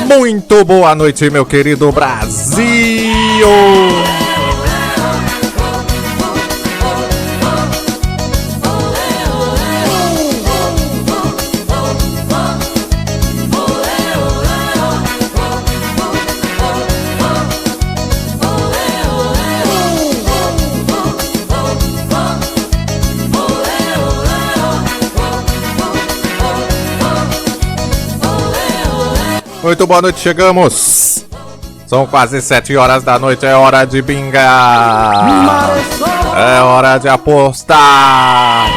Muito boa noite, meu querido Brasil! Muito boa noite, chegamos. São quase 7 horas da noite, é hora de bingar. É hora de apostar.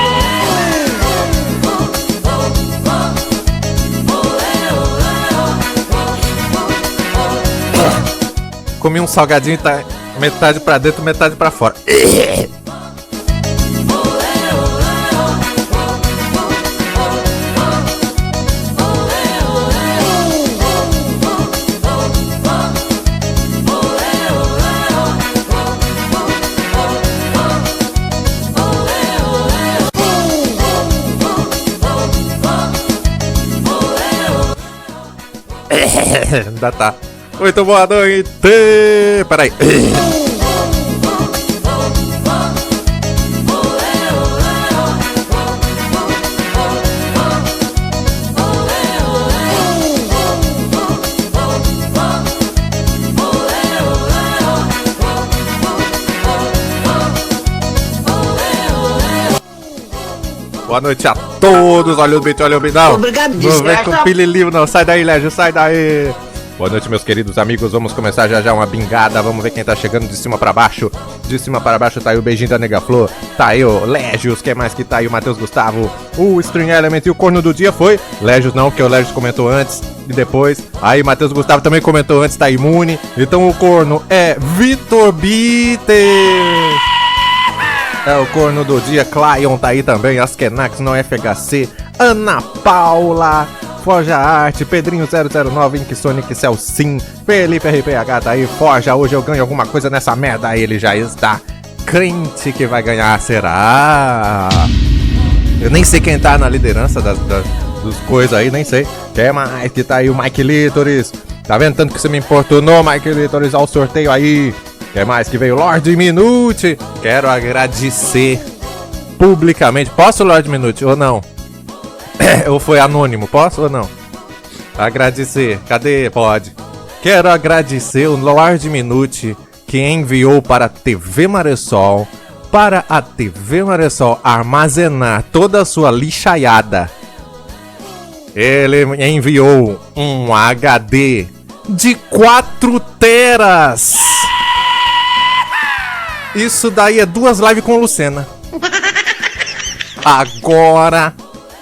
Comi um salgadinho, tá metade pra dentro, metade pra fora. Ainda tá. Muito boa noite. Peraí. Boa noite a todos. Olha o beat, olha o beat. Não, obrigado, não vem com pililio, não. Sai daí, Légio, sai daí. Boa noite, meus queridos amigos. Vamos começar já uma bingada. Vamos ver quem tá chegando de cima pra baixo. De cima para baixo tá aí o beijinho da Nega Flor. Tá aí o Légios. Quem mais que tá aí? O Matheus Gustavo. O String Element e o corno do dia foi Légios, não, porque o Légios comentou antes e depois. Aí Matheus Gustavo também comentou antes, tá imune. Então o corno é Vitor Bitter. É o corno do dia. Clion tá aí também. Askenax no FHC. Ana Paula. Forja Arte, Pedrinho 009, Ink Sonic Celcim, Felipe RPH tá aí, Forja, hoje eu ganho alguma coisa nessa merda, aí ele já está crente que vai ganhar, será? Eu nem sei quem tá na liderança dos coisas aí, nem sei. Quem mais que tá aí? O Mike Litoris, tá vendo tanto que você me importunou, Mike Litoris, ao sorteio aí. Quem mais que veio? Lord Minute, quero agradecer publicamente, posso Lord Minute ou não? Ou foi anônimo? Posso ou não? Agradecer. Cadê? Pode. Quero agradecer o Lord Minute que enviou para a TV Maressol, para a TV Maressol armazenar toda a sua lixaiada. Ele enviou um HD de 4 teras. Isso daí é 2 lives com Lucena. Agora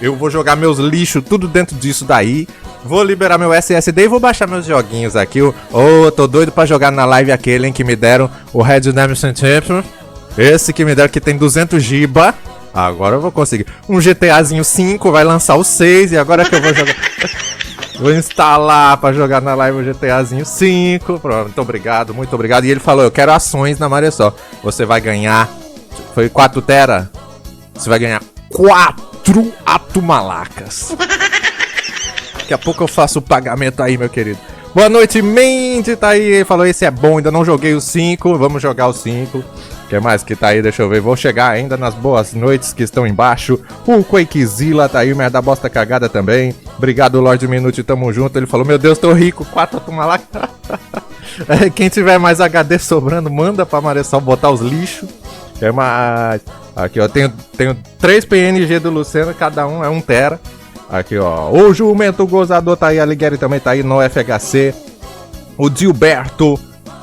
eu vou jogar meus lixos tudo dentro disso daí. Vou liberar meu SSD e vou baixar meus joguinhos aqui. Tô doido pra jogar na live aquele em que me deram o Red Redemption Champion. Esse que me deram que tem 200 GB. Agora eu vou conseguir. Um GTAzinho 5, vai lançar o 6 e agora que eu vou jogar... Vou instalar pra jogar na live o GTAzinho 5. Pronto, muito obrigado. E ele falou, eu quero ações na Maressol. Você vai ganhar... Foi 4 tera? Você vai ganhar 4 atumalacas. Daqui a pouco eu faço o pagamento aí, meu querido. Boa noite, Mandy tá aí. Ele falou, esse é bom, ainda não joguei o 5. Vamos jogar o 5. Quem mais que tá aí? Deixa eu ver. Vou chegar ainda nas boas noites que estão embaixo. O Quakezilla tá aí, o Merda Bosta Cagada também. Obrigado, Lord Minute, tamo junto. Ele falou, meu Deus, tô rico. 4 atumalacas. Quem tiver mais HD sobrando, manda pra Maressol botar os lixos. Quem mais? Aqui, ó, tenho 3 PNG do Luciano, cada um é 1 tera. Aqui, ó, o Jumento Gozador tá aí, a Ligueri também tá aí no FHC. O Gilberto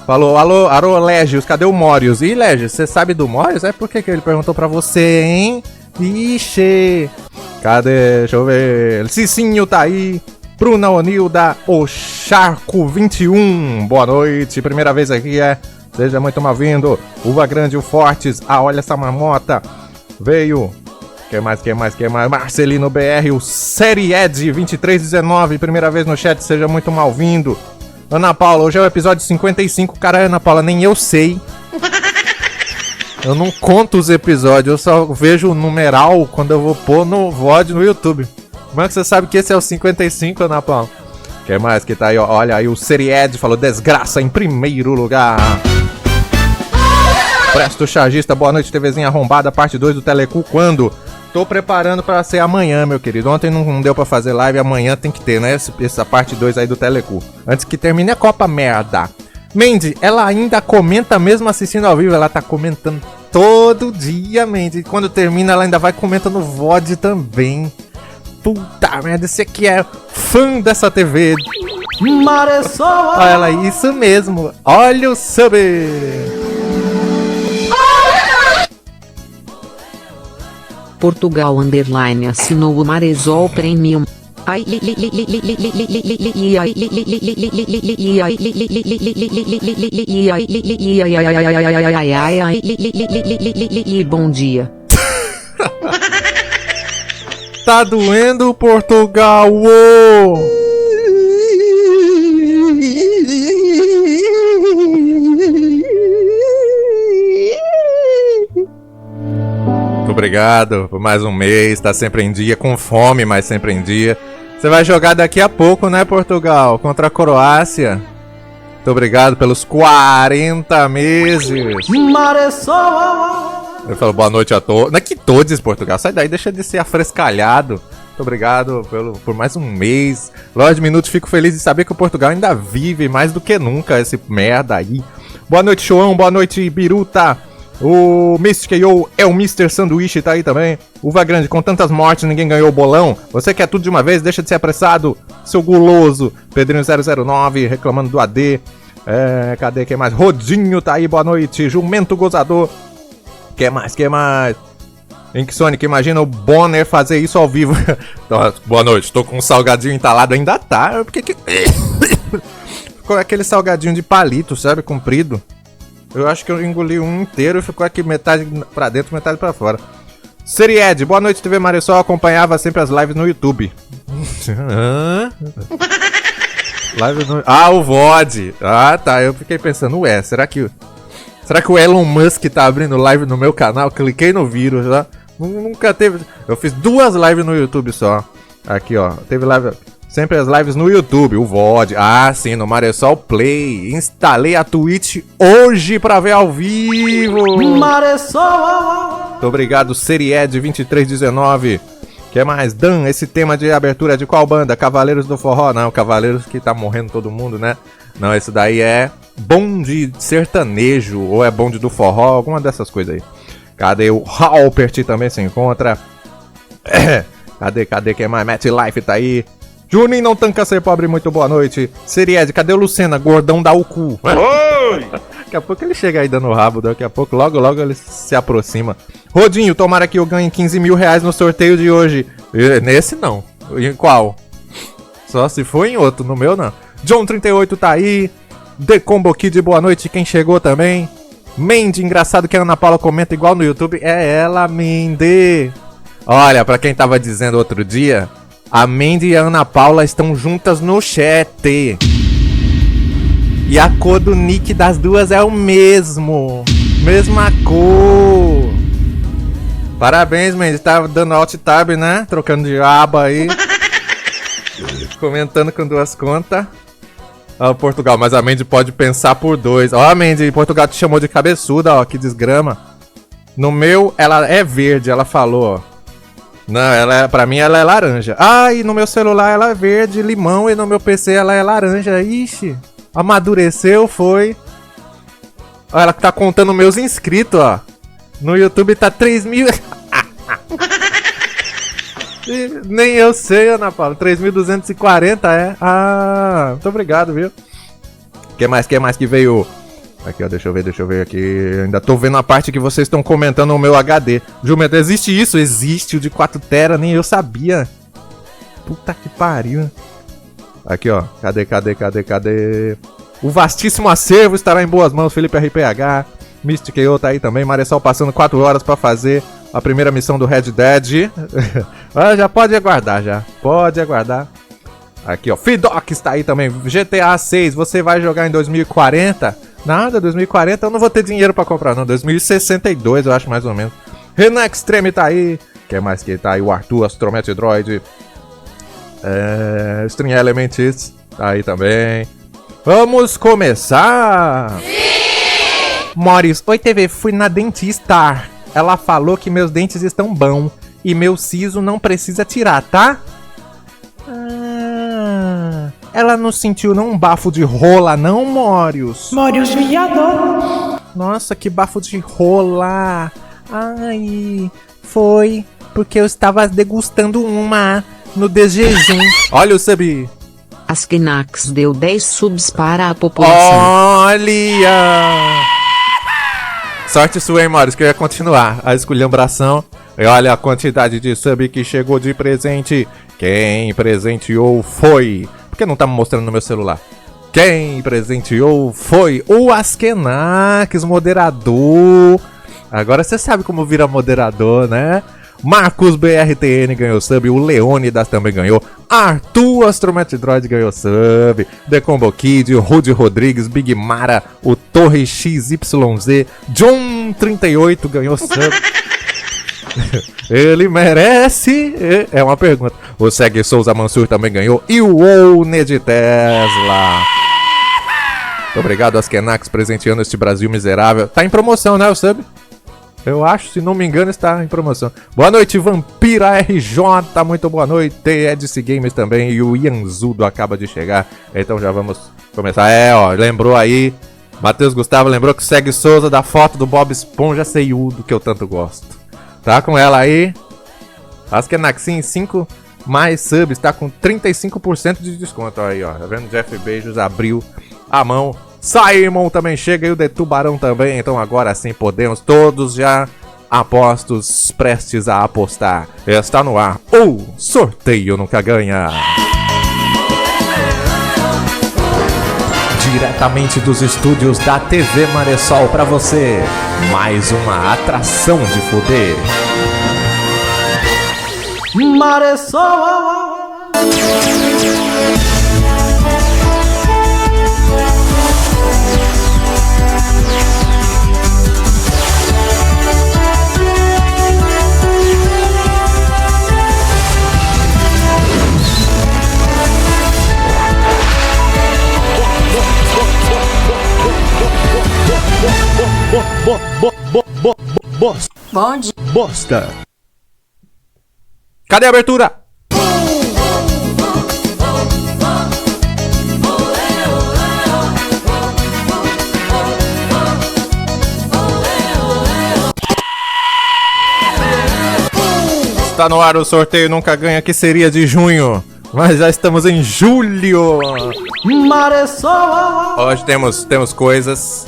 falou, alô, Légios, cadê o Mórios? Ih, Légios, você sabe do Mórios? É por que ele perguntou pra você, hein? Ixi, cadê? Deixa eu ver. Cicinho tá aí. Bruna Onilda, o Charco 21, boa noite, primeira vez aqui, seja muito mal-vindo. Uva Grande, o Fortes, olha essa marmota, veio, quem mais, Marcelino BR, o Série Ed 2319, primeira vez no chat, seja muito mal-vindo. Ana Paula, hoje é o episódio 55, cara, Ana Paula, nem eu sei. Eu não conto os episódios, eu só vejo o numeral quando eu vou pôr no VOD no YouTube. Como é que você sabe que esse é o 55, Ana Paula? Quem mais que tá aí, ó? Olha aí, o Seried falou desgraça em primeiro lugar. Presto Chargista, boa noite, TVzinha arrombada, parte 2 do Telecu, quando? Tô preparando pra ser amanhã, meu querido. Ontem não deu pra fazer live, amanhã tem que ter, né? Essa parte 2 aí do Telecu. Antes que termine a Copa, merda. Mandy, ela ainda comenta mesmo assistindo ao vivo, ela tá comentando todo dia, Mandy. Quando termina, ela ainda vai comentando VOD também. Puta merda, você aqui é fã dessa TV. Olha ela, isso mesmo. Olha o sub. Portugal Underline assinou o Maresol Premium. Bom dia. Tá doendo, Portugal! Uou! Muito obrigado por mais um mês, tá sempre em dia, com fome, mas sempre em dia. Você vai jogar daqui a pouco, né, Portugal? Contra a Croácia. Muito obrigado pelos 40 meses. Eu falo boa noite a todos. Não é que todos, Portugal. Sai daí, deixa de ser afrescalhado. Muito obrigado por mais um mês. Lorde Minutos, fico feliz de saber que o Portugal ainda vive mais do que nunca esse merda aí. Boa noite, João. Boa noite, Biruta. O Mystic KO é o Mr. Sanduíche, tá aí também. Uva Grande, com tantas mortes, ninguém ganhou o bolão. Você quer tudo de uma vez? Deixa de ser apressado, seu guloso. Pedrinho 009, reclamando do AD. Cadê quem mais? Rodinho, tá aí, boa noite. Jumento Gozador. Que mais? Ink Sonic, imagina o Bonner fazer isso ao vivo. Boa noite, tô com um salgadinho entalado, ainda tá. Ficou aquele salgadinho de palito, sabe? Comprido. Eu acho que eu engoli um inteiro e ficou aqui metade pra dentro, metade pra fora. Seried, boa noite, TV Marisol. Acompanhava sempre as lives no YouTube. Live no... Ah, o VOD. Ah, tá. Eu fiquei pensando, ué, será que o Elon Musk tá abrindo live no meu canal? Cliquei no vírus lá. Nunca teve. Eu fiz 2 lives no YouTube só. Aqui, ó. Teve live. Sempre as lives no YouTube, o VOD. Ah, sim, no Maresol Play. Instalei a Twitch hoje pra ver ao vivo. Maresol! Muito obrigado, Seried2319. Que mais? Dan, esse tema de abertura é de qual banda? Cavaleiros do Forró? Não, Cavaleiros que tá morrendo todo mundo, né? Não, esse daí é bonde sertanejo. Ou é bonde do forró, alguma dessas coisas aí. Cadê o Halpert também se encontra? Cadê quem mais? Matt Life tá aí. Juninho não tanca ser pobre, muito boa noite. Seried, cadê o Lucena? Gordão dá o cu. Oi! Daqui a pouco ele chega aí dando rabo, daqui a pouco, logo ele se aproxima. Rodinho, tomara que eu ganhe 15 mil reais no sorteio de hoje. Nesse não. Em qual? Só se for em outro, no meu não. John38 tá aí. The Combo Kid, boa noite. Quem chegou também? Mandy, engraçado que a Ana Paula comenta igual no YouTube. É ela, Mandy. Olha, pra quem tava dizendo outro dia, a Mandy e a Ana Paula estão juntas no chat. E a cor do nick das duas é o mesmo. Mesma cor. Parabéns, Mandy. Tá dando alt tab, né? Trocando de aba aí. Comentando com 2 contas. Ó, Portugal, mas a Mandy pode pensar por 2. Ó, a Mandy, Portugal te chamou de cabeçuda, ó, que desgrama. No meu, ela é verde, ela falou, ó. Não, pra mim ela é laranja. Ah, e no meu celular ela é verde, limão, e no meu PC ela é laranja. Ixi, amadureceu, foi. Ó, ela tá contando meus inscritos, ó. No YouTube tá 3.000... Nem eu sei, Ana Paula. 3.240, é? Ah, muito obrigado, viu? Quem mais que veio? Aqui, ó, deixa eu ver aqui. Ainda tô vendo a parte que vocês estão comentando no meu HD. Jumento, existe isso? Existe, o de 4 TB, nem eu sabia. Puta que pariu. Aqui, ó. Cadê? O vastíssimo acervo estará em boas mãos. Felipe RPH. Mystic KO tá aí também. Maresol passando 4 horas pra fazer a primeira missão do Red Dead. Já pode aguardar, já. Pode aguardar. Aqui, ó. Fidox está aí também. GTA 6, você vai jogar em 2040? Nada, 2040 eu não vou ter dinheiro pra comprar, não. 2062, eu acho, mais ou menos. Renan Extreme tá aí. Quem mais que tá aí? O Arthur, Astromete Droid. String Elements. Tá aí também. Vamos começar! Morris, oi TV, fui na dentista. Ela falou que meus dentes estão bons e meu siso não precisa tirar, tá? Ela não sentiu não um bafo de rola não, Morius? Morius viador. Nossa, que bafo de rola. Ai, foi porque eu estava degustando uma no desjejum. Olha o sub. Askenax deu 10 subs para a população. Olha! Sorte sua, hein, Morius, que eu ia continuar a esculhambração. E olha a quantidade de sub que chegou de presente. Quem presenteou foi... Por que não tá me mostrando no meu celular? Quem presenteou foi o Askenax, moderador. Agora você sabe como vira moderador, né? Marcos BRTN ganhou sub, o Leônidas também ganhou, Arthur Astromet Droid ganhou sub, The Combo Kid, o Rudy Rodrigues, Big Mara, o Torre XYZ, John 38 ganhou sub. Ele merece? É uma pergunta. O Segue Souza Mansur também ganhou, e o One de Tesla. Muito obrigado, Askenax, presenteando este Brasil miserável. Tá em promoção, né, o sub? Eu acho, se não me engano, está em promoção. Boa noite, Vampira RJ. Muito boa noite. Edson Games também. E o Ianzudo acaba de chegar. Então já vamos começar. Ó, lembrou aí. Matheus Gustavo lembrou que segue Souza da foto do Bob Esponja Seiudo, que eu tanto gosto. Tá com ela aí. Askenaxin 5 mais subs. Tá com 35% de desconto. Aí, ó. Tá vendo? Jeff Beijos abriu a mão. Simon também chega e o de Tubarão também. Então agora sim podemos todos já apostos, prestes a apostar. Está no ar o Sorteio Nunca Ganha. Diretamente dos estúdios da TV Maressol pra você. Mais uma atração de fuder. Maressol. Bom dia. Bosta. Cadê a abertura? Está no ar o Sorteio Nunca Ganha, que seria de junho, mas já estamos em julho. Maressol. Hoje temos coisas,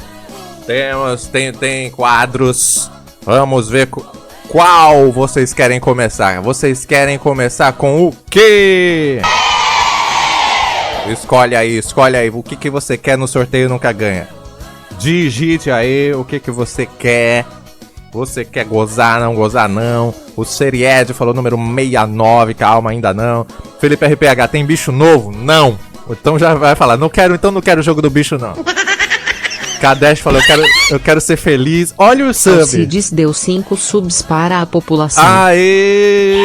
tem quadros. Vamos ver qual vocês querem começar. Vocês querem começar com o quê? Escolhe aí o que você quer no Sorteio Nunca Ganha. Digite aí o que você quer. Você quer gozar, não gozar não. O Seried falou número 69, calma, ainda não. Felipe RPH, tem bicho novo? Não. Então já vai falar, não quero o jogo do bicho não. Kadesh falou, eu quero ser feliz. Olha o sub. Alcides deu 5 subs para a população. Aê!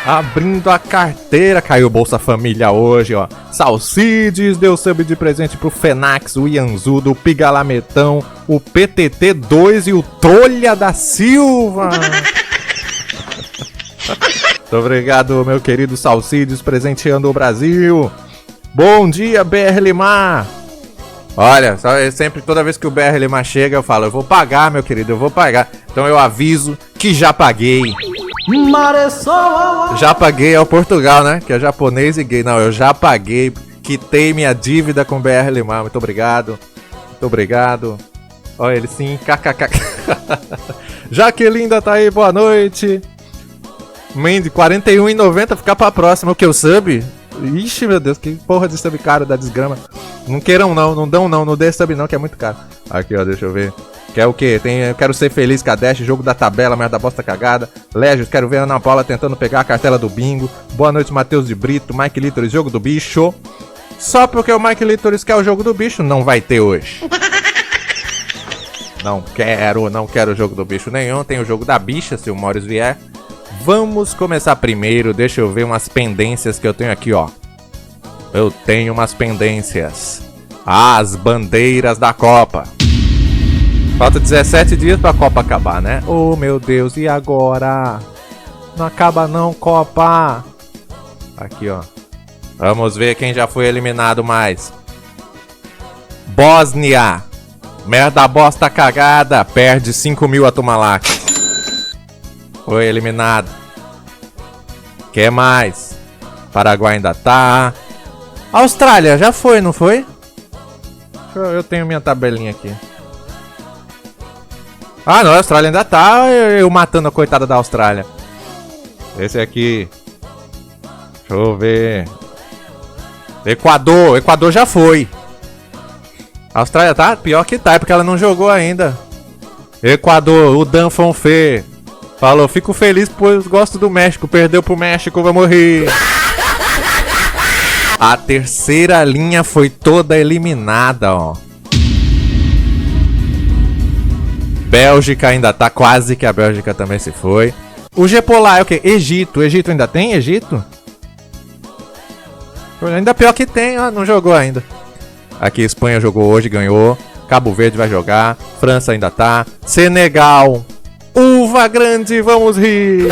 Abrindo a carteira, caiu Bolsa Família hoje, ó. Salcides deu sub de presente pro Fenax, o Ianzudo, o Pigalametão, o PTT2 e o Trolha da Silva. Muito obrigado, meu querido Salcides, presenteando o Brasil. Bom dia, BR Limar. Olha, sempre, toda vez que o BR Limar chega, eu falo, eu vou pagar, meu querido, eu vou pagar. Então eu aviso que já paguei. Maressol. Já paguei ao Portugal, né? Que é japonês e gay. Não, eu já paguei. Quitei minha dívida com o BR Limar. Muito obrigado. Muito obrigado. Olha ele sim. KKK. Jaquelinda tá aí, boa noite. Mandy, 41,90. Ficar pra próxima. O que? O sub? Ixi, meu Deus, que porra de sub caro da desgrama. Não queiram não, não dão não, não dê sub não, que é muito caro. Aqui, ó, deixa eu ver. Quer o quê? Eu quero ser feliz, Kadesh, jogo da tabela, merda bosta cagada. Légios, quero ver a Ana Paula tentando pegar a cartela do bingo. Boa noite, Matheus de Brito, Mike Litoris, jogo do bicho. Só porque o Mike Litoris quer o jogo do bicho, não vai ter hoje. Não quero o jogo do bicho nenhum, tem o jogo da bicha, se o Morris vier. Vamos começar primeiro, deixa eu ver umas pendências que eu tenho aqui, ó. Eu tenho umas pendências. As bandeiras da Copa. Falta 17 dias pra Copa acabar, né? Oh, meu Deus, e agora? Não acaba não, Copa. Aqui, ó. Vamos ver quem já foi eliminado mais. Bósnia. Merda bosta cagada. Perde 5.000 a Tumalaca. Foi eliminado. Que mais? Paraguai ainda tá. Austrália, já foi, não foi? Eu tenho minha tabelinha aqui. Ah, não, a Austrália ainda tá. Eu matando a coitada da Austrália. Esse aqui. Deixa eu ver. Equador. Equador já foi. A Austrália tá pior que tá, porque ela não jogou ainda. Equador, o Dan Fonfê falou, fico feliz pois gosto do México. Perdeu pro México, vai morrer. A terceira linha foi toda eliminada, ó. Bélgica ainda tá, quase que a Bélgica também se foi. O G-Polar é o quê? Egito. Egito ainda tem? Egito? Ainda pior que tem, ó, não jogou ainda. Aqui Espanha jogou hoje, ganhou. Cabo Verde vai jogar. França ainda tá. Senegal. Uva grande, vamos rir.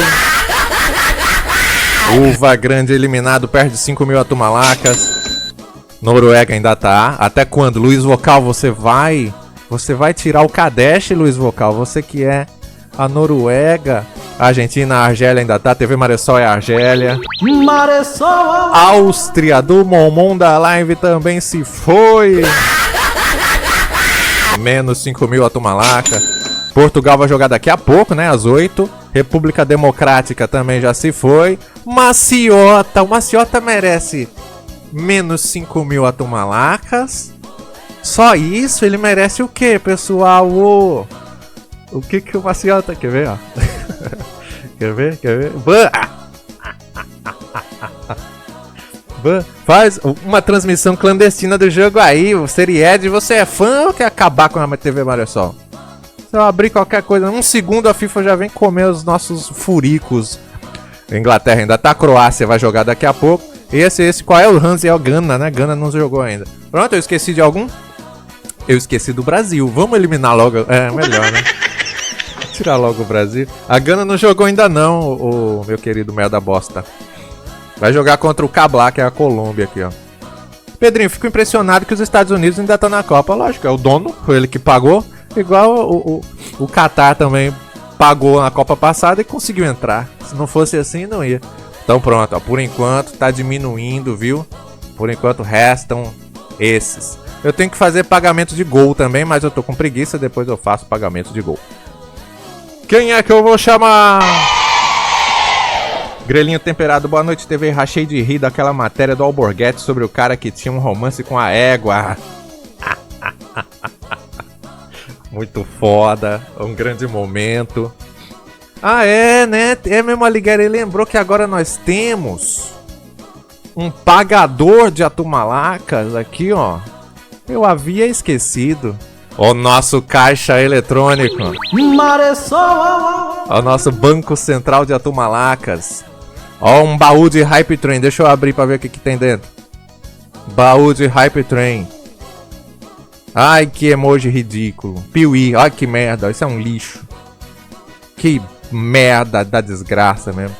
Uva grande eliminado, perde 5.000 a Tumalacas. Noruega ainda tá. Até quando? Luiz Vocal, você vai tirar o Kadesh, Luiz Vocal. Você que é a Noruega. Argentina, a Argélia ainda tá. TV Maressol é a Argélia. Maressol. Áustria do Momon da Live também se foi. Menos 5.000 a Tumalaca. Portugal vai jogar daqui a pouco, né? Às 8. República Democrática também já se foi. Maciota. O Maciota merece menos 5.000 a Tumalacas. Só isso? Ele merece o quê, pessoal? O que o Maciota... Quer ver, ó? Quer ver? Faz uma transmissão clandestina do jogo aí. O Seried, você é fã ou quer acabar com a TV Maressol? Se eu abrir qualquer coisa, um segundo a FIFA já vem comer os nossos furicos. A Inglaterra ainda tá, a Croácia vai jogar daqui a pouco. Esse qual é o Hans? É o Gana, né? Gana não jogou ainda. Pronto, eu esqueci de algum? Eu esqueci do Brasil. Vamos eliminar logo. É, melhor, né? Tirar logo o Brasil. A Gana não jogou ainda não, o meu querido merda bosta. Vai jogar contra o Cabla, que é a Colômbia aqui, ó. Pedrinho, fico impressionado que os Estados Unidos ainda estão na Copa. Lógico, é o dono, foi ele que pagou. Igual o Qatar também pagou na Copa passada e conseguiu entrar. Se não fosse assim, não ia. Então pronto, ó, por enquanto tá diminuindo, viu? Por enquanto restam esses. Eu tenho que fazer pagamento de gol também, mas eu tô com preguiça, depois eu faço pagamento de gol. Quem é que eu vou chamar? Grelhinho Temperado, boa noite, TV. Rachei de rir daquela matéria do Alborguete sobre o cara que tinha um romance com a égua. Muito foda, um grande momento. Ah, é, né? É mesmo, Alighieri lembrou que agora nós temos um pagador de Atumalacas aqui, ó. Eu havia esquecido. O nosso caixa eletrônico. Maressol. O nosso banco central de Atumalacas. Ó, um baú de Hype Train. Deixa eu abrir pra ver o que tem dentro. Baú de Hype Train. Ai, que emoji ridículo. Piuí, olha que merda. Isso é um lixo. Que merda da desgraça mesmo.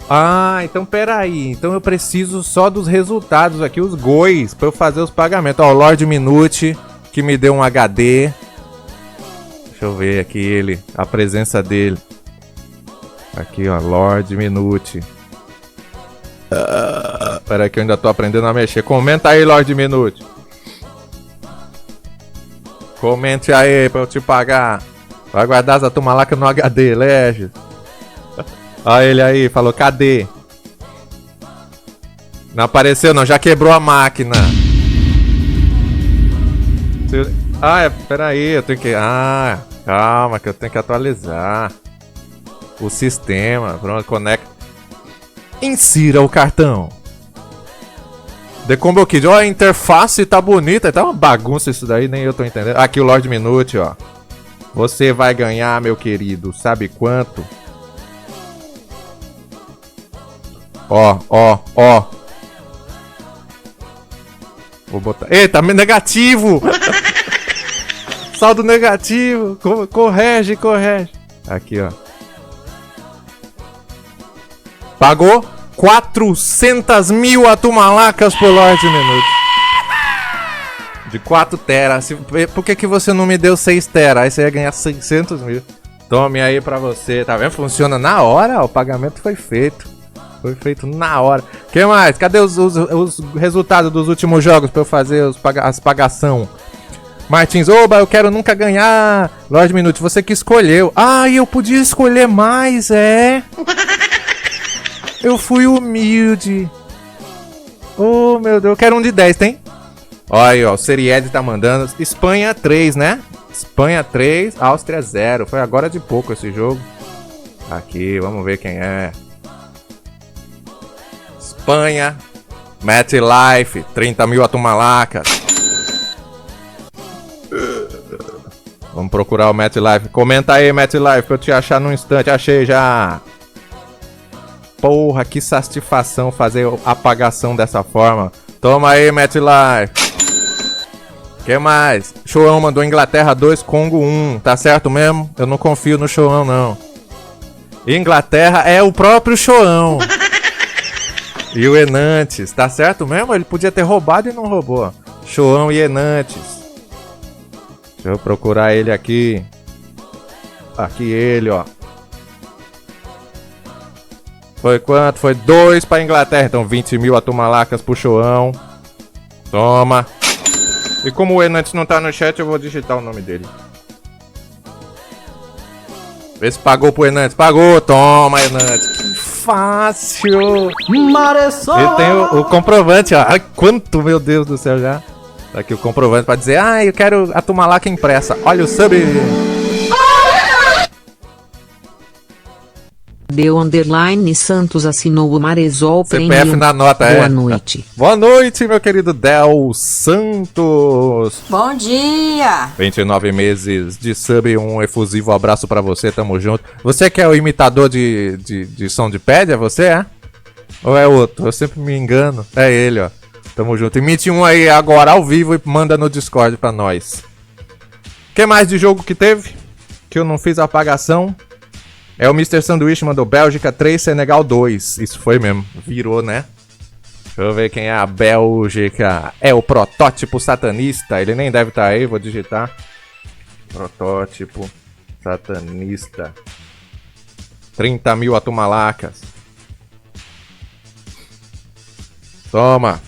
Ah, então peraí. Então eu preciso só dos resultados aqui, os gois, pra eu fazer os pagamentos. Ó, o Lord Minute, que me deu um HD. Deixa eu ver aqui ele, a presença dele. Aqui, ó, Lord Minute. Peraí que eu ainda tô aprendendo a mexer. Comenta aí, Lord Minute. Comente aí pra eu te pagar. Vai guardar essa Tumalaca no HD, Legis. Olha ele aí, falou, cadê? Não apareceu não, já quebrou a máquina. Ah, peraí, eu tenho que... Ah, calma que eu tenho que atualizar o sistema. Pronto, conecta. Insira o cartão. The Combo Kid, ó, a interface tá bonita. Tá uma bagunça isso daí, nem eu tô entendendo. Aqui o Lord Minute, ó. Você vai ganhar, meu querido, sabe quanto? Ó, ó, ó. Vou botar... Eita, negativo! Saldo negativo! Corrige. Aqui, ó. Pagou 400 mil atumalacas por Lorde Minuto. De 4 tera. Por que você não me deu 6 tera? Aí você ia ganhar 600 mil. Tome aí pra você. Tá vendo? Funciona na hora. O pagamento foi feito. Foi feito na hora. O que mais? Cadê os resultados dos últimos jogos pra eu fazer as pagação? Martins, oba, eu quero nunca ganhar. Lorde Minuto, você que escolheu. Ah, eu podia escolher mais, é? Eu fui humilde. Oh, meu Deus, eu quero um de 10, tem? Olha aí, ó, o Seried tá mandando. Espanha 3, né? Espanha 3, Áustria 0. Foi agora de pouco esse jogo. Aqui, vamos ver quem é. Espanha, MetLife, 30 mil atumalacas. Vamos procurar o MetLife. Comenta aí, MetLife, pra eu te achar num instante. Achei já. Porra, que satisfação fazer a apagação dessa forma. Toma aí, MetLife. Que mais? Choão mandou Inglaterra 2, Congo 1. Tá certo mesmo? Eu não confio no Choão, não. Inglaterra é o próprio Choão. E o Enantes, tá certo mesmo? Ele podia ter roubado e não roubou. Choão e Enantes. Deixa eu procurar ele aqui. Aqui ele, ó. Foi quanto? Foi 2 pra Inglaterra. Então 20 mil atumalacas pro Choão. Toma. E como o Enantes não tá no chat, eu vou digitar o nome dele. Vê se pagou pro Enantes. Pagou. Toma, Enantes. Que fácil. E tem o comprovante, ó. Ai, quanto, meu Deus do céu, já. Tá aqui o comprovante pra dizer, ah, eu quero a tumalaca impressa. Olha o sub. Deu underline Santos assinou o Maresol CPF Premium. na nota, Boa noite. Boa noite, meu querido Del Santos. Bom dia. 29 meses de sub, um efusivo abraço pra você, tamo junto. Você que é o imitador de Soundpad, é você, é? Ou é outro? Eu sempre me engano. É ele, ó. Tamo junto. Emite um aí agora ao vivo e manda no Discord pra nós. O que mais de jogo que teve? Que eu não fiz a apagação. É o Mr. Sanduíche mandou Bélgica 3, Senegal 2. Isso foi mesmo. Virou, né? Deixa eu ver quem é a Bélgica. É o protótipo satanista. Ele nem deve estar aí, vou digitar. Protótipo satanista. 30 mil atumalacas. Toma.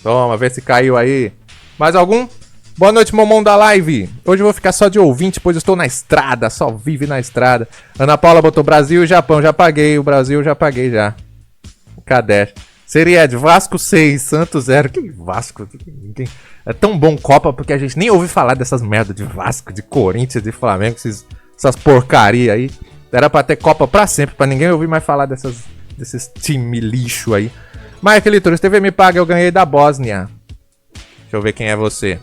Toma, vê se caiu aí. Mais algum? Boa noite, Momon da live. Hoje eu vou ficar só de ouvinte, pois eu estou na estrada. Só vive na estrada. Ana Paula botou Brasil e Japão. Já paguei. O Brasil já paguei já. Cadê? Seried, Vasco 6, Santos 0. Que Vasco? É tão bom Copa porque a gente nem ouve falar dessas merdas de Vasco, de Corinthians, de Flamengo, essas porcaria aí. Era pra ter Copa pra sempre, pra ninguém ouvir mais falar desses time lixo aí. Michael Litor, TV me paga, eu ganhei da Bósnia. Deixa eu ver quem é você.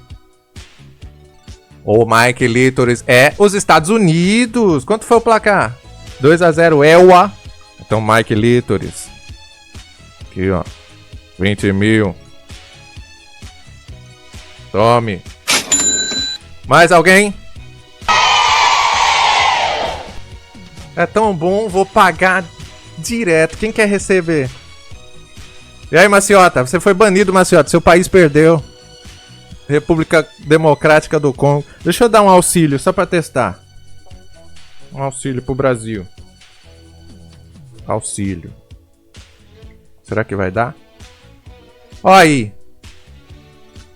O Mike Litoris é os Estados Unidos. Quanto foi o placar? 2-0, EUA. Então, Mike Litoris. Aqui, ó. 20 mil. Tome. Mais alguém? É tão bom, vou pagar direto. Quem quer receber? E aí, Maciota? Você foi banido, Maciota. Seu país perdeu. República Democrática do Congo. Deixa eu dar um auxílio, só pra testar. Um auxílio pro Brasil. Auxílio. Será que vai dar? Ó aí.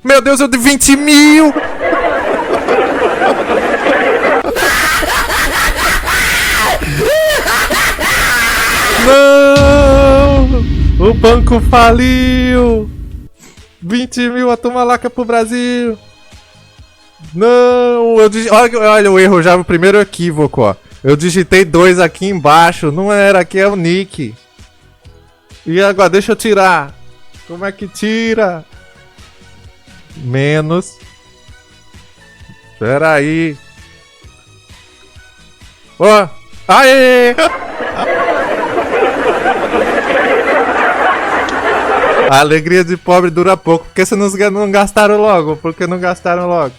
Meu Deus, eu dei 20 mil! Não! O banco faliu! 20 mil a tumalaca pro Brasil! Não! Olha o erro já, o primeiro equívoco, ó. Eu digitei 2 aqui embaixo, não era, aqui é o nick. E agora, deixa eu tirar. Como é que tira? Menos. Pera aí. Ó! Aê! A alegria de pobre dura pouco. Por que vocês não gastaram logo? Por que não gastaram logo?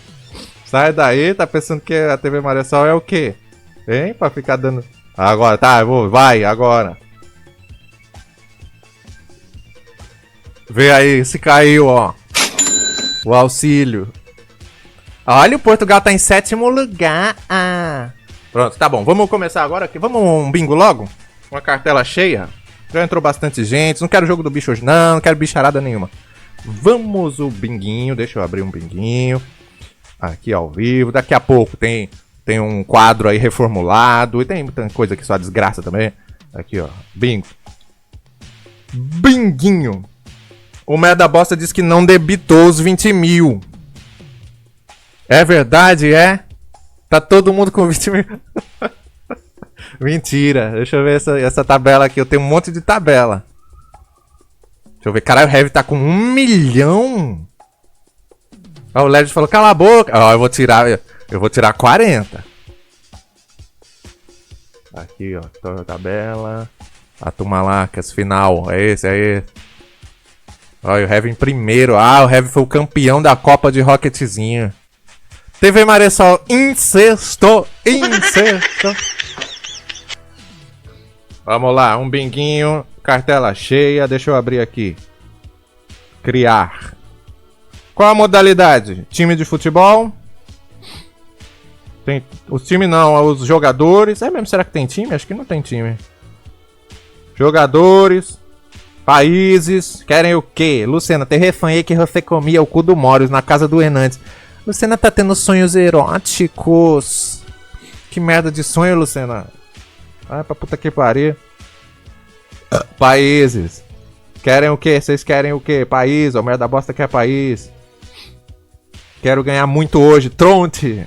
Sai daí, tá pensando que a TV Maressol é o quê? Hein? Pra ficar dando... Agora, tá, vai, agora. Vê aí, se caiu, ó. O auxílio. Olha, o Portugal tá em 7º lugar. Pronto, tá bom. Vamos começar agora aqui. Vamos um bingo logo? Uma cartela cheia. Já entrou bastante gente. Não quero jogo do bicho hoje, não. Não quero bicharada nenhuma. Vamos o binguinho. Deixa eu abrir um binguinho. Aqui ao vivo. Daqui a pouco tem um quadro aí reformulado. E tem muita coisa aqui, só desgraça também. Aqui, ó. Bingo. Binguinho. O Merda Bosta diz que não debitou os 20 mil. É verdade, é? Tá todo mundo com 20 mil. Mentira. Deixa eu ver essa tabela aqui. Eu tenho um monte de tabela. Deixa eu ver. Caralho, o Heavy tá com 1 milhão. Ó, o Led falou, cala a boca. Ó, eu vou tirar 40. Aqui, ó. Tabela. A turma lá, que é esse final. É esse. Olha, o Heavy em primeiro. Ah, o Heavy foi o campeão da Copa de Rocketzinho. TV Maressol em sexto. Vamos lá, um binguinho. Cartela cheia. Deixa eu abrir aqui. Criar. Qual a modalidade? Time de futebol? Tem os times não, os jogadores. É mesmo, será que tem time? Acho que não tem time. Jogadores. Países, querem o quê? Luciana, tem refém aí que você comia o cu do Morius na casa do Hernandes. Luciana tá tendo sonhos eróticos. Que merda de sonho, Luciana. Ai, pra puta que pariu. Países. Querem o quê? Vocês querem o quê? País, ó, merda bosta quer país. Quero ganhar muito hoje. Tronte.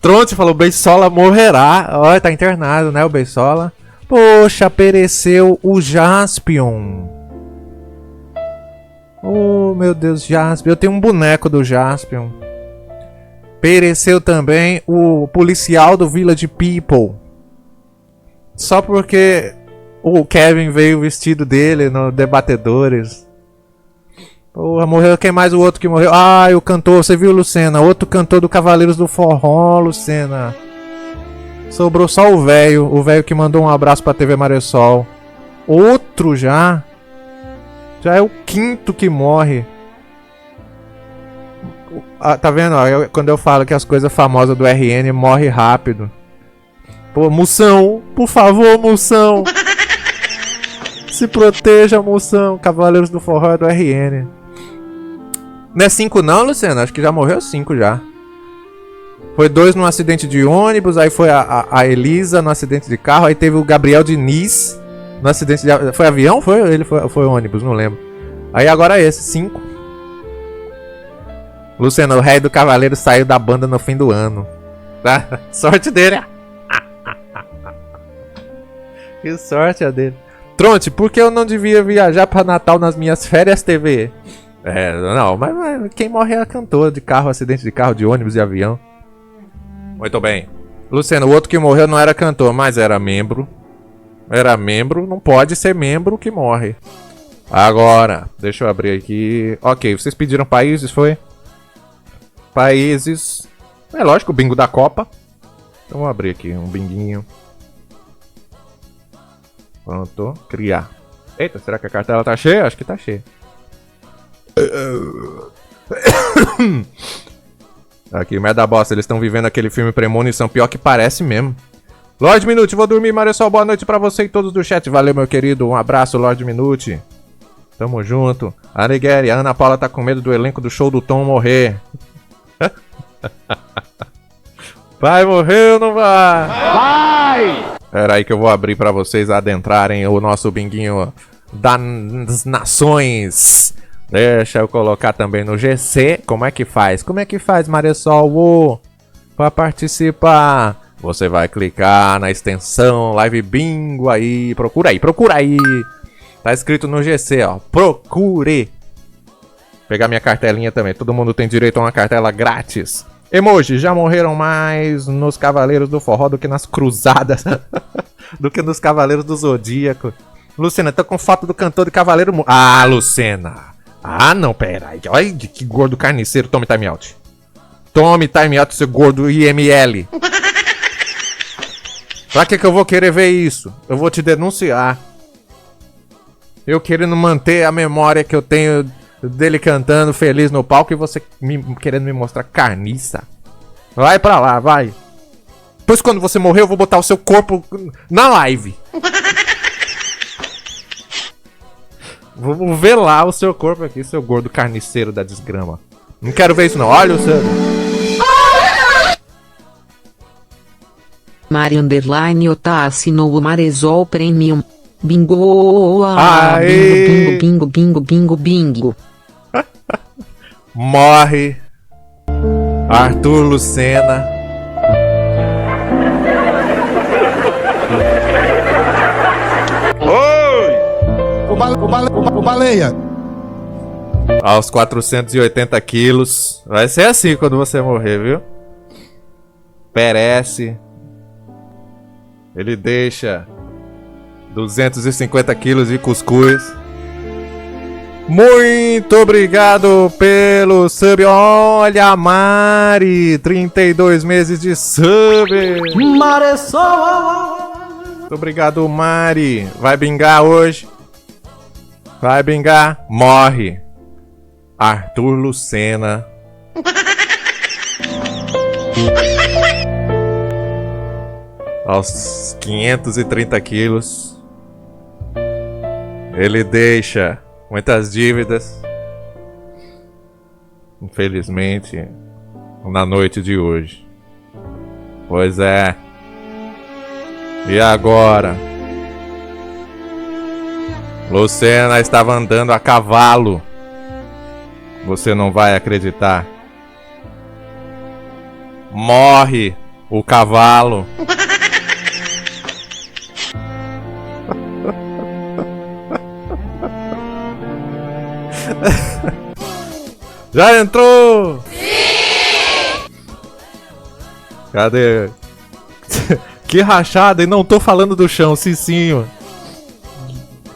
Tronte falou, Beisola morrerá. Olha, tá internado, né, o Beisola. Poxa, pereceu o Jaspion. Oh, meu Deus, Jaspion. Eu tenho um boneco do Jaspion. Pereceu também o policial do Village People. Só porque o Kevin veio vestido dele no Debatedores. Porra, morreu. Quem mais o outro que morreu? Ah, o cantor. Você viu, Lucena? Outro cantor do Cavaleiros do Forró, Lucena. Sobrou só o velho que mandou um abraço pra TV Maressol. Outro já. Já é o 5º que morre. Ah, tá vendo? Quando eu falo que as coisas famosas do RN morrem rápido. Pô, Moção, por favor, Moção. Se proteja, Moção. Cavaleiros do Forró é do RN. Não é 5 não, Luciano? Acho que já morreu 5 já. Foi 2 num acidente de ônibus, aí foi a Elisa no acidente de carro, aí teve o Gabriel Diniz no acidente de... Foi avião? Foi ônibus, não lembro. Aí agora é esse, 5. Luciano, o rei do Cavaleiro saiu da banda no fim do ano. Tá? Sorte dele. Que sorte a dele. Tronte, por que eu não devia viajar pra Natal nas minhas férias, TV? Não, mas quem morre é a cantora de carro, acidente de carro, de ônibus e avião. Muito bem. Luciano, o outro que morreu não era cantor, mas era membro. Era membro, não pode ser membro que morre. Agora, deixa eu abrir aqui. Ok, vocês pediram países, foi? Países. É lógico, o bingo da Copa. Então vou abrir aqui um binguinho. Pronto, criar. Eita, será que a cartela tá cheia? Acho que tá cheia. Aqui, o Merda Bosta, eles estão vivendo aquele filme Premonição, pior que parece mesmo. Lorde Minute, vou dormir, Maressol, boa noite pra você e todos do chat. Valeu, meu querido, um abraço, Lorde Minute. Tamo junto. A Nigéria, a Ana Paula tá com medo do elenco do show do Tom morrer. Vai morrer ou não vai? Vai! Pera aí que eu vou abrir pra vocês adentrarem o nosso binguinho das nações. Deixa eu colocar também no GC. Como é que faz? Como é que faz, Maressol? Pra participar, você vai clicar na extensão Live Bingo aí. Procura aí. Tá escrito no GC, ó. Procure. Pegar minha cartelinha também. Todo mundo tem direito a uma cartela grátis. Emoji, já morreram mais nos Cavaleiros do Forró do que nas Cruzadas. Do que nos Cavaleiros do Zodíaco. Lucena, tô com foto do cantor de Cavaleiro Mudo. Ah, Lucena. Ah, não, pera aí. Olha que gordo carniceiro. Tome time out. Tome time out, seu gordo IML. Pra que eu vou querer ver isso? Eu vou te denunciar. Eu querendo manter a memória que eu tenho dele cantando feliz no palco e você querendo me mostrar carniça. Vai pra lá, vai. Depois quando você morrer eu vou botar o seu corpo na live. Vou ver lá o seu corpo aqui, seu gordo carniceiro da desgrama. Não quero ver isso não, olha o seu... Mari Underline Ota assinou o Marezol Premium. Bingo! Aê! Bingo, bingo, bingo, bingo, bingo. Morre Arthur Lucena. O baleia. Aos 480 quilos. Vai ser assim quando você morrer, viu? Perece. Ele deixa 250 quilos de cuscuz. Muito obrigado pelo sub. Olha a Mari, 32 meses de sub. Muito obrigado, Mari. Vai bingar hoje? Vai bingar? Morre Arthur Lucena. Aos 530 quilos. Ele deixa muitas dívidas. Infelizmente, na noite de hoje. Pois é. E agora? Lucena estava andando a cavalo. Você não vai acreditar. Morre o cavalo. Já entrou? Sim! Cadê? Que rachada, e não tô falando do chão, Cicinho.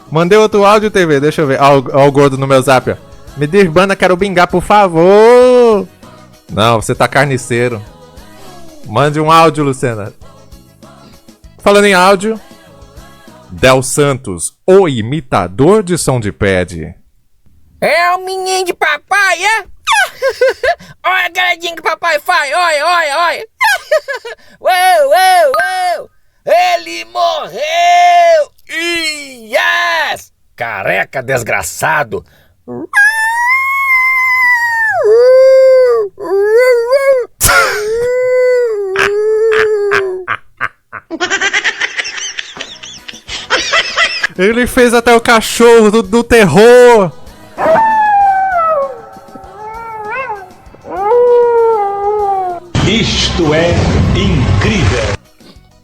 Mandei outro áudio, TV, deixa eu ver. Ó o gordo no meu zap, ó. Me desbanda, quero bingar, por favor. Não, você tá carniceiro. Mande um áudio, Lucena. Falando em áudio, Del Santos, o imitador de som de pad. É o menino de papai, é? Olha a garadinha que papai faz, olha, olha, olha. Uou, uou, uou. Ele morreu! Yes! Careca desgraçado! Ele fez até o cachorro do terror! Isto é incrível!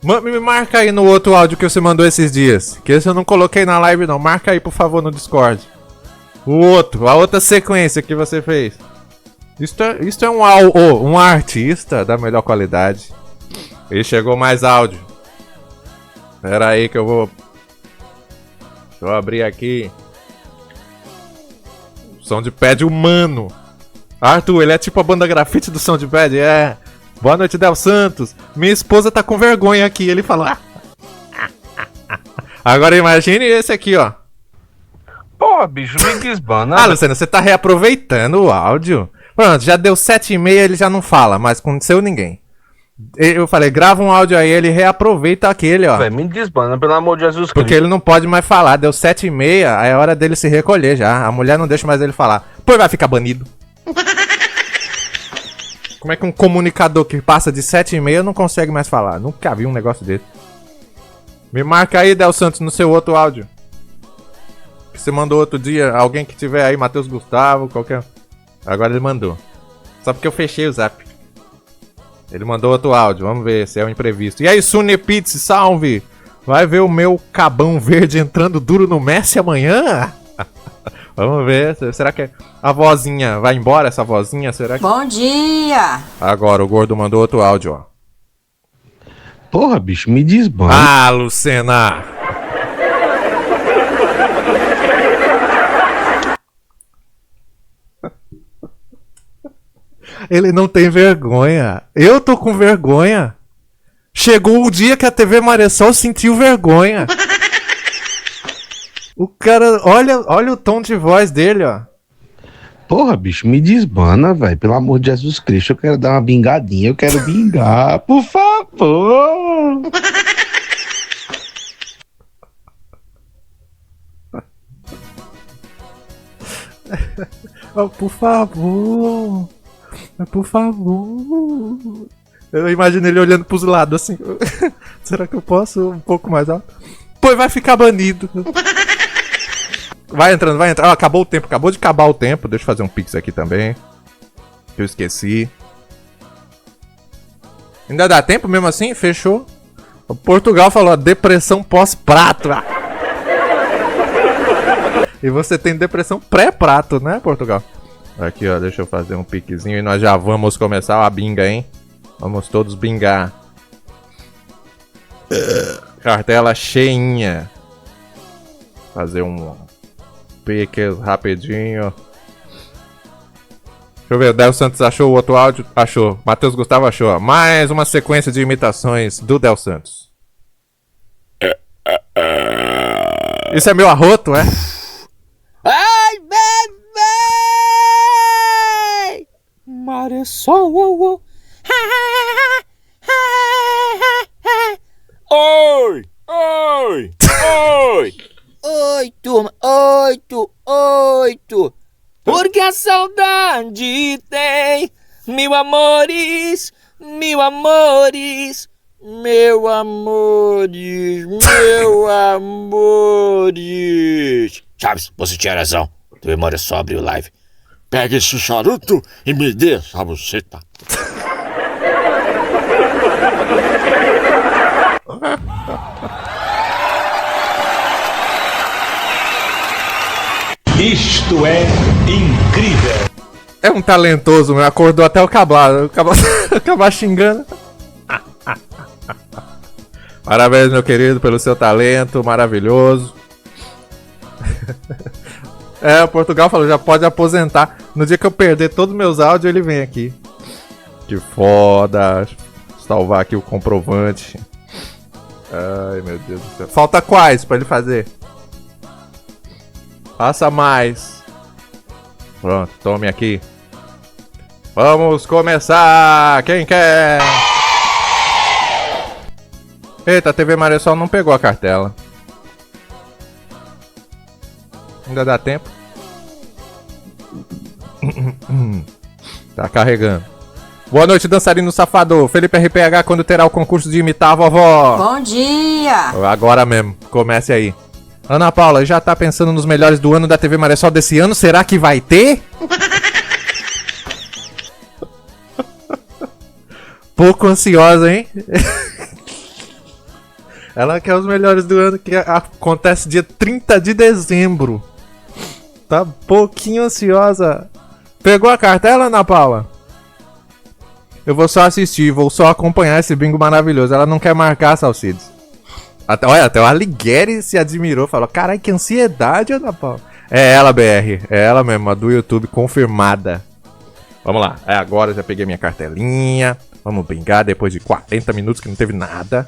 Me marca aí no outro áudio que você mandou esses dias. Que esse eu não coloquei na live não. Marca aí, por favor, no Discord. A outra sequência que você fez. Isto é um artista da melhor qualidade. E chegou mais áudio. Pera aí que eu vou... Deixa eu abrir aqui. Som de pad humano. Arthur, ele é tipo a banda grafite do som de pad, é... Boa noite, Del Santos. Minha esposa tá com vergonha aqui. Ele falou... Agora imagine esse aqui, ó. Pô, bicho, me desbana. Ah, Luciano, você tá reaproveitando o áudio. Pronto, já deu 7h30, ele já não fala, mas com seu ninguém. Eu falei, grava um áudio aí, ele reaproveita aquele, ó. Me desbana, pelo amor de Jesus Cristo. Porque ele não pode mais falar. Deu 7h30, aí é hora dele se recolher já. A mulher não deixa mais ele falar. Pô, vai ficar banido. Como é que um comunicador que passa de 7h30 não consegue mais falar? Nunca vi um negócio desse. Me marca aí, Del Santos, no seu outro áudio. Que você mandou outro dia. Alguém que tiver aí, Matheus Gustavo, qualquer... Agora ele mandou. Só porque eu fechei o zap. Ele mandou outro áudio, vamos ver se é um imprevisto. E aí, Sune Pizzi, salve! Vai ver o meu cabão verde entrando duro no Messi amanhã? Vamos ver, será que a vozinha vai embora, essa vozinha? Será que... Bom dia! Agora, o gordo mandou outro áudio, ó. Porra, bicho, me desbana. Ah, Lucena! Ele não tem vergonha. Eu tô com vergonha. Chegou o dia que a TV Maressol sentiu vergonha. O cara, olha o tom de voz dele, ó. Porra, bicho, me desbana, velho. Pelo amor de Jesus Cristo, eu quero dar uma bingadinha. Eu quero bingar, por favor. Oh, por favor. Por favor. Eu imagino ele olhando pros lados assim. Será que eu posso um pouco mais alto? Pô, vai ficar banido. Vai entrando, vai entrando. Ah, acabou o tempo, acabou de acabar o tempo. Deixa eu fazer um pix aqui também. Que eu esqueci. Ainda dá tempo mesmo assim? Fechou. O Portugal falou, depressão pós-prato. Ah. E você tem depressão pré-prato, né, Portugal? Aqui, ó, deixa eu fazer um piquezinho e nós já vamos começar a binga, hein? Vamos todos bingar. Cartela cheinha. Fazer um pique rapidinho. Deixa eu ver, o Del Santos achou o outro áudio? Achou. Matheus Gustavo achou. Mais uma sequência de imitações do Del Santos. Isso é meu arroto, é? Ai, bebê! Maressol, oi, oi, oi. Oi, turma, oito. Porque a saudade tem mil amores, meu amores. Chaves, você tinha razão. Tua memória só abriu live. Pega esse charuto e me dê essa buceta. Isto é incrível. É um talentoso, meu. Acordou até o Cabá. O Cabá xingando. Parabéns, meu querido, pelo seu talento maravilhoso. É, o Portugal falou, já pode aposentar. No dia que eu perder todos os meus áudios, ele vem aqui. Que foda. Salvar aqui o comprovante. Ai, meu Deus do céu. Falta quais pra ele fazer? Faça mais. Pronto, tome aqui. Vamos começar. Quem quer? Eita, a TV Maressol não pegou a cartela. Ainda dá tempo. Tá carregando. Boa noite, dançarino safado. Felipe RPH, quando terá o concurso de imitar a vovó? Bom dia! Agora mesmo, comece aí. Ana Paula, já tá pensando nos melhores do ano da TV Maressol desse ano? Será que vai ter? Pouco ansiosa, hein? Ela quer os melhores do ano, que acontece dia 30 de dezembro. Tá pouquinho ansiosa. Pegou a cartela, Ana Paula? Eu vou só assistir, vou só acompanhar esse bingo maravilhoso. Ela não quer marcar, Salcides. Até o Alighieri se admirou, falou, carai, que ansiedade, Ana Paula. É ela, BR, é ela mesmo, a do YouTube, confirmada. Vamos lá, agora já peguei minha cartelinha. Vamos bingar depois de 40 minutos que não teve nada.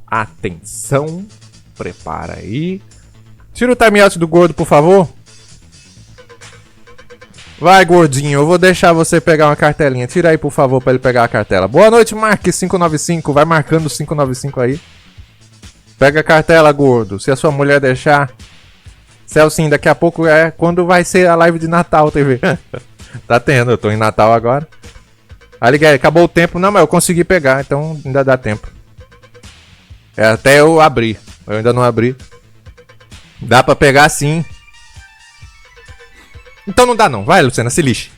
Atenção, prepara aí. Tira o timeout do gordo, por favor. Vai, gordinho, eu vou deixar você pegar uma cartelinha. Tira aí, por favor, pra ele pegar a cartela. Boa noite, Mark595. Vai marcando o 595 aí. Pega a cartela, gordo. Se a sua mulher deixar. Celcinho, daqui a pouco é quando vai ser a live de Natal, TV. Tá tendo, eu tô em Natal agora. Alighieri, acabou o tempo. Não, mas eu consegui pegar, então ainda dá tempo. É até eu abrir. Eu ainda não abri. Dá pra pegar sim. Então não dá não. Vai, Luciana, se lixe.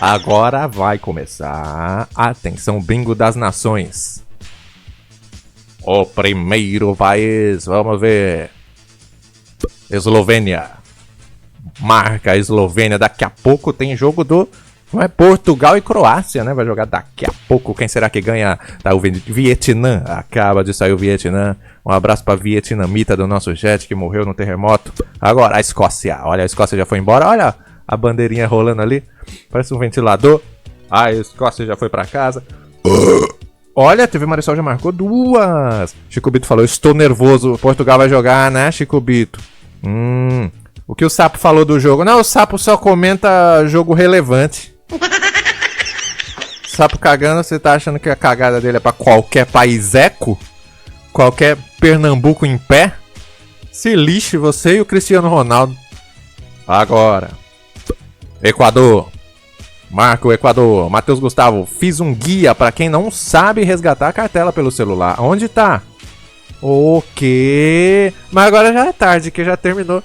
Agora vai começar. Atenção, bingo das nações. O primeiro país, vamos ver. Eslovênia. Marca a Eslovênia. Daqui a pouco tem jogo do... Não é Portugal e Croácia, né? Vai jogar daqui a pouco. Quem será que ganha? Tá o Vietnã. Acaba de sair o Vietnã. Um abraço pra vietnamita do nosso chat que morreu no terremoto. Agora a Escócia. Olha, a Escócia já foi embora. Olha A bandeirinha rolando ali. Parece um ventilador. Ah, esse Costa já foi pra casa. Olha, a TV Marisol já marcou 2. Chico Bito falou, estou nervoso. Portugal vai jogar, né, Chico Bito? O que o Sapo falou do jogo? Não, o Sapo só comenta jogo relevante. Sapo cagando, você tá achando que a cagada dele é pra qualquer paiseco? Qualquer Pernambuco em pé? Se lixe você e o Cristiano Ronaldo. Agora. Equador. Marca o Equador. Matheus Gustavo. Fiz um guia pra quem não sabe resgatar a cartela pelo celular. Onde tá? O quê? Mas agora já é tarde, que já terminou.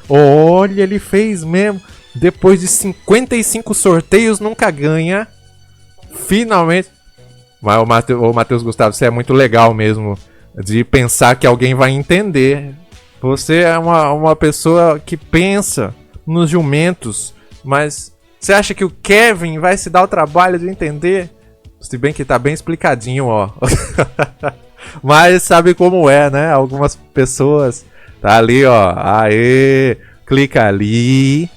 Olha, ele fez mesmo. Depois de 55 sorteios, nunca ganha. Finalmente. Mas o Matheus Gustavo, você é muito legal mesmo. De pensar que alguém vai entender. Você é uma pessoa que pensa nos jumentos. Mas você acha que o Kevin vai se dar o trabalho de entender? Se bem que tá bem explicadinho, ó. Mas sabe como é, né? Algumas pessoas... Tá ali, ó. Aê! Clica ali.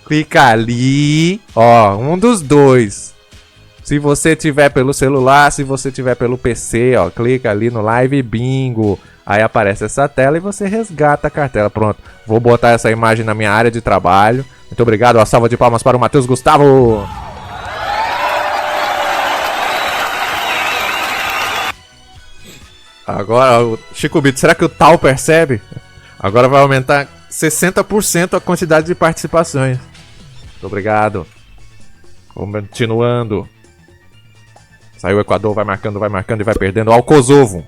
Clica ali. Ó, um dos dois. Se você tiver pelo celular, se você tiver pelo PC, ó. Clica ali no Live Bingo. Aí aparece essa tela e você resgata a cartela. Pronto. Vou botar essa imagem na minha área de trabalho. Muito obrigado. Uma salva de palmas para o Matheus Gustavo. Agora, o Chico Bito, será que o Tal percebe? Agora vai aumentar 60% a quantidade de participações. Muito obrigado. Continuando. Saiu o Equador, vai marcando e vai perdendo. Ó, o Kosovo.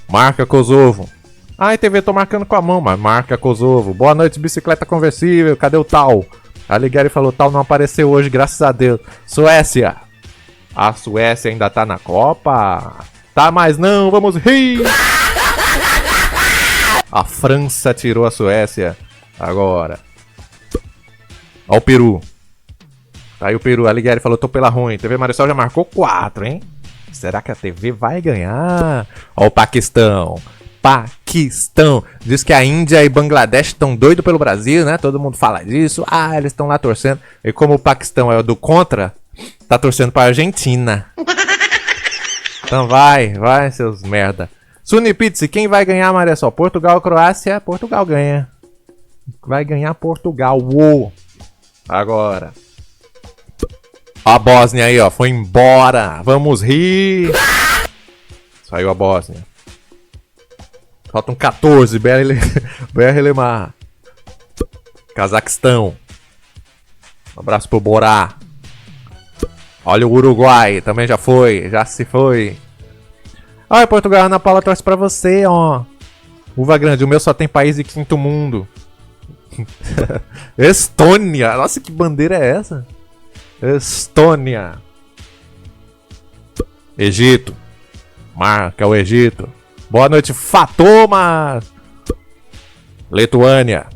Marca Kosovo. Ai, TV, tô marcando com a mão, mas marca Kosovo. Boa noite, bicicleta conversível. Cadê o Tal? A Ligari falou, Tal não apareceu hoje, graças a Deus. Suécia. A Suécia ainda tá na Copa. Tá, mas não, vamos rir. A França tirou a Suécia. Agora. Ó o Peru. Tá aí o Peru, a Ligari falou, tô pela ruim. TV Marisol já marcou 4, hein? Será que a TV vai ganhar? Ó o Paquistão. Paquistão. Diz que a Índia e Bangladesh estão doidos pelo Brasil, né? Todo mundo fala disso. Ah, eles estão lá torcendo. E como o Paquistão é o do contra, tá torcendo pra Argentina. Então vai, seus merda. Suni Pizzi, quem vai ganhar, Marisol? Portugal ou Croácia? Portugal ganha. Vai ganhar Portugal. Uou. Agora. A Bósnia aí, ó. Foi embora. Vamos rir. Saiu a Bósnia. Faltam 14. BR Lemar. Cazaquistão. Um abraço pro Borá. Olha o Uruguai. Também já foi. Já se foi. Olha, Portugal. Ana Paula torce pra você, ó. Uva grande. O meu só tem país de quinto mundo. Estônia. Nossa, que bandeira é essa? Estônia. Egito. Marca o Egito. Boa noite, Fatoma. Lituânia.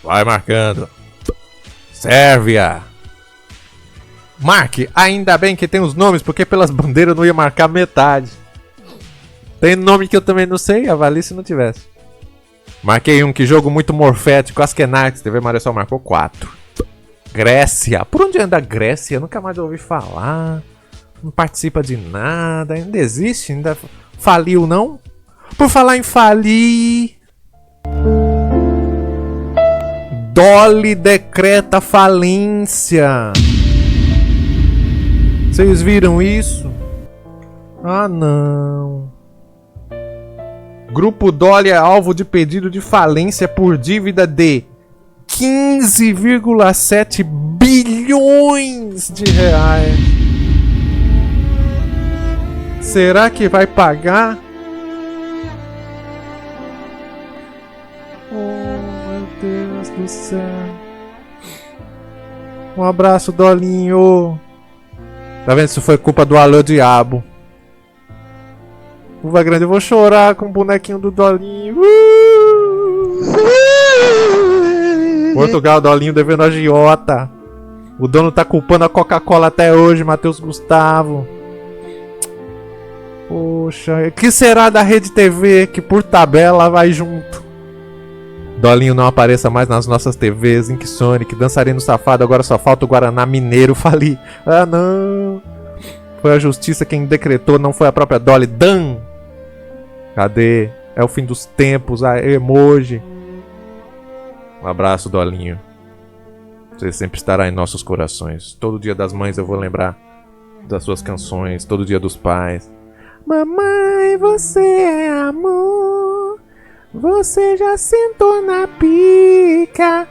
Vai marcando. Sérvia. Marque. Ainda bem que tem os nomes, porque pelas bandeiras eu não ia marcar metade. Tem nome que eu também não sei, avalie se não tivesse. Marquei um, que jogo muito morfético. Askenax, TV Marisol marcou 4. Grécia. Por onde anda a Grécia? Nunca mais ouvi falar. Não participa de nada. Ainda existe? Ainda faliu, não? Por falar em falir... Dolly decreta falência. Vocês viram isso? Ah, não. Grupo Dolly é alvo de pedido de falência por dívida de 15,7 bilhões de reais. Será que vai pagar? Oh, meu Deus do céu. Um abraço, Dolinho. Tá vendo? Isso foi culpa do Alô Diabo. Uva grande, eu vou chorar com o bonequinho do Dolinho. Portugal, Dolinho devendo a agiota. O dono tá culpando a Coca-Cola até hoje, Matheus Gustavo. Poxa, o que será da Rede TV que por tabela vai junto? Dolinho não apareça mais nas nossas TVs. Ink Sonic, dançarino safado, agora só falta o Guaraná Mineiro falir. Ah, não. Foi a justiça quem decretou, não foi a própria Dolly. Dan! Cadê? É o fim dos tempos, a emoji. Um abraço, Dolinho. Você sempre estará em nossos corações. Todo dia das mães eu vou lembrar das suas canções. Todo dia dos pais. Mamãe, você é amor. Você já sentou na pica.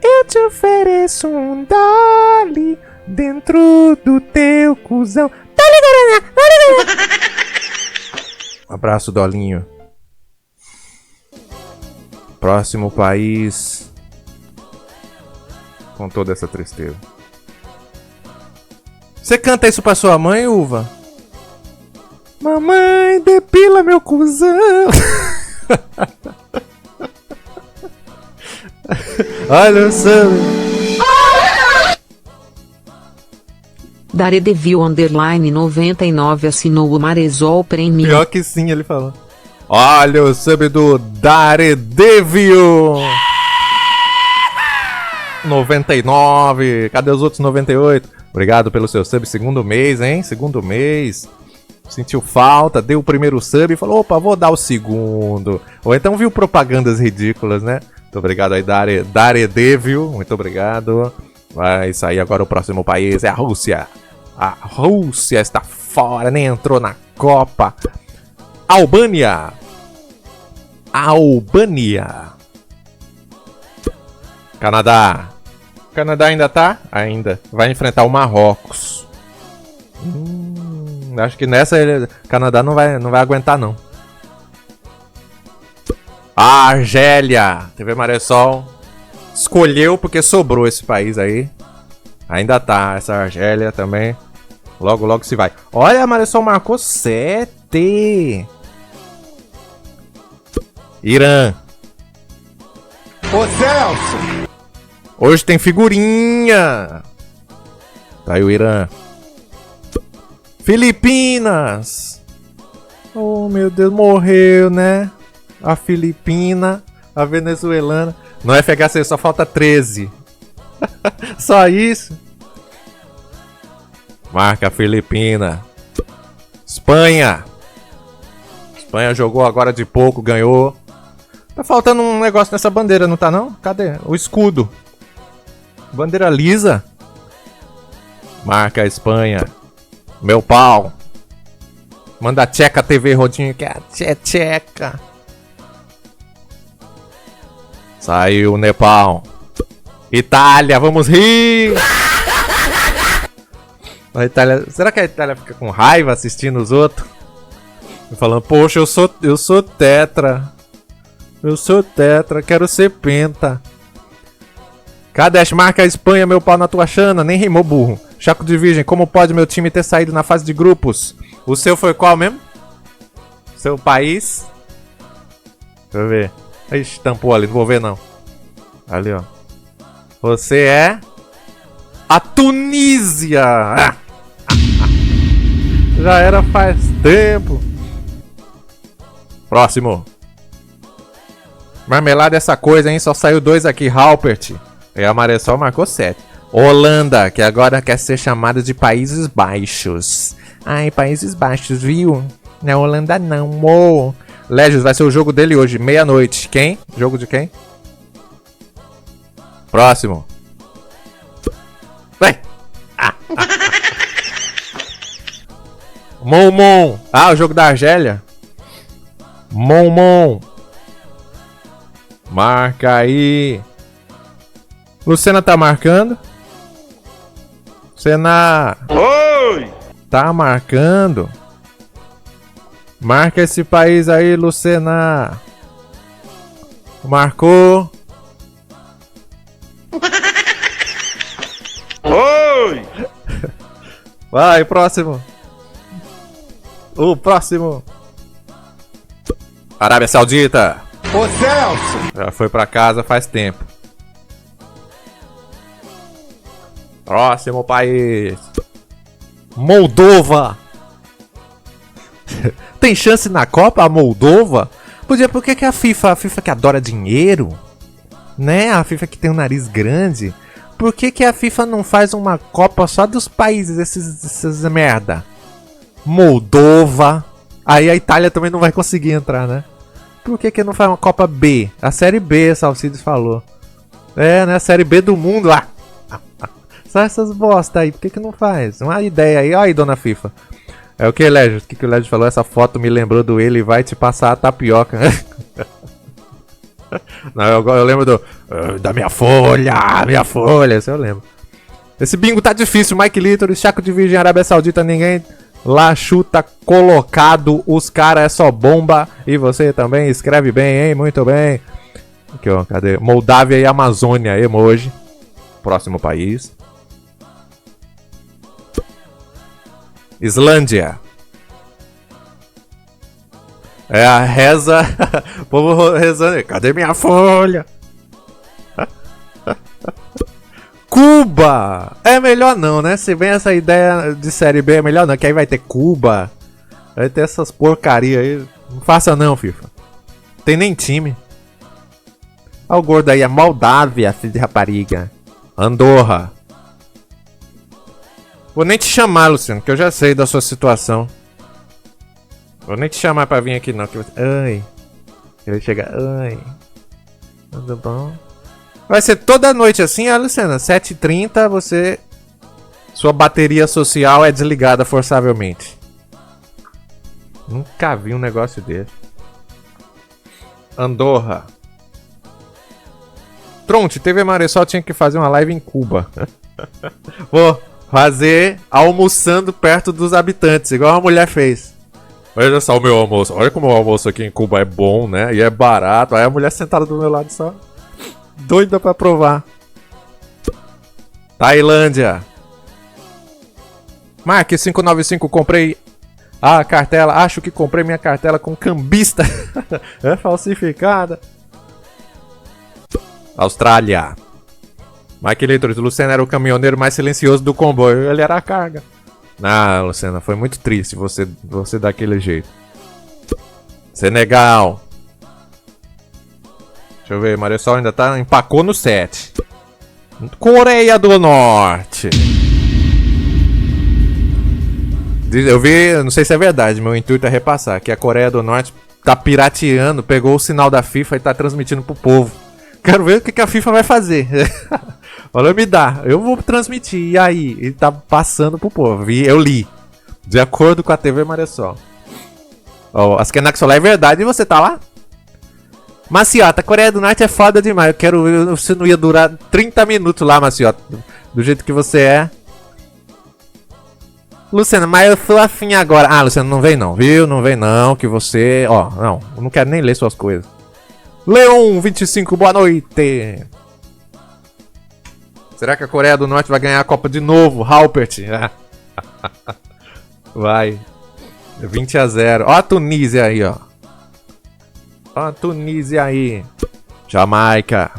Eu te ofereço um Dolly dentro do teu cuzão. Dolly Guaraná! Abraço, Dolinho. Próximo país. Com toda essa tristeza. Você canta isso pra sua mãe, Uva? Mamãe, depila meu cuzão. Olha o samba. Daredevil underline 99 assinou o Maresol Premium. Pior que sim, ele falou. Olha o sub do Daredevil 99. Cadê os outros 98? Obrigado pelo seu sub, segundo mês, hein? Segundo mês. Sentiu falta, deu o primeiro sub e falou, opa, vou dar o segundo. Ou então viu propagandas ridículas, né? Muito obrigado aí, Daredevil. Muito obrigado. Vai sair agora o próximo país, é a Rússia. A Rússia está fora, nem entrou na Copa. Albânia. Albânia. Canadá. Canadá ainda tá? Ainda. Vai enfrentar o Marrocos. Acho que nessa Canadá não vai aguentar, não. A Argélia. TV Maresol escolheu porque sobrou esse país aí. Ainda tá essa Argélia também. Logo, logo se vai. Olha, a Maresol marcou 7. Irã. Ô Celso! Hoje tem figurinha. Tá aí o Irã. Filipinas. Oh, meu Deus, morreu, né? A Filipina, a venezuelana. No FHC só falta 13. Só isso. Marca a Filipina. Espanha. Espanha jogou agora de pouco, ganhou. Tá faltando um negócio nessa bandeira, não tá não? Cadê? O escudo. Bandeira lisa. Marca a Espanha. Meu pau. Manda a Tcheca TV Rodinho, que é a Tcheca. Saiu o Nepal. Itália, vamos rir! A Itália, será que a Itália fica com raiva assistindo os outros? Falando, poxa, eu sou tetra. Eu sou tetra, quero ser penta. Kadesh, marca a Espanha, meu pau na tua chana. Nem rimou, burro. Chaco de Virgem, como pode meu time ter saído na fase de grupos? O seu foi qual mesmo? Seu país? Deixa eu ver. Ixi, tampou ali, não vou ver não. Ali, ó. Você é... a Tunísia! Já era faz tempo. Próximo. Marmelada essa coisa, hein? Só saiu 2 aqui, Halpert. E a Maresol marcou 7. Holanda, que agora quer ser chamada de Países Baixos. Ai, Países Baixos, viu? Não é Holanda não, mo. Legios, vai ser o jogo dele hoje, meia-noite. Quem? Jogo de quem? Próximo. Vai! Mon. Ah, o jogo da Argélia. Mon. Marca aí. Lucena tá marcando. Lucena. Oi! Tá marcando. Marca esse país aí, Lucena. Marcou. Oi! Vai, próximo. O próximo. Arábia Saudita. Ô Celso! Já foi pra casa faz tempo. Próximo país. Moldova. Tem chance na Copa, a Moldova? Podia, por que a FIFA que adora dinheiro, Né? A FIFA que tem um nariz grande. Por que a FIFA não faz uma Copa só dos países, esses merda? Moldova. Aí a Itália também não vai conseguir entrar, né? Por que não faz uma Copa B? A Série B, Salcides falou. É, né? A Série B do mundo. Só essas bosta aí. Por que não faz? Uma ideia aí. Olha aí, dona FIFA. É o que, Légio? O que o Légio falou? Essa foto me lembrou do Ele Vai Te Passar a Tapioca. Não, eu lembro da minha folha, isso eu lembro. Esse bingo tá difícil, Mike Littles, Chaco de Virgem, Arábia Saudita, ninguém lá chuta colocado, os caras é só bomba. E você também escreve bem, hein? Muito bem. Aqui, ó, cadê? Moldávia e Amazônia, emoji. Próximo país. Islândia. É a reza. O povo rezando. Cadê minha folha? Cuba! É melhor não, né? Se vem essa ideia de série B, é melhor não. Que aí vai ter Cuba. Vai ter essas porcaria aí. Não faça não, FIFA. Tem nem time. Olha o gordo aí. A Moldávia, filho de rapariga. Andorra. Vou nem te chamar, Luciano, que eu já sei da sua situação. Vou nem te chamar pra vir aqui não. Que você... Ai. Ele chega. Ai. Tudo bom? Vai ser toda noite assim, Luciana. 7h30 você... Sua bateria social é desligada forçavelmente. Nunca vi um negócio desse. Andorra. Tronte, TV Maressol tinha que fazer uma live em Cuba. Vou fazer almoçando perto dos habitantes, igual a mulher fez. Olha só o meu almoço. Olha como o almoço aqui em Cuba é bom, né? E é barato. Aí a mulher sentada do meu lado só. Doida pra provar. Tailândia. Mark 595, comprei a cartela. Acho que comprei minha cartela com cambista. É falsificada. Austrália. Mike Littles, Luciano era o caminhoneiro mais silencioso do comboio. Ele era a carga. Ah, Luciana, foi muito triste você daquele jeito. Senegal. Deixa eu ver, Maressol ainda tá. Empacou no 7. Coreia do Norte. Eu vi, não sei se é verdade, meu intuito é repassar que a Coreia do Norte tá pirateando, pegou o sinal da FIFA e tá transmitindo pro povo. Quero ver o que a FIFA vai fazer. Olha, me dá, eu vou transmitir. E aí? Ele tá passando pro povo. Eu li. De acordo com a TV Maressol. Ó, as Kenaxolé é verdade e você tá lá? Maciota, a Coreia do Norte é foda demais. Eu quero ver. Você não ia durar 30 minutos lá, Maciota. Do jeito que você é. Luciana, mas eu sou assim agora. Ah, Luciana, não vem não, viu? Não vem não, que você... Ó, não, eu não quero nem ler suas coisas. Leon 25, boa noite. Será que a Coreia do Norte vai ganhar a Copa de novo? Halpert. Vai. 20-0. Ó a Tunísia aí, ó. Ó a Tunísia aí. Jamaica.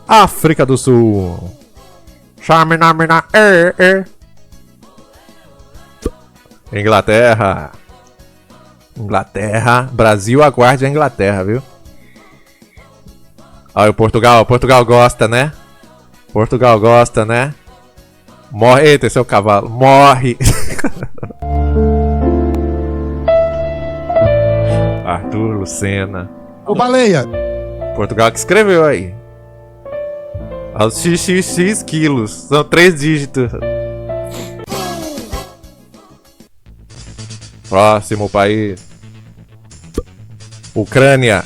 África do Sul. Chamina, Inglaterra. Inglaterra. Brasil, aguarde a Inglaterra, viu? Olha o Portugal. Portugal gosta, né? Portugal gosta, né? Morre. Eita, esse é o cavalo. Morre. Arthur Lucena. Ô, baleia. Portugal que escreveu aí. Aos xxx quilos. São 3 dígitos. Próximo país. Ucrânia.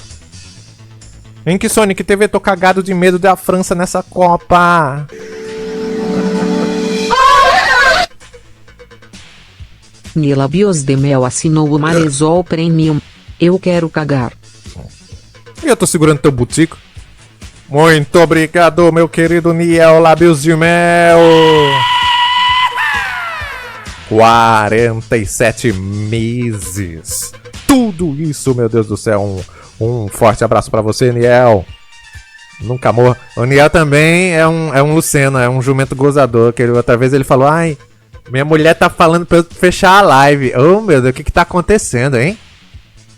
Em que Sonic TV tô cagado de medo da França nessa Copa. Nila Bios de Mel assinou o Maressol Premium. Eu quero cagar. E eu tô segurando teu butico. Muito obrigado, meu querido Niel Lábios de Mel. 47 meses. Tudo isso, meu Deus do céu. Um forte abraço pra você, Niel. Nunca morra. O Niel também é um Lucena, é um jumento gozador. Que outra vez ele falou: ai, minha mulher tá falando pra eu fechar a live. Oh, meu Deus, o que tá acontecendo, hein?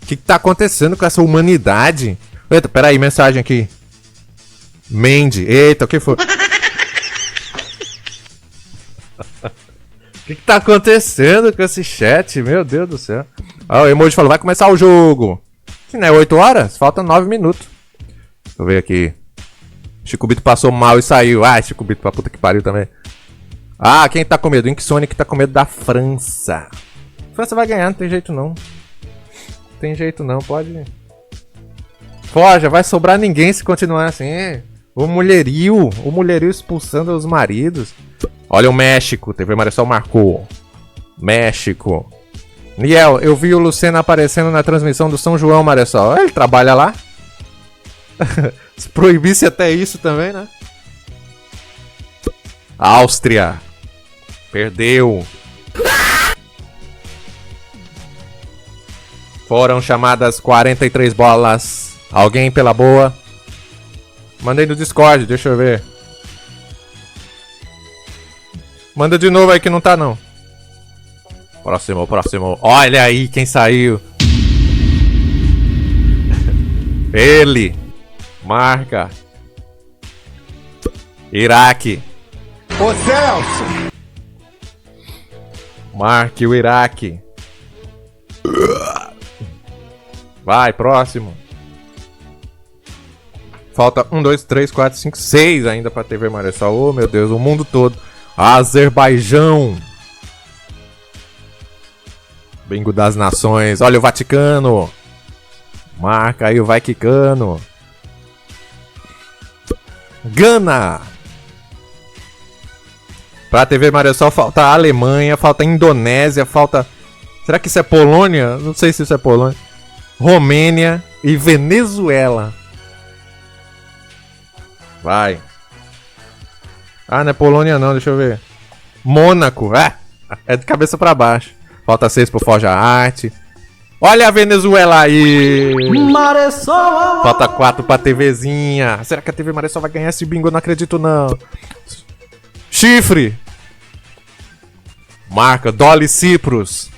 O que tá acontecendo com essa humanidade? Eita, peraí, mensagem aqui. Mandy. Eita, o que foi? O que tá acontecendo com esse chat? Meu Deus do céu. Ó, o emoji falou, vai começar o jogo. Se não é 8 horas, falta 9 minutos. Deixa eu ver aqui. Chico Bito passou mal e saiu. Ah, Chico Bito pra puta que pariu também. Ah, quem tá com medo? Inksonic tá com medo da França. A França vai ganhar, não tem jeito não. Não tem jeito não, pode... Foja, vai sobrar ninguém se continuar assim. O mulherio expulsando os maridos. Olha o México, TV Maressol marcou. México. Niel, eu vi o Lucena aparecendo na transmissão do São João, Maressol. Ele trabalha lá. Se proibisse até isso também, né? Áustria. Perdeu. Foram chamadas 43 bolas. Alguém pela boa? Mandei no Discord, deixa eu ver. Manda de novo aí que não tá não. Próximo. Olha aí quem saiu. Ele. Marca. Iraque. Ô Celso! Marque o Iraque. Vai, próximo. Falta 1, 2, 3, 4, 5, 6 ainda pra TV Maressol. Oh, meu Deus, o mundo todo. Azerbaijão. Bingo das Nações. Olha o Vaticano. Marca aí o Vaticano. Gana. Pra TV Maressol falta a Alemanha, falta a Indonésia, falta... Será que isso é Polônia? Não sei se isso é Polônia. Romênia e Venezuela. Vai. Ah, não é Polônia não, deixa eu ver. Mônaco, é de cabeça pra baixo. Falta 6 pro Forja Arte. Olha a Venezuela aí. Maressol. Falta 4 pra TVzinha. Será que a TV Maressol vai ganhar esse bingo? Eu não acredito não. Chifre. Marca, Dolly Cyprus.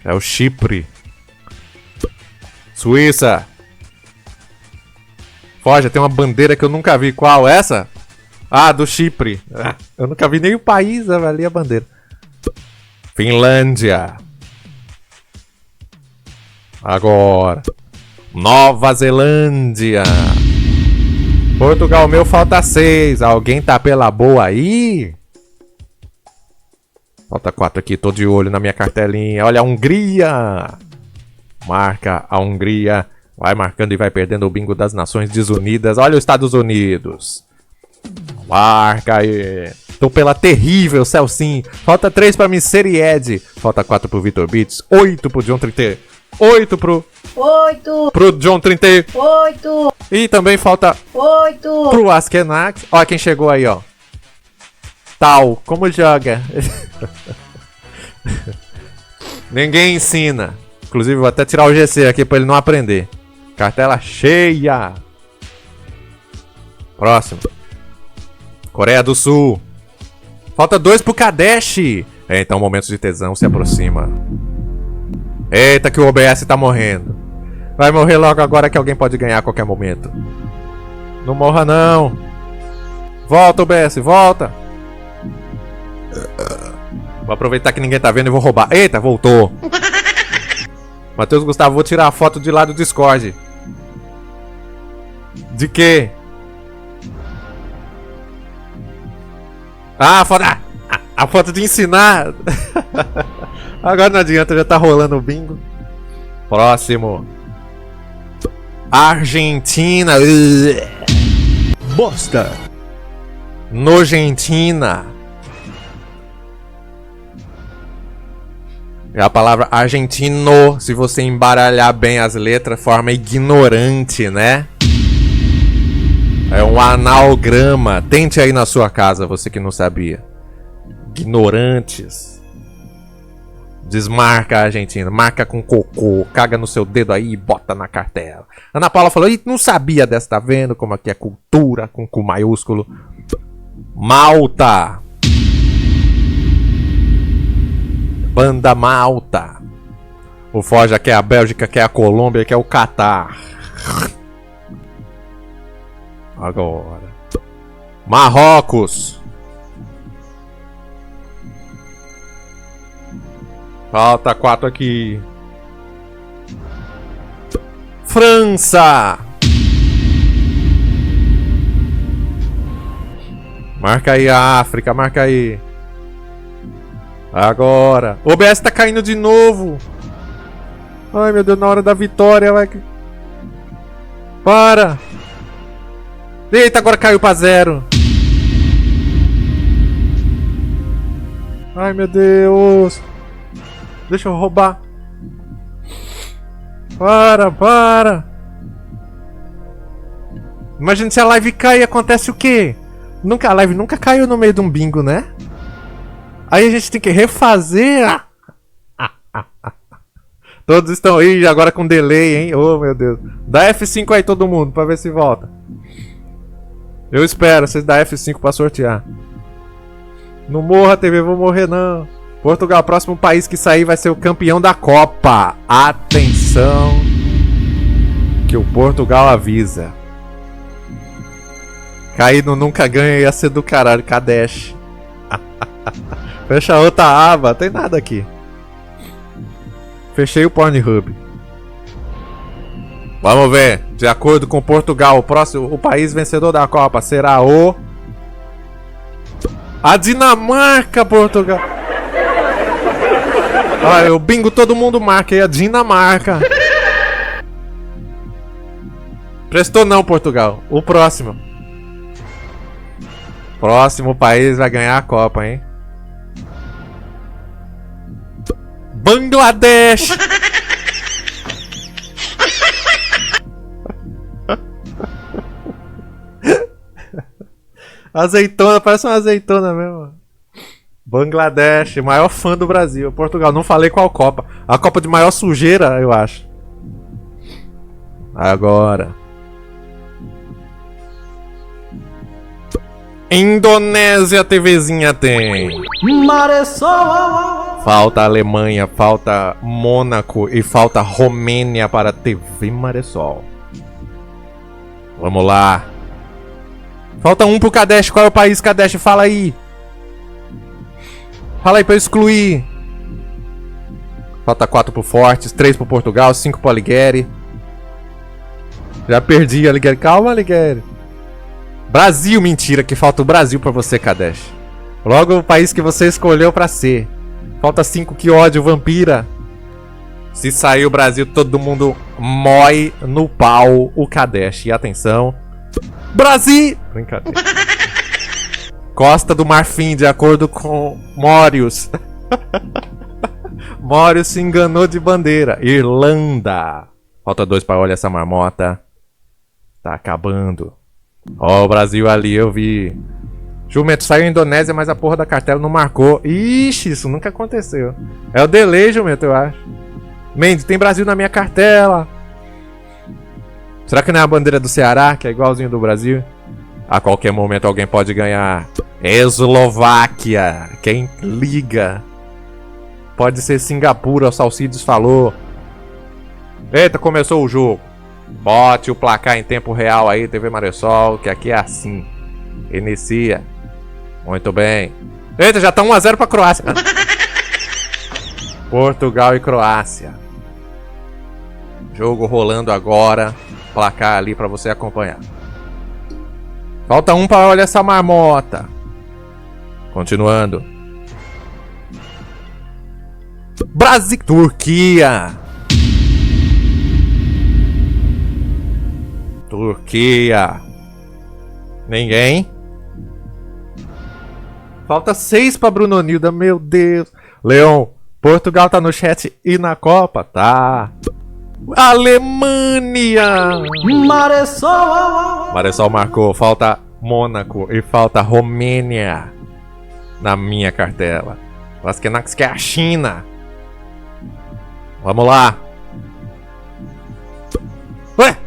É o Chipre. Suíça. Forja, tem uma bandeira que eu nunca vi. Qual? Essa? Ah, do Chipre. Eu nunca vi nem o país ali a bandeira. Finlândia. Agora. Nova Zelândia. Portugal, meu, falta 6. Alguém tá pela boa aí? Falta 4 aqui, tô de olho na minha cartelinha. Olha a Hungria. Marca a Hungria. Vai marcando e vai perdendo o bingo das Nações Desunidas. Olha os Estados Unidos. Marca aí. Tô pela terrível Celcin. Falta 3 pra Miseried. Falta 4 pro Vitor Beats. 8 pro John 30. 8 pro John 38. E também falta 8 pro Askenax. Ó quem chegou aí, ó. Tal, como joga? Ninguém ensina. Inclusive vou até tirar o GC aqui pra ele não aprender. Cartela cheia. Próximo. Coreia do Sul. Falta 2 pro Kadesh. Então o momento de tesão se aproxima. Eita que o OBS tá morrendo. Vai morrer logo agora que alguém pode ganhar a qualquer momento. Não morra não. Volta OBS, volta. Vou aproveitar que ninguém tá vendo e vou roubar. Eita, voltou. Matheus Gustavo, vou tirar a foto de lá do Discord. De quê? Ah, a foto de ensinar. Agora não adianta, já tá rolando o bingo. Próximo. Argentina. Bosta. Nojentina. É a palavra argentino, se você embaralhar bem as letras, forma ignorante, né? É um analgrama. Tente aí na sua casa, você que não sabia. Ignorantes. Desmarca a Argentina, marca com cocô, caga no seu dedo aí e bota na cartela. Ana Paula falou, ih, não sabia dessa, tá vendo como aqui é cultura, com Q maiúsculo. Malta. Banda Malta. O Forja quer a Bélgica, quer a Colômbia, quer o Catar. Agora. Marrocos. Falta 4 aqui. França. Marca aí a África, marca aí. Agora. O OBS tá caindo de novo. Ai, meu Deus, na hora da vitória vai... Para. Eita, agora caiu pra 0. Ai, meu Deus. Deixa eu roubar. Para. Imagina se a live cai e acontece o quê? A live nunca caiu no meio de um bingo, né? Aí a gente tem que refazer. Todos estão aí agora com delay, hein? Oh, meu Deus. Dá F5 aí todo mundo pra ver se volta. Eu espero, vocês dão F5 pra sortear. Não morra, TV, vou morrer não. Portugal, próximo país que sair vai ser o campeão da Copa. Atenção, que o Portugal avisa. Cair no nunca ganha ia ser do caralho, Kadesh. Fecha outra aba, tem nada aqui. Fechei o Pornhub. Vamos ver, de acordo com Portugal, o país vencedor da Copa será a Dinamarca, Portugal. Olha, o bingo todo mundo marca aí, a Dinamarca. Prestou não, Portugal. O próximo. Próximo país vai ganhar a Copa, hein? Bangladesh. Azeitona, parece uma azeitona mesmo. Bangladesh, maior fã do Brasil. Portugal, não falei qual Copa. A Copa de maior sujeira, eu acho. Agora. Indonésia, TVzinha tem. Maressol. Falta Alemanha, falta Mônaco e falta Romênia para TV Maressol. Vamos lá. Falta um pro Kadesh. Qual é o país, Kadesh? Fala aí. Fala aí pra eu excluir. Falta 4 pro Fortes, 3 pro Portugal, 5 pro Alighieri. Já perdi, Alighieri. Calma, Alighieri. Brasil, mentira, que falta o Brasil pra você, Kadesh. Logo o país que você escolheu pra ser. Falta 5, que ódio, vampira. Se sair o Brasil, todo mundo mói no pau o Kadesh. E atenção. Brasil! Brincadeira. Costa do Marfim, de acordo com Mórios. Mórios se enganou de bandeira. Irlanda. Falta 2 pra olhar essa marmota. Tá acabando. Ó, o Brasil ali, eu vi. Jumento, saiu a Indonésia, mas a porra da cartela não marcou. Ixi, isso nunca aconteceu. É o delay, Jumento, eu acho. Mendes, tem Brasil na minha cartela. Será que não é a bandeira do Ceará, que é igualzinho do Brasil? A qualquer momento alguém pode ganhar. Eslováquia. Quem liga? Pode ser Singapura, o Salcides falou. Eita, começou o jogo. Bote o placar em tempo real aí, TV Maressol, que aqui é assim. Inicia. Muito bem. Eita, já tá 1-0 pra Croácia. Portugal e Croácia. Jogo rolando agora. Placar ali pra você acompanhar. Falta 1 pra olhar essa marmota. Continuando. Brasil. Turquia. Turquia. Ninguém. Falta 6 pra Brunonilda, meu Deus. Leon, Portugal tá no chat e na Copa? Tá. Alemanha. Maressol. Maressol marcou. Falta Mônaco e falta Romênia na minha cartela. Vasquenax, que é a China. Vamos lá. Ué?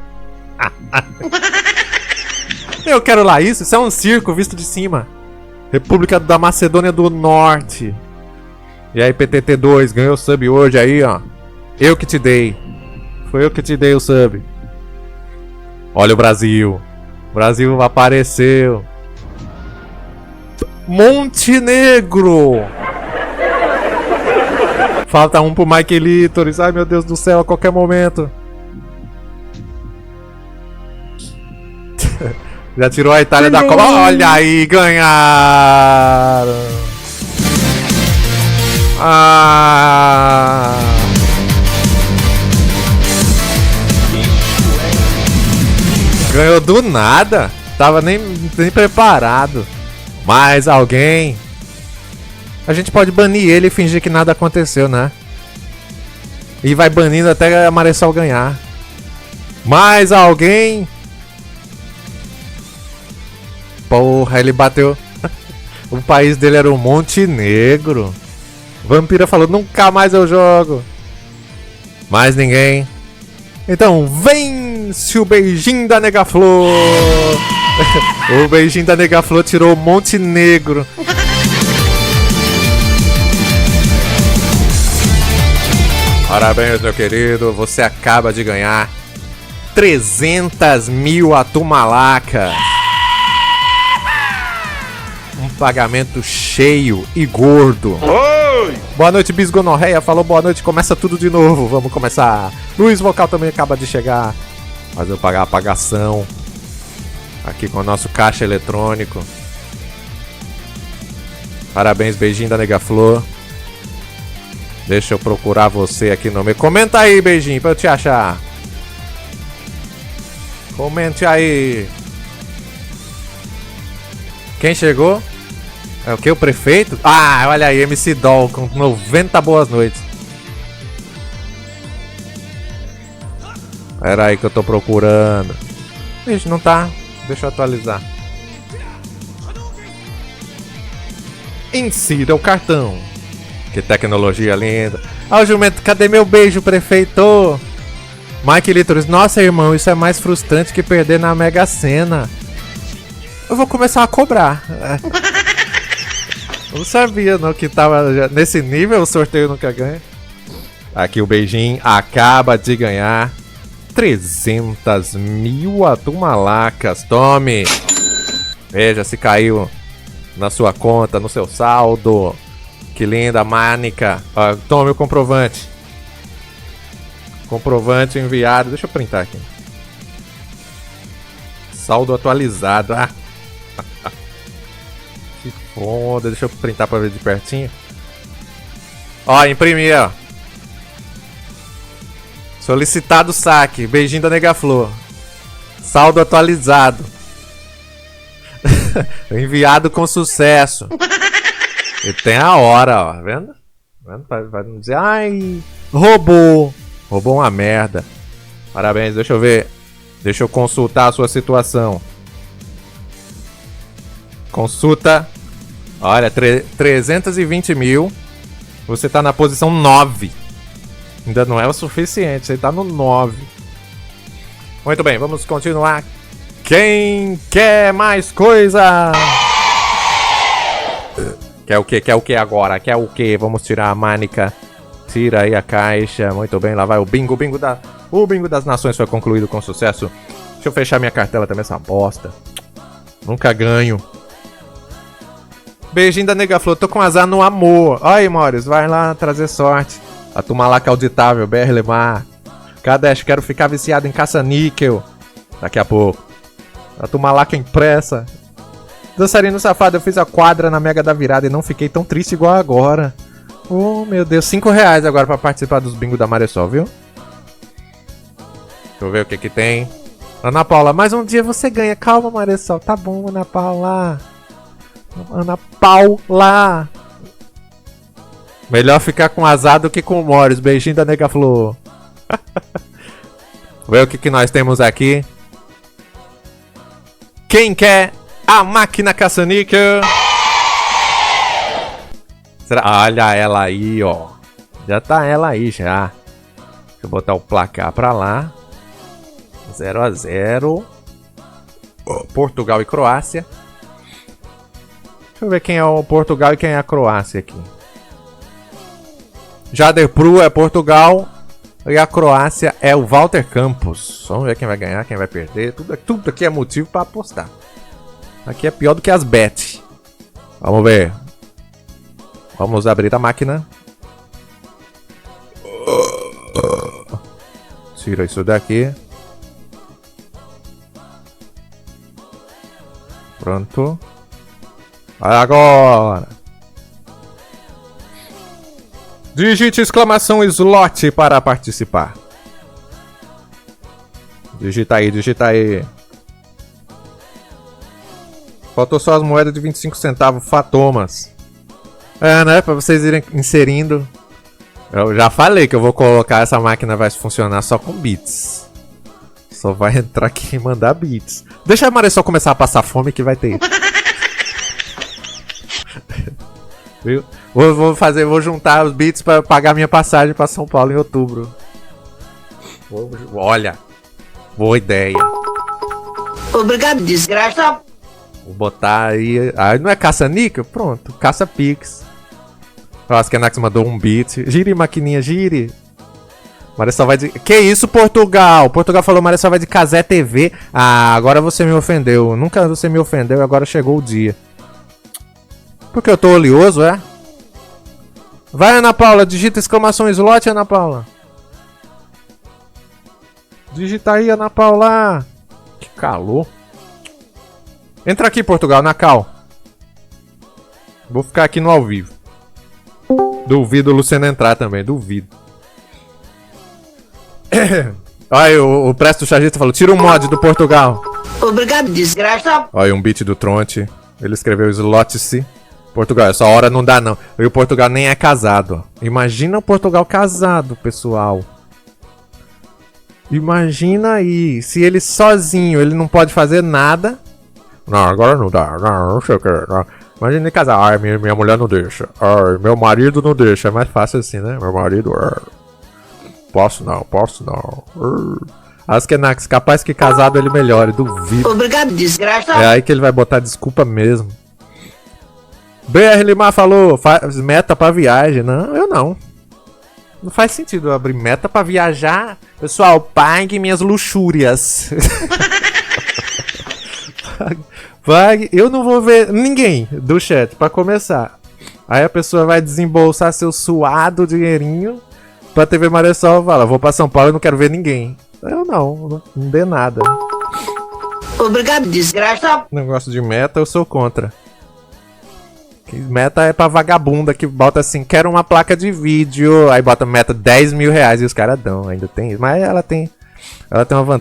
Eu quero lá isso. Isso é um circo visto de cima. República da Macedônia do Norte. E aí, PTT2, ganhou sub hoje aí, ó. Eu que te dei. Foi eu que te dei o sub. Olha o Brasil. O Brasil apareceu. Montenegro. Falta um pro Mike Lítoris. Ai, meu Deus do céu, a qualquer momento. Já tirou a Itália da Copa. Olha aí, ganharam. Ganhou do nada. Tava nem preparado. Mais alguém. A gente pode banir ele e fingir que nada aconteceu, né? E vai banindo até a Maressol ganhar. Mais alguém. Porra, ele bateu. O país dele era o Montenegro. Vampira falou, nunca mais eu jogo. Mais ninguém. Então, vence o beijinho da Nega Flor. O beijinho da Nega Flor tirou o Montenegro. Parabéns, meu querido. Você acaba de ganhar 300 mil atumalacas. Um pagamento cheio e gordo. Oi! Boa noite, Bisgonorreia. Falou boa noite, começa tudo de novo. Vamos começar. Luiz Vocal também acaba de chegar. Fazer eu pagar a pagação. Aqui com o nosso caixa eletrônico. Parabéns, beijinho da Nega Flor. Deixa eu procurar você aqui no meio. Comenta aí, beijinho, pra eu te achar. Comente aí. Quem chegou? É o que? O prefeito? Ah, olha aí, MC Doll com 90 boas noites. Pera aí que eu tô procurando. Ixi, não tá. Deixa eu atualizar. Insira o cartão. Que tecnologia linda. Ah, o jumento, cadê meu beijo, prefeito? Mike Lítoris, nossa, irmão, isso é mais frustrante que perder na Mega Sena. Eu vou começar a cobrar. Eu não sabia não que tava nesse nível o sorteio nunca ganha. Aqui o beijinho acaba de ganhar 300 mil atumalacas. Tome. Veja se caiu na sua conta, no seu saldo. Que linda, Mânica. Tome o comprovante. Comprovante enviado. Deixa eu printar aqui. Saldo atualizado. Ah. Que foda. Deixa eu printar pra ver de pertinho. Ó, imprimi, ó. Solicitado saque. Beijinho da Nega Flor. Saldo atualizado. Enviado com sucesso. E tem a hora, ó. Vendo? Vai não dizer, ai, roubou. Roubou uma merda. Parabéns, deixa eu ver. Deixa eu consultar a sua situação. Consulta. Olha, 320 mil. Você tá na posição 9. Ainda não é o suficiente, você tá no 9. Muito bem, vamos continuar. Quem quer mais coisa? Quer o que? Quer o que agora? Quer o que? Vamos tirar a Mânica. Tira aí a caixa. Muito bem, lá vai o bingo. O bingo das nações foi concluído com sucesso. Deixa eu fechar minha cartela também, essa bosta. Nunca ganho. Beijinho da Nega Flor. Tô com azar no amor. Olha aí, Maurício. Vai lá trazer sorte. A Tumalaca auditável. BR Lemar. Kadesh, quero ficar viciado em caça-níquel. Daqui a pouco. A Tumalaca impressa. Dançarino safado, eu fiz a quadra na Mega da Virada e não fiquei tão triste igual agora. Oh, meu Deus. R$5 agora pra participar dos bingos da Maressol, viu? Deixa eu ver o que tem. Ana Paula, mais um dia você ganha. Calma, Maressol. Tá bom, Ana Paula. Ana Paula. Melhor ficar com azar do que com o Morris. Beijinho da Nega Flor. Vê o que nós temos aqui. Quem quer a máquina caça-níquel? Olha ela aí, ó. Já tá ela aí, já. Deixa eu botar o placar pra lá. 0-0. Portugal e Croácia. Deixa eu ver quem é o Portugal e quem é a Croácia aqui. Jader Pru é Portugal. E a Croácia é o Walter Campos. Vamos ver quem vai ganhar, quem vai perder. Tudo aqui é motivo pra apostar. Aqui é pior do que as bets. Vamos ver. Vamos abrir a máquina. Tira isso daqui. Pronto. Agora. Digite exclamação slot para participar. Digita aí, digita aí. Faltou só as moedas de 25 centavos Fatomas. É, né? Pra vocês irem inserindo. Eu já falei que eu vou colocar essa máquina, vai funcionar só com bits. Só vai entrar aqui e mandar bits. Deixa a Maria só começar a passar fome que vai ter. Viu? Vou juntar os bits pra pagar minha passagem pra São Paulo em outubro. Olha, boa ideia. Obrigado, desgraça. Vou botar aí. Ah, não é caça-nica? Pronto, caça-pix. Nossa, que a Nax mandou um bit. Gire, maquininha, gire. Maressol vai de... Que isso, Portugal? Portugal falou, Maressol vai de Cazé TV. Ah, agora você me ofendeu. Nunca você me ofendeu, agora chegou o dia. Porque eu tô oleoso, é? Vai, Ana Paula, digita exclamação slot, Ana Paula. Digita aí, Ana Paula. Que calor. Entra aqui, Portugal, na cal. Vou ficar aqui no ao vivo. Duvido o Luciano entrar também, duvido. Olha, o Presto Chagista falou, tira um mod do Portugal. Obrigado, desgraça. Olha, um beat do Tronte. Ele escreveu slot-se. Portugal, essa hora não dá não. E o Portugal nem é casado. Imagina o Portugal casado, pessoal. Imagina aí, se ele sozinho, ele não pode fazer nada. Não, agora não dá. Não sei o que. Não. Imagina ele casar. Ai, minha mulher não deixa. Ai, meu marido não deixa. É mais fácil assim, né? Meu marido... Posso não. Askenax, capaz que casado ele melhore, duvido. Obrigado, desgraça. É aí que ele vai botar desculpa mesmo. BR Limar falou, faz meta pra viagem. Não, eu não. Não faz sentido eu abrir meta pra viajar. Pessoal, pague minhas luxúrias. Pague. Eu não vou ver ninguém do chat pra começar. Aí a pessoa vai desembolsar seu suado dinheirinho pra TV Maressol e fala, vou pra São Paulo e não quero ver ninguém. Eu não dê nada. Obrigado, desgraça. Negócio de meta eu sou contra. Meta é pra vagabunda que bota assim, quero uma placa de vídeo, aí bota meta 10 mil reais e os caras dão, ainda tem isso. Mas ela tem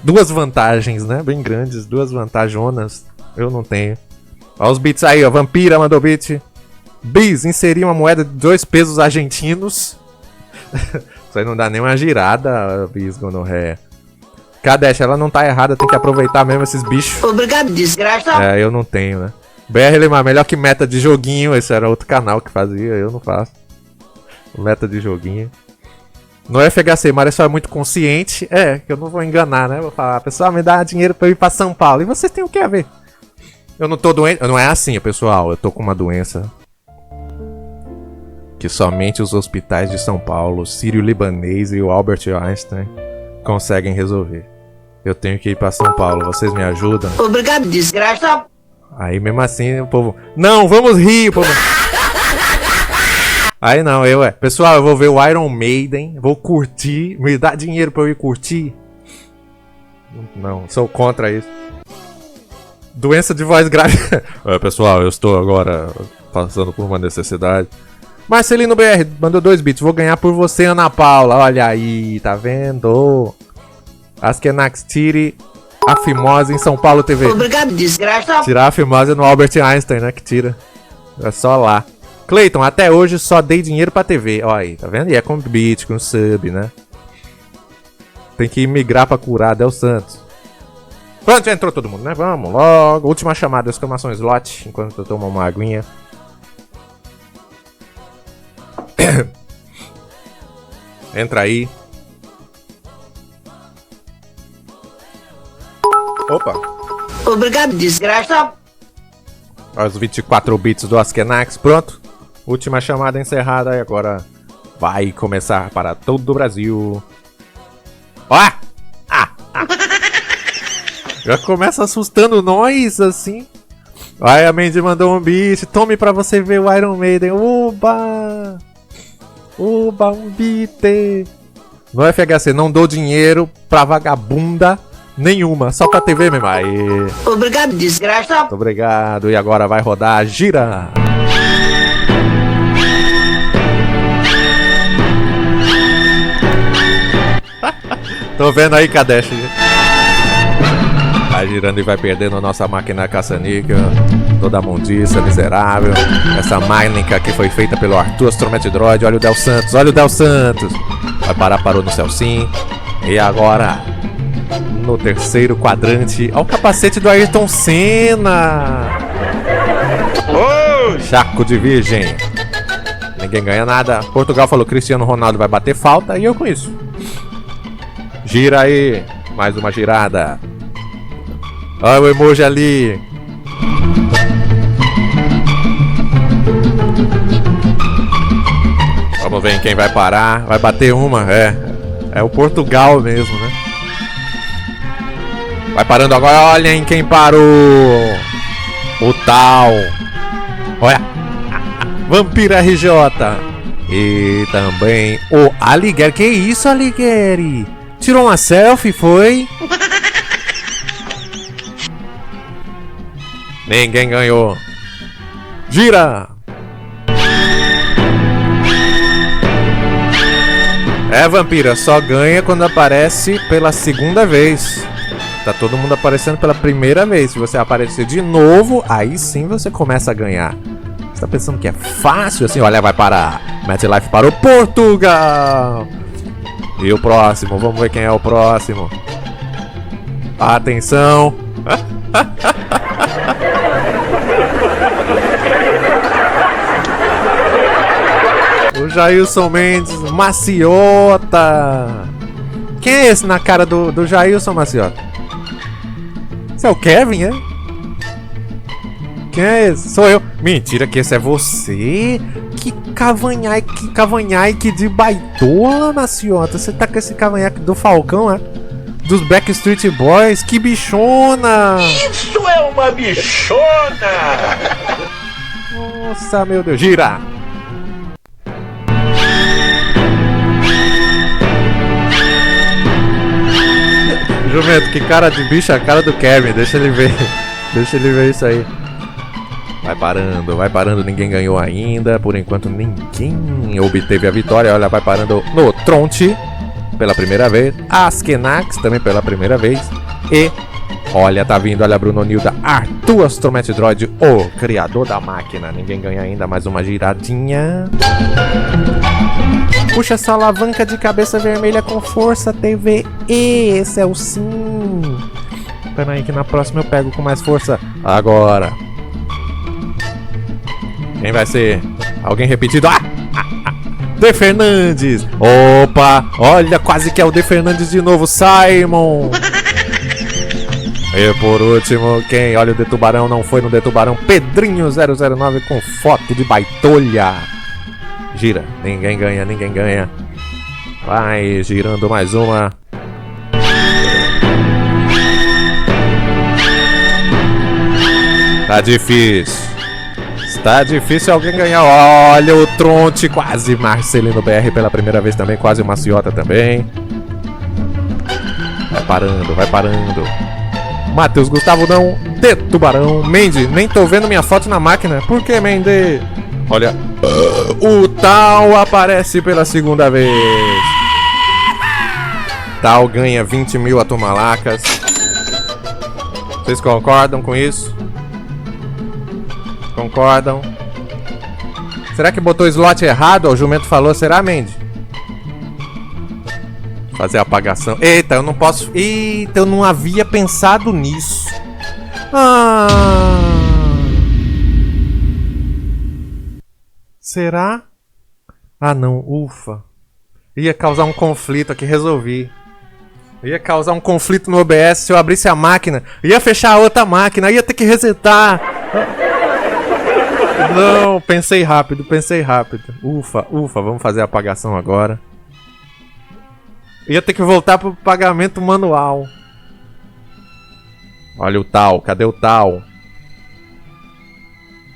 duas vantagens, né, bem grandes, duas vantajonas, eu não tenho. Olha os bits aí, ó, Vampira mandou bit. Bis, inserir uma moeda de 2 pesos argentinos. Isso aí não dá nem uma girada, Bis, gonorreia. Kadesh, ela não tá errada, tem que aproveitar mesmo esses bichos. Obrigado, desgraça. É, eu não tenho, né. BR Limar, melhor que meta de joguinho. Esse era outro canal que fazia, eu não faço. Meta de joguinho. No FHC, Maressol é muito consciente. É, que eu não vou enganar, né? Vou falar, pessoal, me dá dinheiro pra eu ir pra São Paulo. E vocês têm o que a ver? Eu não tô doente. Não é assim, pessoal. Eu tô com uma doença que somente os hospitais de São Paulo, Sírio-Libanês e o Albert Einstein conseguem resolver. Eu tenho que ir pra São Paulo. Vocês me ajudam? Obrigado, desgraça. Aí mesmo assim o povo, não, vamos rir, povo. Aí não, pessoal, eu vou ver o Iron Maiden, vou curtir, me dá dinheiro pra eu ir curtir. Não, sou contra isso. Doença de voz grave. Pessoal, eu estou agora passando por uma necessidade. Marcelino BR mandou 2 bits, vou ganhar por você, Ana Paula. Olha aí, tá vendo? Askenax, tire a fimose em São Paulo TV. Obrigado, desgraça. Tirar a fimose no Albert Einstein, né? Que tira. É só lá. Cleiton, até hoje só dei dinheiro pra TV. Olha aí, tá vendo? E é com bit, com sub, né? Tem que migrar pra curar, Del Santos. Pronto, já entrou todo mundo, né? Vamos logo. Última chamada, exclamação slot. Enquanto eu tomo uma aguinha. Entra aí. Opa! Obrigado, desgraça. Olha os 24 bits do Askenax, pronto. Última chamada encerrada e agora vai começar para todo o Brasil. Ó! Já começa assustando nós, assim. Aí a Mandy mandou um beat. Tome pra você ver o Iron Maiden. Uba! Uba, um beat. No FHC, não dou dinheiro pra vagabunda nenhuma. Só pra TV mesmo. Aê. Obrigado, desgraça. Muito obrigado. E agora vai rodar a gira. Tô vendo aí, Kadesh. Vai girando e vai perdendo a nossa máquina caça-níquel. Toda mundiça, miserável. Essa máquina que foi feita pelo Arthur Astromete Droid. Olha o Del Santos, olha o Del Santos. Vai parar, parou no céu sim. E agora, no terceiro quadrante, olha o capacete do Ayrton Senna. Chaco de virgem. Ninguém ganha nada. Portugal falou, Cristiano Ronaldo vai bater falta. E eu com isso. Gira aí. Mais uma girada. Olha o emoji ali. Vamos ver em quem vai parar. Vai bater uma. É o Portugal mesmo, né? Vai parando agora. Olha em quem parou. O tal. Olha. Vampiro RJ. E também o Alighieri. Que isso, Alighieri? Tirou uma selfie, foi? Ninguém ganhou. Gira! Vampira, só ganha quando aparece pela segunda vez. Tá todo mundo aparecendo pela primeira vez. Se você aparecer de novo, aí sim você começa a ganhar. Você tá pensando que é fácil assim? Olha, vai parar. MetLife para o Portugal! E o próximo, vamos ver quem é o próximo. Atenção. O Jailson Mendes, Maciota. Quem é esse na cara do Jailson, Maciota? Esse é o Kevin, é? Quem é esse? Sou eu. Mentira que esse é você. Que cavanhaque de baitola, Maciota. Você tá com esse cavanhaque do Falcão, é? Dos Backstreet Boys. Que bichona. Isso é uma bichona! Nossa, meu Deus. Gira. Jumento, que cara de bicho é a cara do Kevin. Deixa ele ver. Deixa ele ver isso aí. Vai parando, ninguém ganhou ainda. Por enquanto ninguém obteve a vitória. Olha, vai parando no Tronte pela primeira vez. Askenax também pela primeira vez. E, olha, tá vindo, olha, Bruno Nilda, Arthur Astromete Droid, o criador da máquina. Ninguém ganha ainda, mais uma giradinha. Puxa essa alavanca de cabeça vermelha com força, TV. Esse é o sim. Pera aí que na próxima eu pego com mais força. Agora. Quem vai ser? Alguém repetido? De Fernandes. Opa, olha, quase que é o De Fernandes de novo. Simon. E por último, quem? Olha o De Tubarão, não foi no De Tubarão. Pedrinho 009 com foto de baitolha. Gira, ninguém ganha. Vai girando mais uma. Tá difícil. Tá difícil alguém ganhar. Olha o Tronte, quase Marcelino BR pela primeira vez também, quase o Maciota também. Vai parando. Matheus Gustavo não, De Tubarão. Mendy, nem tô vendo minha foto na máquina. Por que, Mendy? Olha, o Tal aparece pela segunda vez. Tal ganha 20 mil atomalacas. Vocês concordam com isso? Concordam? Será que botou slot errado? O Jumento falou, será, Mendy? Fazer a apagação. Eita, eu não posso. Eita, eu não havia pensado nisso. Será? Ah, não, ufa. Ia causar um conflito aqui, resolvi. Ia causar um conflito no OBS se eu abrisse a máquina. Ia fechar a outra máquina, ia ter que resetar. Não, pensei rápido. Ufa, vamos fazer a apagação agora. Ia ter que voltar pro pagamento manual. Olha o tal, cadê o tal?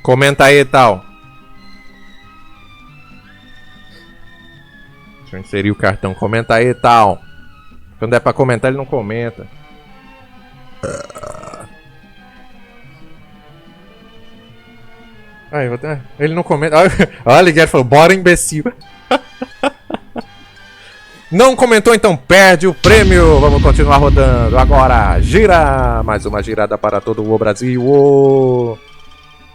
Comenta aí, tal. Deixa eu inserir o cartão. Comenta aí, tal. Quando é pra comentar, ele não comenta. Aí, ele não comenta. Olha, o Guilherme falou, bora imbecil. Não comentou, então perde o prêmio. Vamos continuar rodando. Agora, gira. Mais uma girada para todo o Brasil. Oh.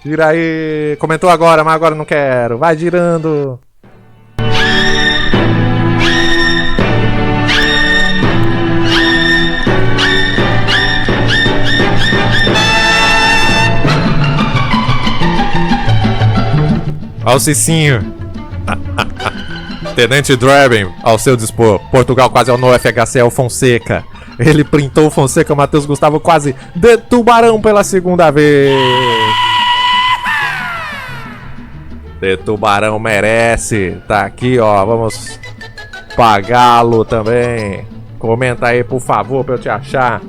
Gira aí. Comentou agora, mas agora não quero. Vai girando. Ao Cicinho. Tenente Draven, ao seu dispor. Portugal quase ao no FHCL Fonseca. Ele printou o Fonseca, o Matheus Gustavo quase de Tubarão pela segunda vez. De Tubarão merece. Tá aqui, ó. Vamos pagá-lo também. Comenta aí, por favor, pra eu te achar.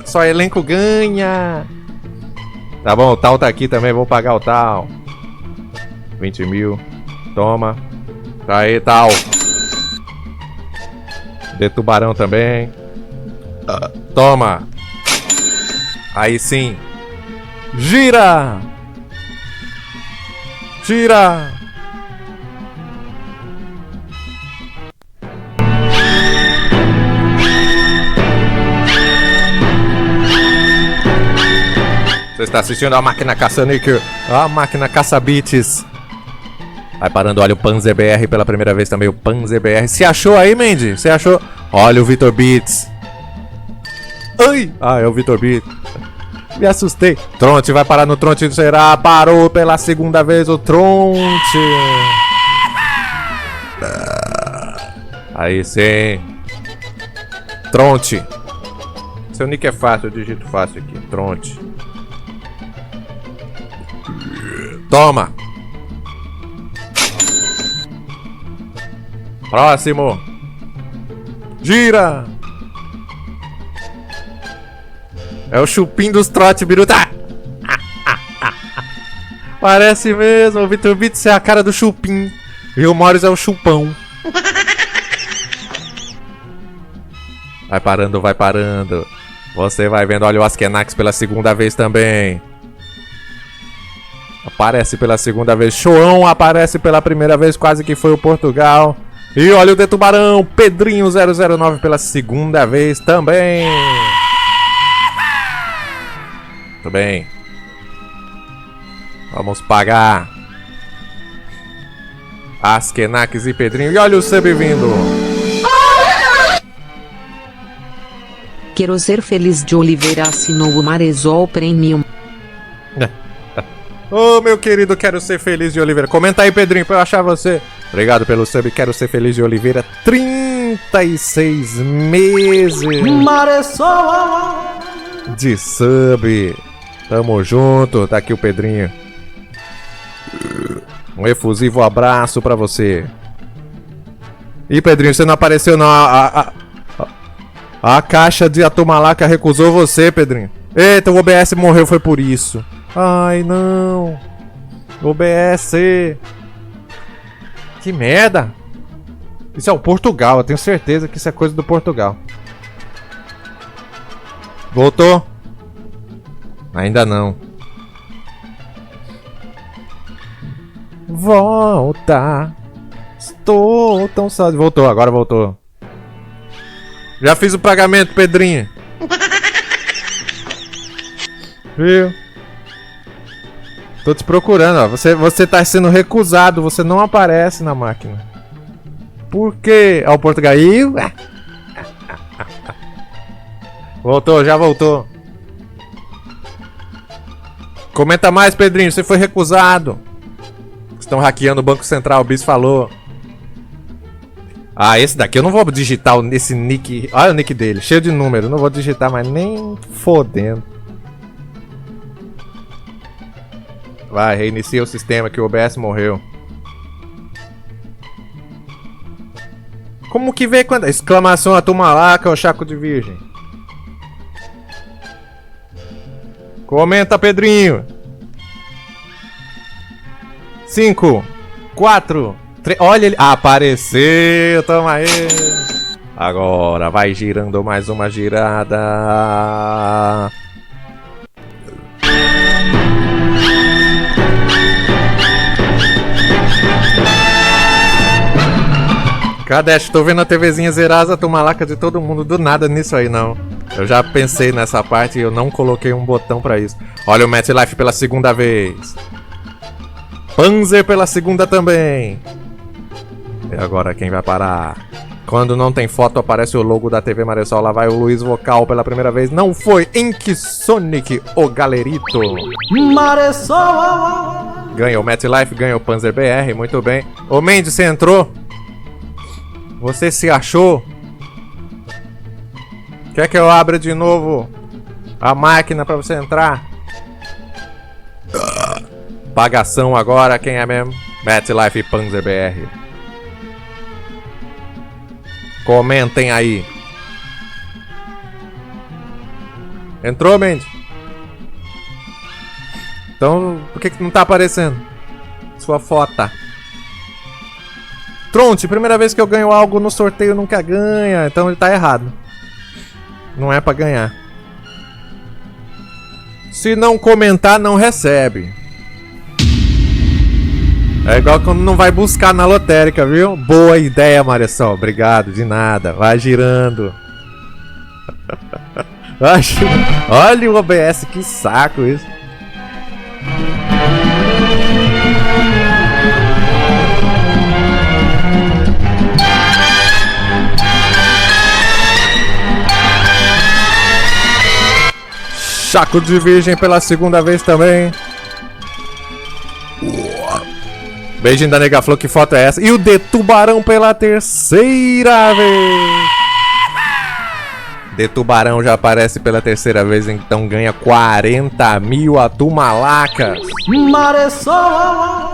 Só elenco ganha. Tá bom, o tal tá aqui também. Vou pagar o tal. 20 mil. Toma. Tá aí, tal. De Tubarão também. Toma. Aí sim. Gira. Gira. Você está assistindo a Máquina Caça-Níquel. A Máquina Caça-Bits. Vai parando, olha o Panzer BR pela primeira vez também, o Panzer BR. Se achou aí, Mandy? Você achou? Olha o Vitor Beats. Ai! Ah, é o Vitor Beats. Me assustei. Tronte vai parar no Tronte, será? Parou pela segunda vez o Tronte. Aí sim. Tronte. Seu nick é fácil, eu digito fácil aqui. Tronte. Toma. Próximo. Gira. É o chupim dos trote biruta. Parece mesmo. O Vitor Beats é a cara do chupim. E o Morris é o chupão. Vai parando, vai parando. Você vai vendo. Olha o Askenax pela segunda vez também. Aparece pela segunda vez. Choão aparece pela primeira vez. Quase que foi o Portugal. E olha o de Tubarão, Pedrinho 009 pela segunda vez também. Muito bem. Vamos pagar. Askenax e Pedrinho. E olha o sub vindo. Quero ser feliz de Oliveira assinou o Marezol Premium. Ô, meu querido, quero ser feliz de Oliveira. Comenta aí, Pedrinho, pra eu achar você. Obrigado pelo sub, quero ser feliz de Oliveira. 36 meses de sub. Tamo junto, tá aqui o Pedrinho. Um efusivo abraço pra você. Ih, Pedrinho, você não apareceu não. A caixa de Atomalaca recusou você, Pedrinho. Eita, o OBS morreu, foi por isso. Ai, não. OBS. Que merda. Isso é o Portugal, eu tenho certeza que isso é coisa do Portugal. Voltou? Ainda não. Volta. Estou tão saudade. Voltou, agora voltou. Já fiz o pagamento, Pedrinho. Viu? Tô te procurando, ó. Você tá sendo recusado, você não aparece na máquina. Por quê? Ó, o Portugal. Voltou, já voltou. Comenta mais, Pedrinho, você foi recusado. Estão hackeando o Banco Central, o Bis falou. Ah, esse daqui eu não vou digitar nesse nick. Olha o nick dele, cheio de número. Não vou digitar mais nem fodendo. Vai, reinicia o sistema que o OBS morreu. Como que vê quando... Exclamação a Tumalaca, o Chaco de Virgem. Comenta, Pedrinho. 5, 4, 3... Olha ele... Apareceu, toma aí. Agora vai girando mais uma girada. Cadê? Tô vendo a TVzinha zerada, Tumalaca de todo mundo, do nada nisso aí, não. Eu já pensei nessa parte e eu não coloquei um botão pra isso. Olha o MetLife pela segunda vez. Panzer pela segunda também. E agora quem vai parar? Quando não tem foto aparece o logo da TV Maressol. Lá vai o Luiz Vocal pela primeira vez. Não foi Ink Sonic, o galerito. Maressol. Ganha o MetLife, ganha o Panzer BR, muito bem. Ô Mendes, você entrou? Você se achou? Quer que eu abra de novo a máquina pra você entrar? Pagação agora, quem é mesmo? MetLife e Panzer BR. Comentem aí. Entrou, Mendes? Então, por que não tá aparecendo sua foto? Tronte, primeira vez que eu ganho algo no sorteio nunca ganha. Então ele tá errado. Não é pra ganhar. Se não comentar, não recebe. É igual quando não vai buscar na lotérica, viu? Boa ideia, Maressol. Obrigado, de nada. Vai girando. Olha o OBS, que saco isso. Chaco de Virgem pela segunda vez também. Beijinho da nega falou, que foto é essa? E o de Tubarão pela terceira vez. De Tubarão já aparece pela terceira vez, então ganha 40 mil a Tumalacas. Maressol.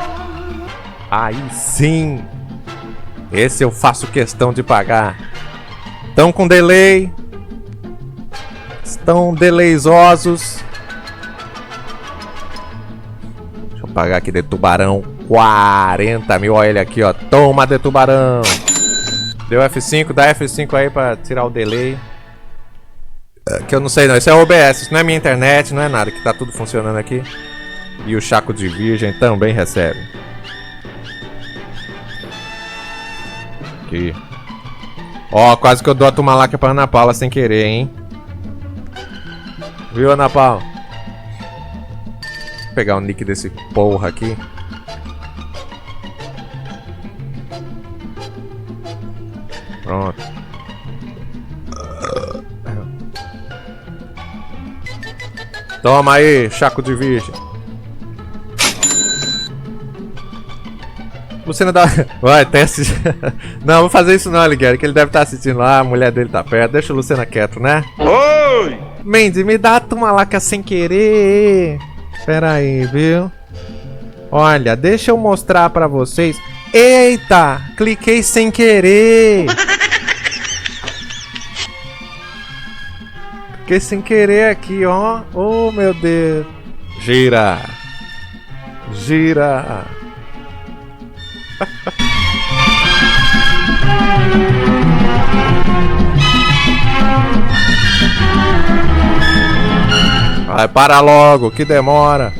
Aí sim. Esse eu faço questão de pagar. Estão com delay. Estão delayzosos. Deixa eu pagar aqui de Tubarão. 40 mil, olha ele aqui, ó. Toma, de Tubarão. Deu F5, dá F5 aí pra tirar o delay. Que eu não sei não, isso é OBS, isso não é minha internet, não é nada, que tá tudo funcionando aqui. E o Chaco de Virgem também recebe. Aqui. Ó, quase que eu dou a Tumalaca pra Ana Paula sem querer, hein. Viu, Ana Paula? Vou pegar o nick desse porra aqui. Pronto. Toma aí, Chaco de Virgem. Lucena dá... Vai, teste... Não, vou fazer isso não, Aligueira, que ele deve estar assistindo lá, a mulher dele tá perto. Deixa o Lucena quieto, né? Oi! Mendes, me dá a Tumalaca sem querer. Pera aí, viu? Olha, deixa eu mostrar pra vocês. Eita, cliquei sem querer. Cliquei sem querer aqui, ó. Oh, meu Deus. Gira. Gira. Vai, para logo, que demora.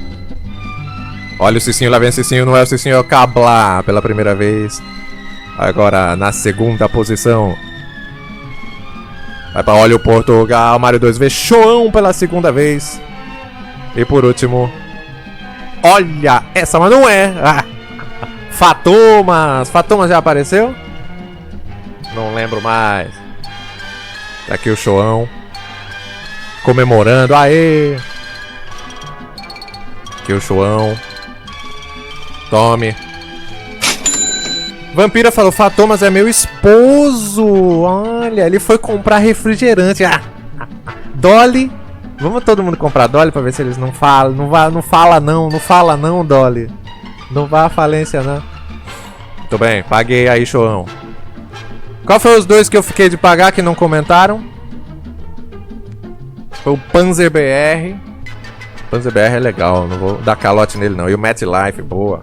Olha o Cicinho, lá vem o Cicinho, não é o Cicinho, é o Cabla pela primeira vez. Agora na segunda posição. Vai pra olha o Portugal, Mario 2V, Choão pela segunda vez. E por último, olha essa, mas não é. Ah, Fatomas. Fatomas já apareceu? Não lembro mais. Tá aqui o Choão. Comemorando, aê! Aqui o Choão. Tome. Vampira falou, Fatomas é meu esposo. Olha, ele foi comprar refrigerante. Ah, Dolly. Vamos todo mundo comprar Dolly pra ver se eles não falam. Não fala não, Dolly. Não vá à falência não. Muito bem, paguei aí, Choão. Qual foi os dois que eu fiquei de pagar que não comentaram? Foi o Panzer BR. Panzer BR é legal, não vou dar calote nele não. E o Matt Life, boa.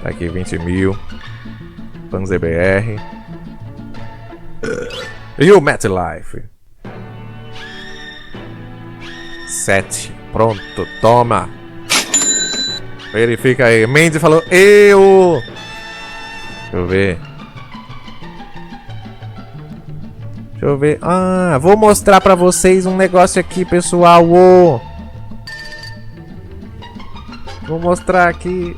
Tá aqui, 20 mil. Panzer BR. E o Matt Life. 7. Pronto, toma. Verifica aí. Mendes falou, eu. Deixa eu ver. Deixa eu ver. Ah, vou mostrar pra vocês um negócio aqui, pessoal. Oh. Vou mostrar aqui.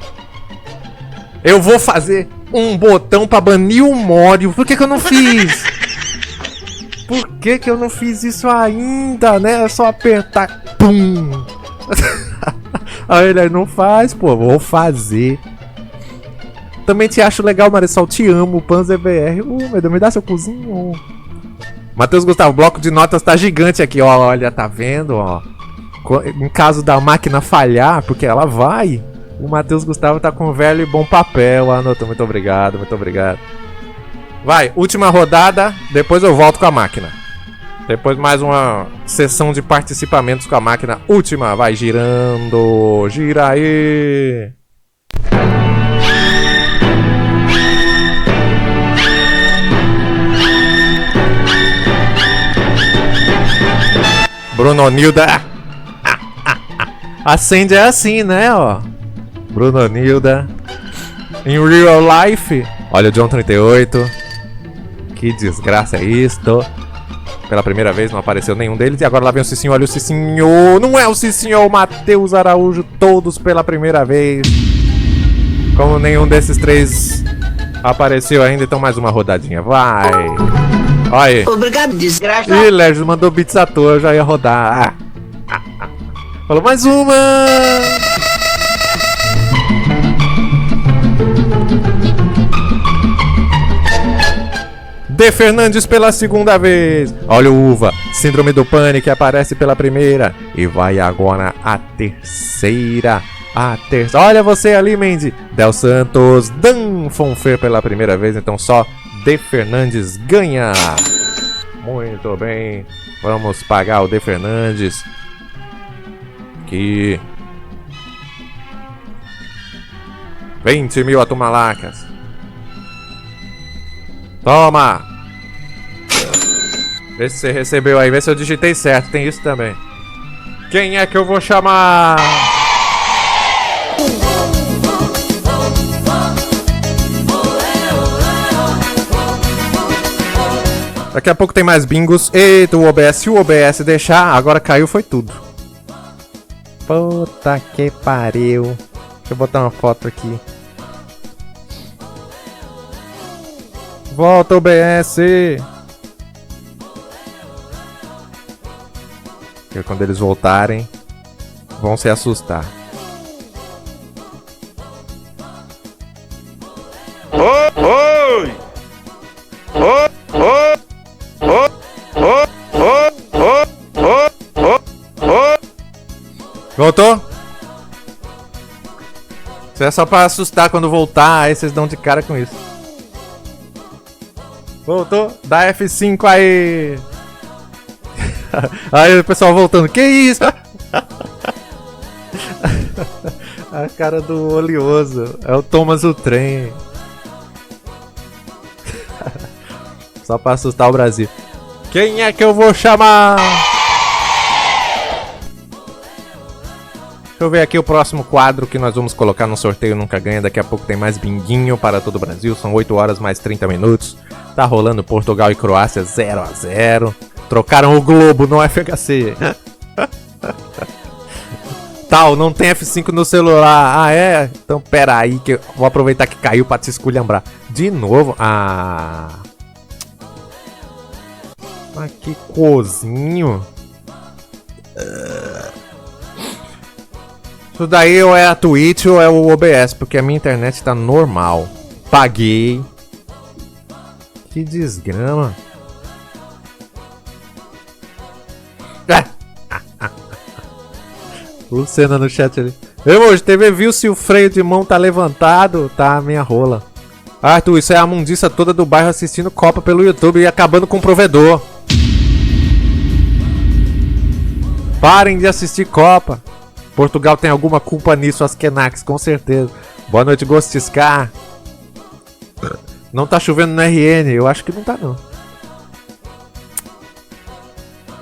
Eu vou fazer um botão pra banir o Mório. Por que eu não fiz? Por que eu não fiz isso ainda, né? É só apertar. Pum. Aí ele não faz, pô. Vou fazer. Também te acho legal, Marissol. Te amo, Panzer BR. Meu Deus, me dá seu cozinho. Matheus Gustavo, o bloco de notas tá gigante aqui, ó. Olha, tá vendo, ó. Em caso da máquina falhar, porque ela vai, o Matheus Gustavo tá com um velho e bom papel. Anotou, muito obrigado, muito obrigado. Vai, última rodada, depois eu volto com a máquina. Depois mais uma sessão de participamentos com a máquina. Última, vai girando. Gira aí. Bruno Nilda. Acende é assim, né, ó. Bruno Nilda. Em real life. Olha o John 38. Que desgraça é isto. Pela primeira vez não apareceu nenhum deles. E agora lá vem o Cicinho. Olha o Cicinho. Não é o Cicinho, é o Matheus Araújo. Todos pela primeira vez. Como nenhum desses três apareceu ainda, então mais uma rodadinha. Vai. Olha aí. Obrigado, desgraça. Ih, Lérgio mandou beats à toa, eu já ia rodar. Falou mais uma. De Fernandes pela segunda vez. Olha o Uva, Síndrome do Pânico, aparece pela primeira. E vai agora a terceira. Olha você ali, Mendy. Del Santos, Dan Fonfer pela primeira vez. Então só De Fernandes ganha. Muito bem. Vamos pagar o De Fernandes. Aqui. 20 mil atumalacas. Toma! Vê se você recebeu aí, vê se eu digitei certo, tem isso também. Quem é que eu vou chamar? Daqui a pouco tem mais bingos. Eita, o OBS, se o OBS deixar, agora caiu, foi tudo. Puta que pariu. Deixa eu botar uma foto aqui. Volta, OBS! Porque quando eles voltarem, vão se assustar. Oi! Voltou? Isso é só pra assustar quando voltar, aí vocês dão de cara com isso. Voltou? Dá F5 aí! Aí o pessoal voltando, que isso? A cara do oleoso. É o Thomas o Trem. Só pra assustar o Brasil. Quem é que eu vou chamar? Deixa eu ver aqui o próximo quadro que nós vamos colocar no sorteio Nunca Ganha. Daqui a pouco tem mais binguinho para todo o Brasil. São 8 horas mais 30 minutos. Tá rolando Portugal e Croácia 0-0. Trocaram o Globo no FHC. Tal, não tem F5 no celular. Ah, é? Então pera aí que eu vou aproveitar que caiu pra te esculhambrar. De novo? Ah, que cozinho. Isso daí ou é a Twitch ou é o OBS, porque a minha internet tá normal. Paguei. Que desgrama. Luciana no chat ali. Eu hoje, TV viu se o freio de mão tá levantado? Tá a minha rola. Arthur, isso é a mundiça toda do bairro assistindo Copa pelo YouTube e acabando com o provedor. Parem de assistir Copa. Portugal tem alguma culpa nisso, as Kenax, com certeza. Boa noite, Ghostiscar. Não tá chovendo no RN, eu acho que não tá não.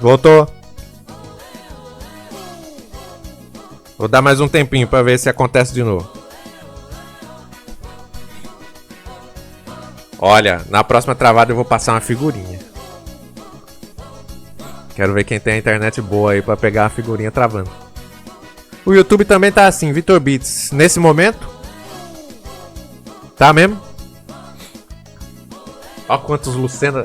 Voltou. Vou dar mais um tempinho pra ver se acontece de novo. Olha, na próxima travada eu vou passar uma figurinha. Quero ver quem tem a internet boa aí pra pegar a figurinha travando. O YouTube também tá assim, Vitor Beats. Nesse momento. Tá mesmo? Ó quantos Lucena.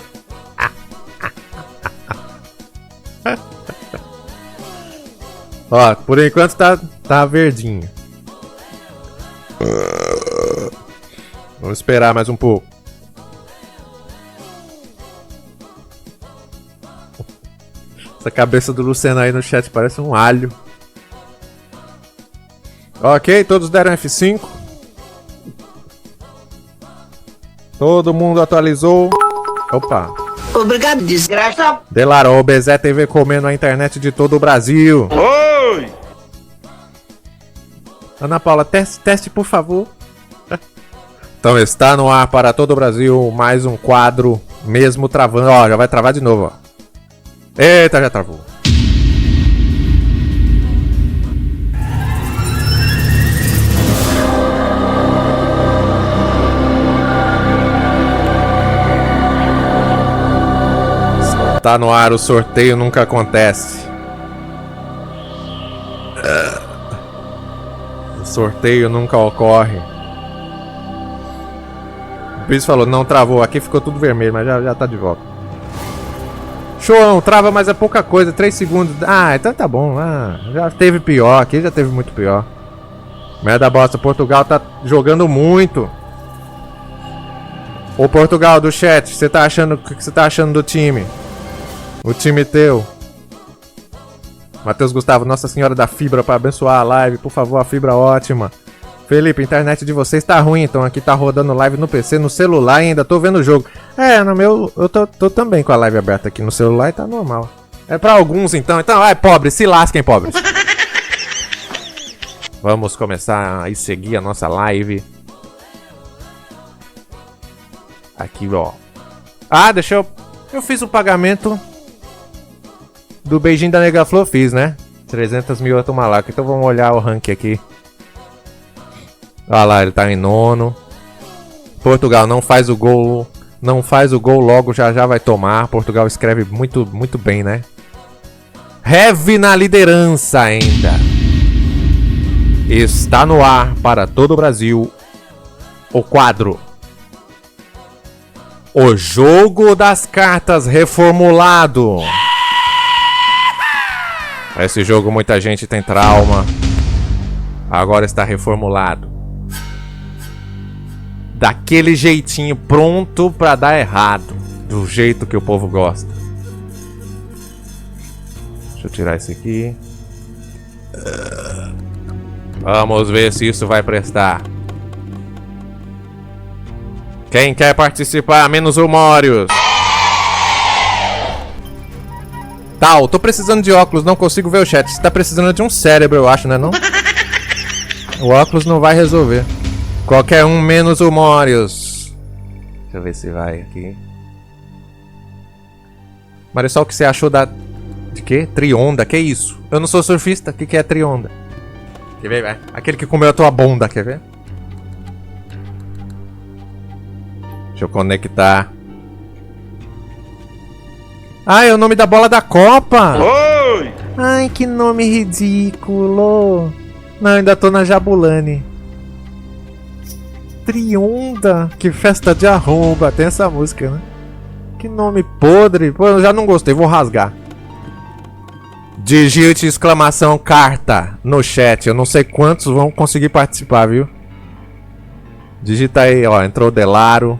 Ó, por enquanto tá verdinho. Vamos esperar mais um pouco. Essa cabeça do Luciano aí no chat parece um alho. Ok, todos deram F5. Todo mundo atualizou. Opa. Obrigado, desgraça. Delara, o Bezé TV comendo a internet de todo o Brasil. Oi! Ana Paula, teste por favor. Então está no ar para todo o Brasil mais um quadro, mesmo travando. Ó, já vai travar de novo, ó. Eita, já travou. Tá no ar, o sorteio nunca acontece. O sorteio nunca ocorre. O Bis falou, não travou. Aqui ficou tudo vermelho, mas já tá de volta. Show, trava, mas é pouca coisa, 3 segundos. Ah, então tá bom. Ah, já teve pior, aqui já teve muito pior. Merda bosta, Portugal tá jogando muito. Ô Portugal do chat, você tá achando, o que você tá achando do time? O time teu. Matheus Gustavo, Nossa Senhora da Fibra pra abençoar a live, por favor, a fibra ótima. Felipe, a internet de vocês tá ruim, então aqui tá rodando live no PC, no celular ainda tô vendo o jogo. É, no meu, eu tô também com a live aberta aqui no celular e tá normal. É pra alguns então, vai pobre, se lasquem pobres. Vamos começar a seguir a nossa live. Aqui, ó. Ah, deixa eu fiz o pagamento do beijinho da Nega Flor, fiz, né? 300 mil eu tomar lá, então vamos olhar o ranking aqui. Olha lá, ele tá em 9º. Portugal não faz o gol. Não faz o gol logo, já vai tomar. Portugal escreve muito, muito bem, né? Heavy na liderança ainda. Está no ar para todo o Brasil o quadro. O jogo das cartas reformulado. Esse jogo muita gente tem trauma. Agora está reformulado. Daquele jeitinho, pronto pra dar errado. Do jeito que o povo gosta. Deixa eu tirar isso aqui. Vamos ver se isso vai prestar. Quem quer participar? Menos o Mórios. Tal, tô precisando de óculos, não consigo ver o chat. Você tá precisando de um cérebro, eu acho, né não? O óculos não vai resolver. Qualquer um menos o Mórios. Deixa eu ver se vai aqui. Marisol, o que você achou da... De quê? Trionda, que isso? Eu não sou surfista, o que é trionda? Quer ver, vai? Aquele que comeu a tua bunda, quer ver? Deixa eu conectar. Ah, é o nome da bola da Copa! Oi! Ai, que nome ridículo! Não, ainda tô na Jabulani. Trionda! Que festa de arromba! Tem essa música, né? Que nome podre! Pô, eu já não gostei, vou rasgar. Digite exclamação carta no chat. Eu não sei quantos vão conseguir participar, viu? Digita aí, ó. Entrou o Delaro.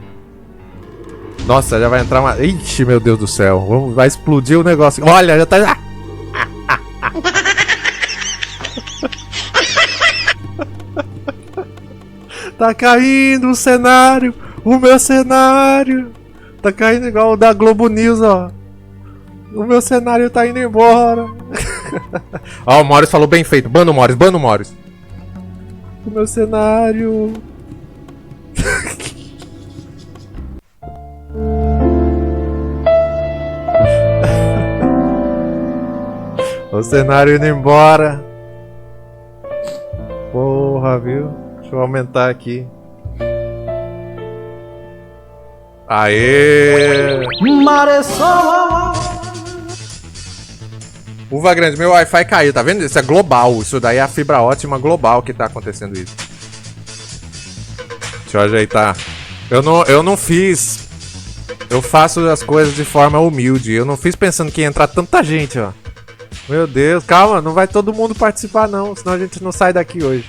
Nossa, já vai entrar uma... Ixi, meu Deus do céu. Vai explodir o negócio. Olha, já tá... Tá caindo o cenário. O meu cenário tá caindo igual o da Globo News, ó. O meu cenário tá indo embora. Ó, o Morris falou bem feito. Bando Morris, bando Morris. O meu cenário. O cenário indo embora. Porra, viu? Deixa eu aumentar aqui. Aê! Maressol. Uva grande, meu Wi-Fi caiu, tá vendo? Isso é global, isso daí é a fibra ótima global que tá acontecendo isso. Deixa eu ajeitar. Eu não fiz. Eu faço as coisas de forma humilde. Eu não fiz pensando que ia entrar tanta gente, ó. Meu Deus, calma, não vai todo mundo participar não, senão a gente não sai daqui hoje.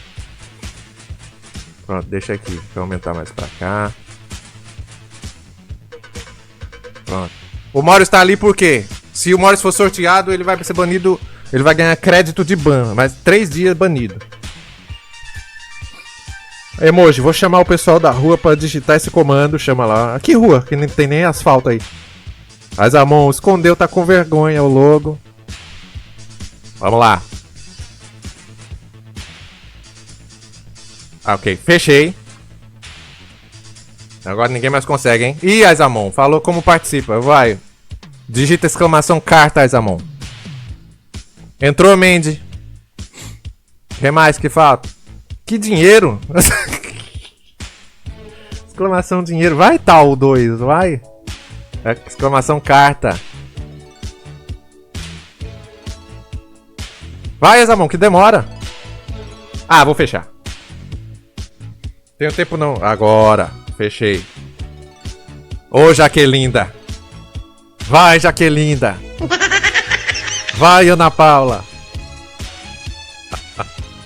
Pronto, deixa aqui, deixa eu aumentar mais pra cá. Pronto. O Morris tá ali por quê? Se o Morris for sorteado, ele vai ser banido. Ele vai ganhar crédito de ban, mas 3 dias banido. Emoji, vou chamar o pessoal da rua pra digitar esse comando. Chama lá. Que rua? Que não tem nem asfalto aí. Azamon, escondeu, tá com vergonha o logo. Vamos lá. Ok, fechei. Agora ninguém mais consegue, hein? Ih, Azamon, falou como participa. Vai. Digita exclamação carta, Azamon. Entrou, Mandy. O que mais que falta? Que dinheiro? Exclamação dinheiro. Vai, tal 2, vai. Exclamação carta. Vai, Azamon, que demora. Ah, vou fechar. Tenho tempo não. Agora. Fechei. Ô, Jaquelinda. Vai, Jaquelinda. Vai, Ana Paula.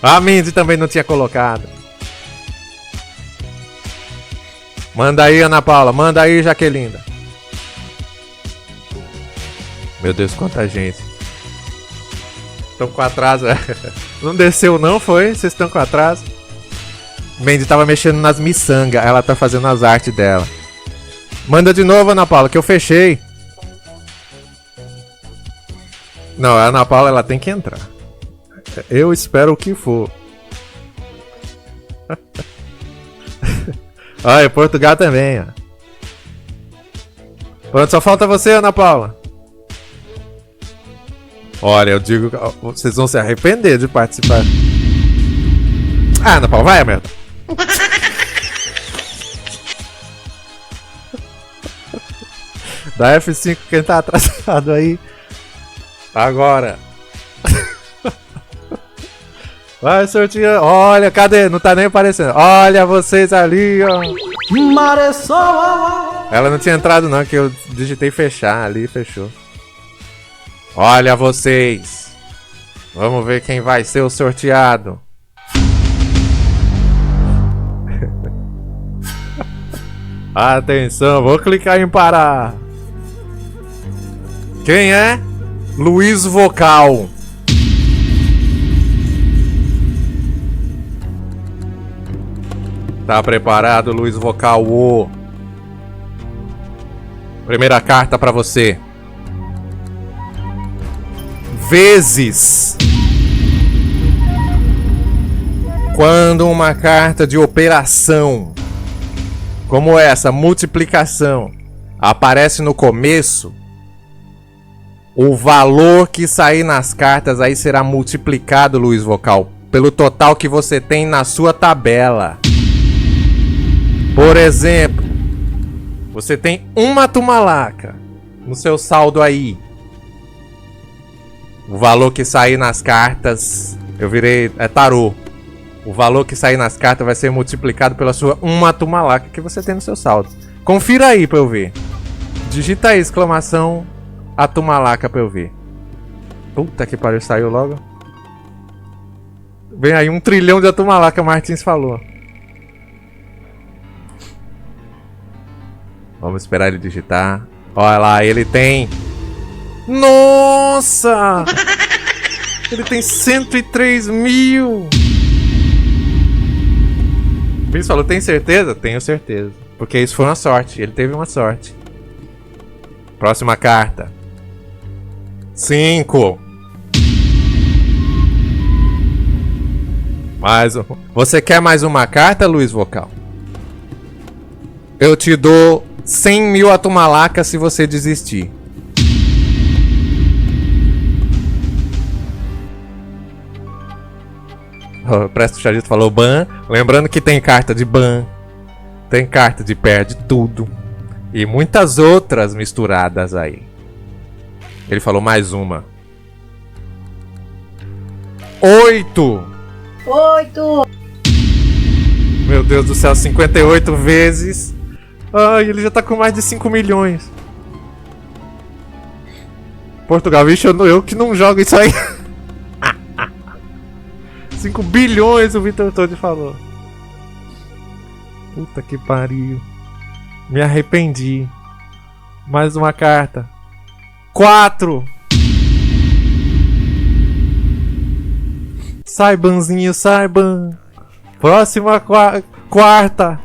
A Mindy também não tinha colocado. Manda aí, Ana Paula. Manda aí, Jaquelinda. Meu Deus, quanta gente. Estão com atraso. Não desceu não, foi? Vocês estão com atraso? Mandy tava mexendo nas miçangas. Ela tá fazendo as artes dela. Manda de novo, Ana Paula, que eu fechei. Não, a Ana Paula, ela tem que entrar. Eu espero o que for. Olha, Portugal também, ó. Pronto, só falta você, Ana Paula. Olha, eu digo que vocês vão se arrepender de participar. Ah, Ana Paula, vai, merda. Dá F5 quem tá atrasado aí. Agora. Vai sorteando. Olha, cadê? Não tá nem aparecendo. Olha vocês ali, ó. Maressol. Ela não tinha entrado não, que eu digitei fechar ali e fechou. Olha vocês. Vamos ver quem vai ser o sorteado. Atenção, vou clicar em parar. Quem é? Luiz Vocal. Tá preparado, Luiz Vocal? Primeira carta pra você. Vezes. Quando uma carta de operação, como essa, multiplicação, aparece no começo, o valor que sair nas cartas aí será multiplicado, Luiz Vocal, pelo total que você tem na sua tabela. Por exemplo, você tem uma tumalaca no seu saldo aí. O valor que sair nas cartas, eu virei tarô. O valor que sair nas cartas vai ser multiplicado pela sua uma tumalaca que você tem no seu saldo. Confira aí pra eu ver. Digita aí, exclamação, a tumalaca pra eu ver. Puta que pariu, saiu logo. Vem aí 1 trilhão de atumalaca, Martins falou. Vamos esperar ele digitar. Olha lá, ele tem... Nossa! Ele tem 103 mil! Ele falou, tem certeza? Tenho certeza. Porque isso foi uma sorte. Ele teve uma sorte. Próxima carta. 5. Mais um. Você quer mais uma carta, Luiz Vocal? Eu te dou 100 mil atumalacas se você desistir. O Presto Charito falou ban. Lembrando que tem carta de ban. Tem carta de perde tudo. E muitas outras misturadas aí. Ele falou mais uma. 8. 8. Meu Deus do céu, 58 vezes. Ai, ele já tá com mais de 5 milhões. Portugal, vixe, eu que não jogo isso aí. 5 bilhões o Vitor Todd falou. Puta que pariu. Me arrependi. Mais uma carta. 4. Sai, Banzinho, sai, Ban. Próxima quarta.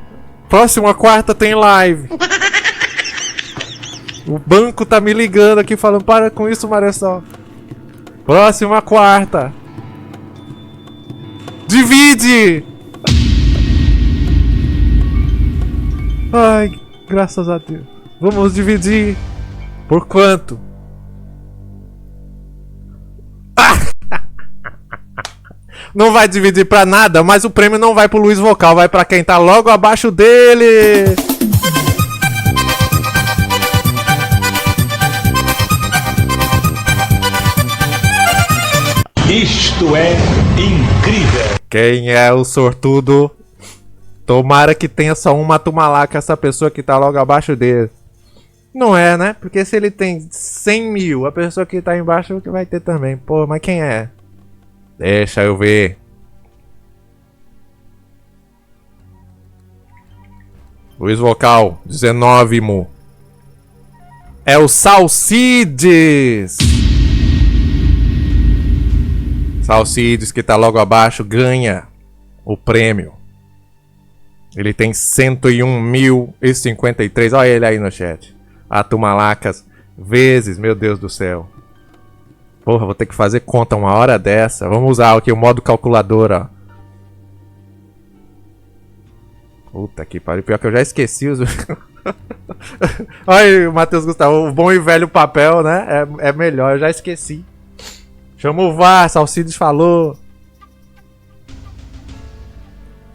Próxima quarta tem live. O banco tá me ligando aqui falando, para com isso, Maressol. Próxima quarta. Divide! Ai, graças a Deus. Vamos dividir. Por quanto? Não vai dividir pra nada, mas o prêmio não vai pro Luiz Vocal, vai pra quem tá logo abaixo dele. Isto é incrível. Quem é o sortudo? Tomara que tenha só uma tumalaca, essa pessoa que tá logo abaixo dele. Não é, né? Porque se ele tem 100 mil, a pessoa que tá embaixo vai ter também. Pô, mas quem é? Deixa eu ver. Luiz Vocal, 19 mu. É o Salcides. Salcides, que tá logo abaixo, ganha o prêmio. Ele tem 101.053. Olha ele aí no chat. Atumalacas vezes, meu Deus do céu. Porra, vou ter que fazer conta uma hora dessa. Vamos usar aqui o modo calculadora. Puta que pariu. Pior que eu já esqueci os... Olha aí, o Matheus Gustavo. O bom e velho papel, né? É melhor, eu já esqueci. Chama o VAR, Salcides falou.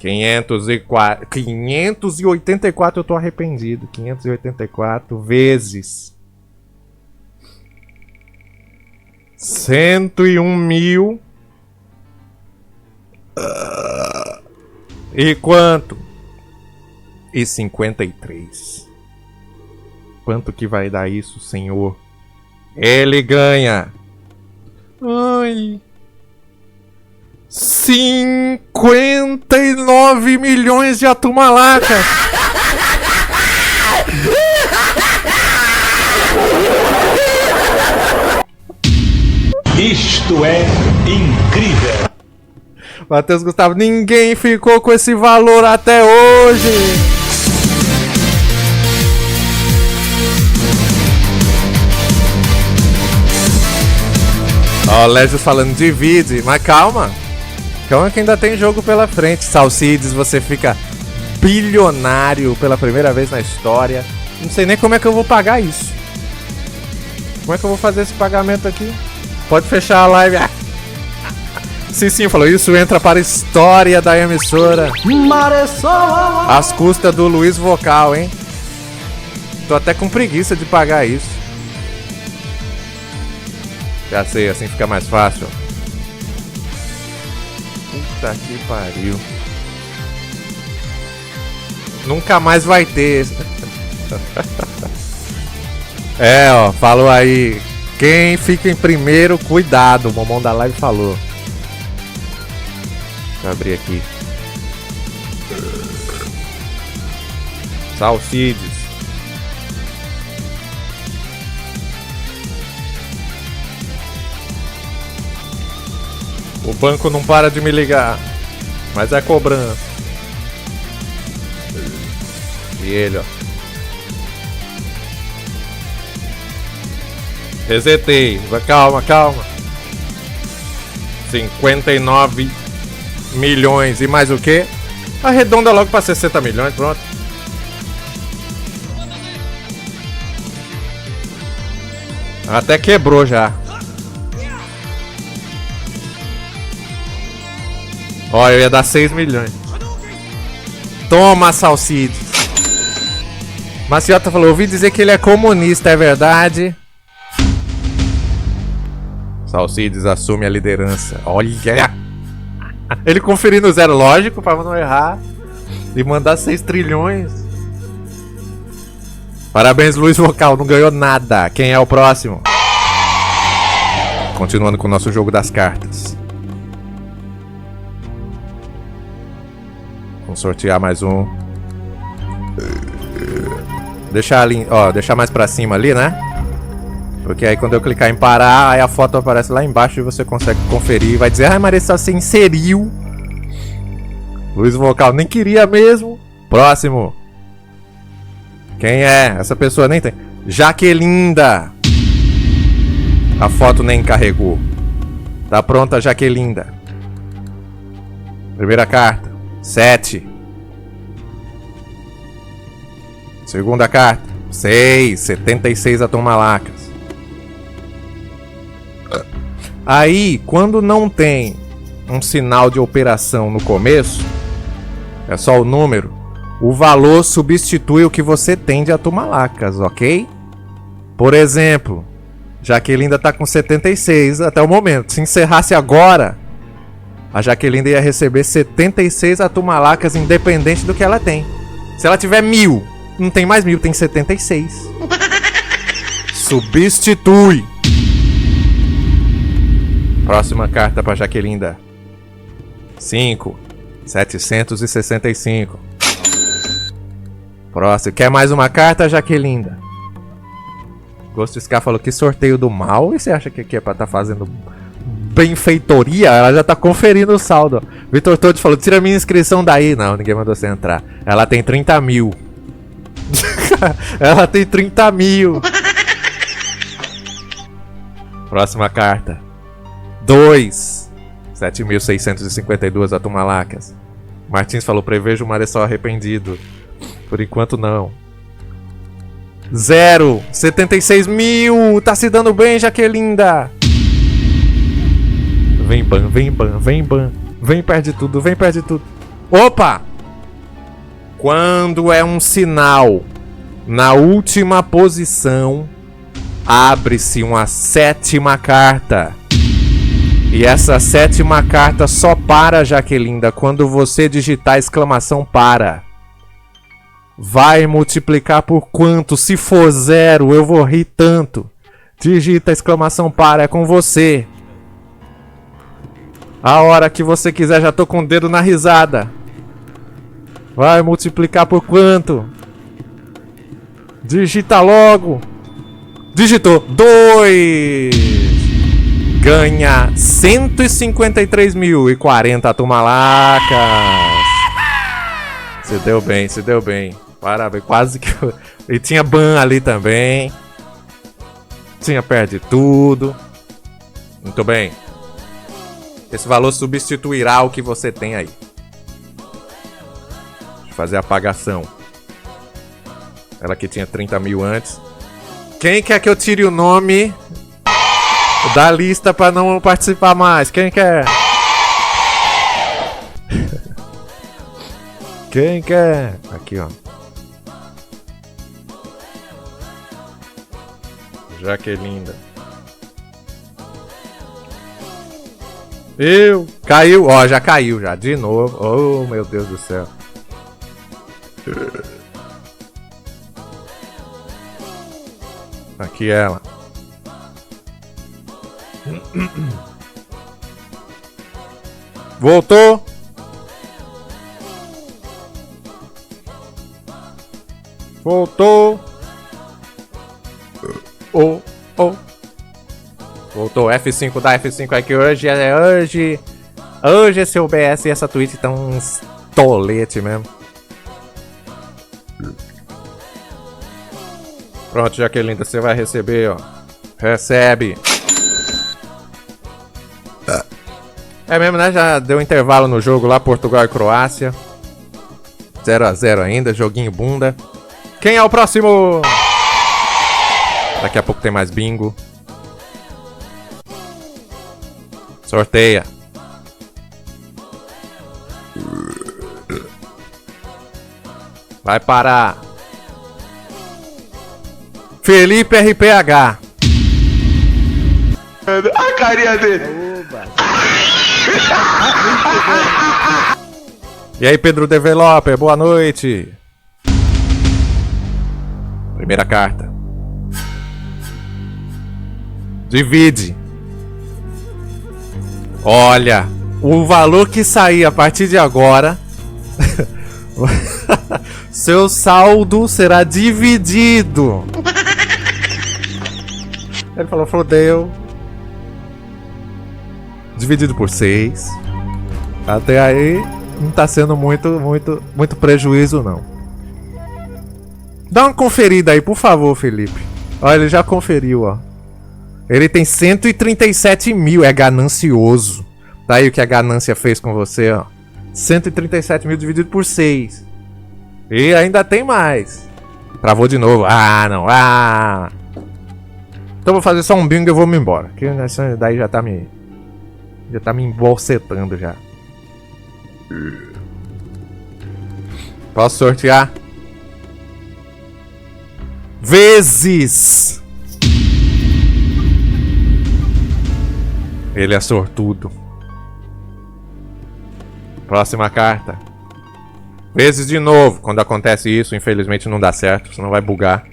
584, eu tô arrependido. 584 vezes 101 mil. E quanto? E 53. Quanto que vai dar isso, senhor? Ele ganha. Ai. 59 milhões de atumalacas. Isto é incrível. Matheus Gustavo, ninguém ficou com esse valor até hoje. Ó, o Légio falando divide, mas calma. Calma que ainda tem jogo pela frente. Salcides, você fica bilionário pela primeira vez na história. Não sei nem como é que eu vou pagar isso. Como é que eu vou fazer esse pagamento aqui? Pode fechar a live. Sim, falou. Isso entra para a história da emissora. Maressol. Às custas do Luiz Vocal, hein? Tô até com preguiça de pagar isso. Já sei, assim fica mais fácil. Puta que pariu. Nunca mais vai ter. É, ó, falou aí. Quem fica em primeiro, cuidado. O Momão da Live falou. Deixa eu abrir aqui. Salcides. O banco não para de me ligar. Mas é cobrança. E ele, ó. Resetei. Calma, calma. 59 milhões. E mais o quê? Arredonda logo pra 60 milhões, pronto. Até quebrou já. Ó, eu ia dar 6 milhões. Toma, Salcides. Maciota falou, ouvi dizer que ele é comunista, é verdade? Salcides assume a liderança. Olha! Ele conferindo o zero, lógico, pra não errar. E mandar 6 trilhões. Parabéns, Luiz Vocal, não ganhou nada. Quem é o próximo? Continuando com o nosso jogo das cartas. Vamos sortear mais um. Deixar ali, ó, deixar mais pra cima ali, né? Porque aí quando eu clicar em parar, aí a foto aparece lá embaixo e você consegue conferir. Vai dizer, ai Maria, só você inseriu. Luiz Vocal, nem queria mesmo. Próximo. Quem é? Essa pessoa nem tem. Jaquelinda. A foto nem carregou. Tá pronta, Jaquelinda. Primeira carta. 7. Segunda carta. 6. 76 a Tomalacas. Aí, quando não tem um sinal de operação no começo, é só o número, o valor substitui o que você tem de Atumalacas, ok? Por exemplo, Jaquelinda tá com 76 até o momento. Se encerrasse agora, a Jaquelinda ia receber 76 Atumalacas independente do que ela tem. Se ela tiver 1000, não tem mais 1000, tem 76. Substitui. Próxima carta pra Jaquelinda. 5. 765. Próximo. Quer mais uma carta, Jaquelinda? Ghost Scar falou que sorteio do mal. E você acha que aqui é pra tá fazendo benfeitoria? Ela já tá conferindo o saldo. Vitor Todd falou, tira minha inscrição daí. Não, ninguém mandou você entrar. Ela tem 30 mil. Ela tem 30 mil. Próxima carta. 2. 7.652 Atumalacas. Martins falou, prevejo o Maressol arrependido. Por enquanto não. 0. 76 mil. Tá se dando bem, Jaquelinda. Vem ban, vem ban, vem ban. Vem, perde tudo, vem, perde tudo. Opa! Quando é um sinal na última posição, abre-se uma 7ª carta. E essa 7ª carta só para, Jaquelinda, quando você digitar exclamação para. Vai multiplicar por quanto? Se for 0, eu vou rir tanto. Digita exclamação para, é com você. A hora que você quiser, já tô com o dedo na risada. Vai multiplicar por quanto? Digita logo. Digitou. 2. Ganha 153.040 Atumalacas. Se deu bem, se deu bem. Parabéns, quase que... E tinha ban ali também. Tinha perde tudo. Muito bem. Esse valor substituirá o que você tem aí. Deixa eu fazer a apagação. Ela que tinha 30 mil antes. Quem quer que eu tire o nome da lista pra não participar mais? Quem quer? Quem quer? Aqui, ó. Jaquelinda. Eu. Caiu. Ó, já caiu já. De novo. Oh, meu Deus do céu. Aqui ela. Voltou. Voltou. Oh, oh. Voltou. F5 da F5 aqui hoje. Hoje esse OBS e essa Twitch estão uns tolete mesmo. Pronto, Jaqueline, você vai receber, ó. Recebe. É mesmo, né? Já deu intervalo no jogo lá, Portugal e Croácia. 0x0 ainda, joguinho bunda. Quem é o próximo? Daqui a pouco tem mais bingo. Sorteia. Vai parar. Felipe RPH. A carinha dele. E aí, Pedro Developer, boa noite. Primeira carta. Divide. Olha, o valor que sair a partir de agora, seu saldo será dividido. Ele falou, deu. Dividido por 6. Até aí não tá sendo muito prejuízo, não. Dá uma conferida aí, por favor, Felipe. Olha, ele já conferiu, ó. Ele tem 137 mil, é ganancioso. Tá aí o que a ganância fez com você, ó. 137 mil dividido por 6. E ainda tem mais. Travou de novo. Ah, não. Ah. Então vou fazer só um bingo e eu vou me embora. Que daí já tá me embolsetando já. Posso sortear? Vezes. Ele é sortudo. Próxima carta. Vezes de novo. Quando acontece isso, infelizmente não dá certo. Senão vai bugar.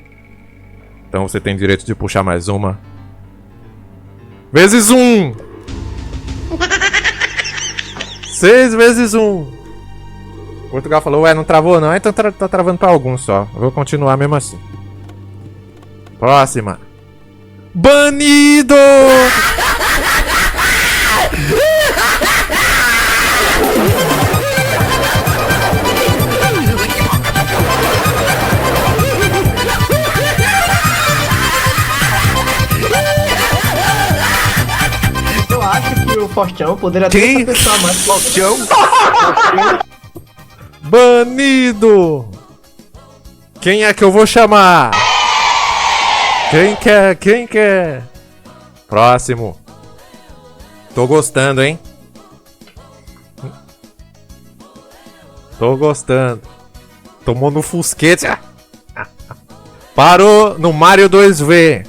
Então você tem direito de puxar mais uma. Vezes 1. 6 vezes 1. Portugal falou, ué, não travou não. Então tá travando pra alguns só. Eu vou continuar mesmo assim. Próxima. Banido! Eu acho que o Faustão poderia ter essa pessoa mais. Faustão. Banido! Quem é que eu vou chamar? Quem quer? Próximo. Tô gostando, hein? Tô gostando. Tomou no fusquete. Parou no Mario 2V.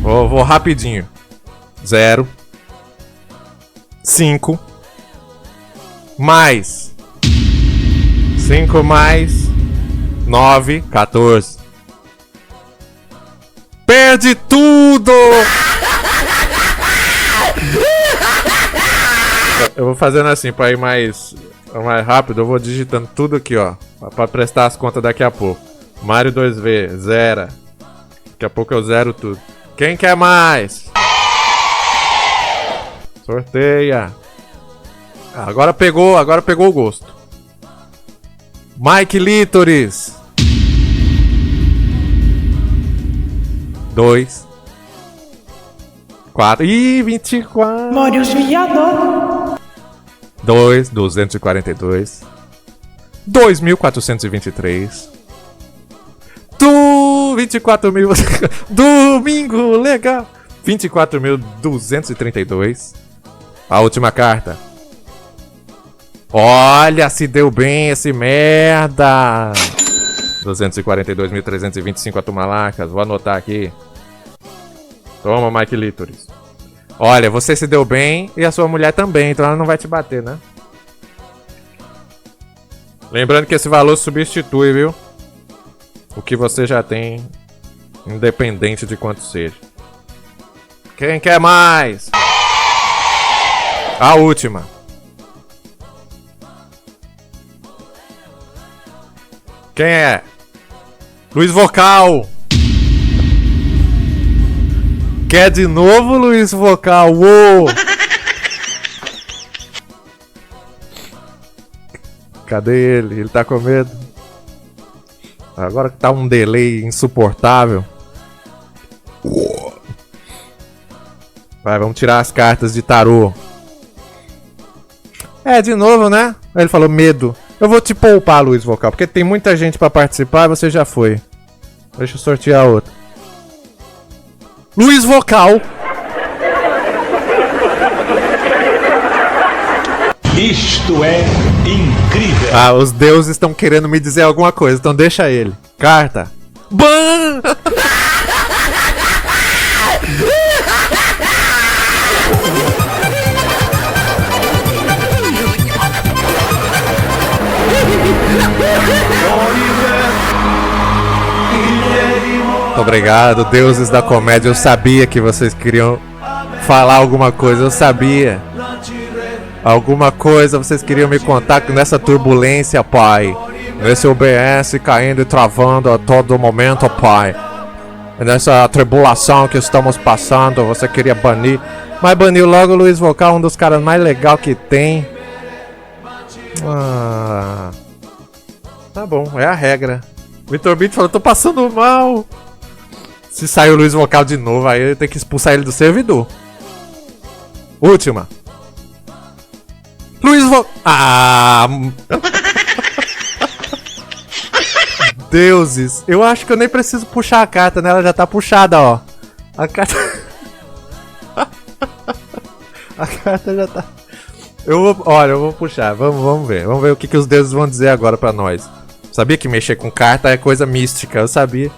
Vou rapidinho. 0. 5. Mais 5 mais 9, 14. Perde tudo! Eu vou fazendo assim pra ir mais rápido. Eu vou digitando tudo aqui, ó, pra prestar as contas daqui a pouco. Mario 2V, zero. Daqui a pouco eu zero tudo. Quem quer mais? Sorteia. Agora pegou o gosto. Mike Lítoris. 2. 4. Ih, 24. Marius Viador. 2, 242. 2.423. 24 mil. Domingo legal. 24.232. A última carta. Olha, se deu bem esse merda. 242.325 atumalacas. Vou anotar aqui. Toma, Mike Lítoris. Olha, você se deu bem e a sua mulher também, então ela não vai te bater, né? Lembrando que esse valor substitui, viu? O que você já tem, independente de quanto seja. Quem quer mais? A última. Quem é? Luiz Vocal. Quer de novo, Luiz Vocal? Uou! Cadê ele? Ele tá com medo? Agora que tá um delay insuportável. Vai, vamos tirar as cartas de tarô. É, de novo, né? Ele falou medo. Eu vou te poupar, Luiz Vocal, porque tem muita gente pra participar e você já foi. Deixa eu sortear outra. Luiz Vocal. Isto é incrível. Ah, os deuses estão querendo me dizer alguma coisa, então deixa ele. Carta. Ban! Obrigado, deuses da comédia. Eu sabia que vocês queriam falar alguma coisa, eu sabia. Alguma coisa vocês queriam me contar nessa turbulência, pai. Nesse OBS caindo e travando a todo momento, pai. Nessa tribulação que estamos passando, você queria banir. Mas baniu logo o Luiz Vocal, um dos caras mais legais que tem. Ah, tá bom, é a regra. Vitor Beat falou, tô passando mal. Se sair o Luiz Vocal de novo, aí eu tenho que expulsar ele do servidor. Última. Luiz Vocal. Ah! Deuses. Eu acho que eu nem preciso puxar a carta, né? Ela já tá puxada, ó. A carta... A carta já tá... Olha, eu vou puxar. Vamos ver. Vamos ver o que os deuses vão dizer agora pra nós. Sabia que mexer com carta é coisa mística. Eu sabia.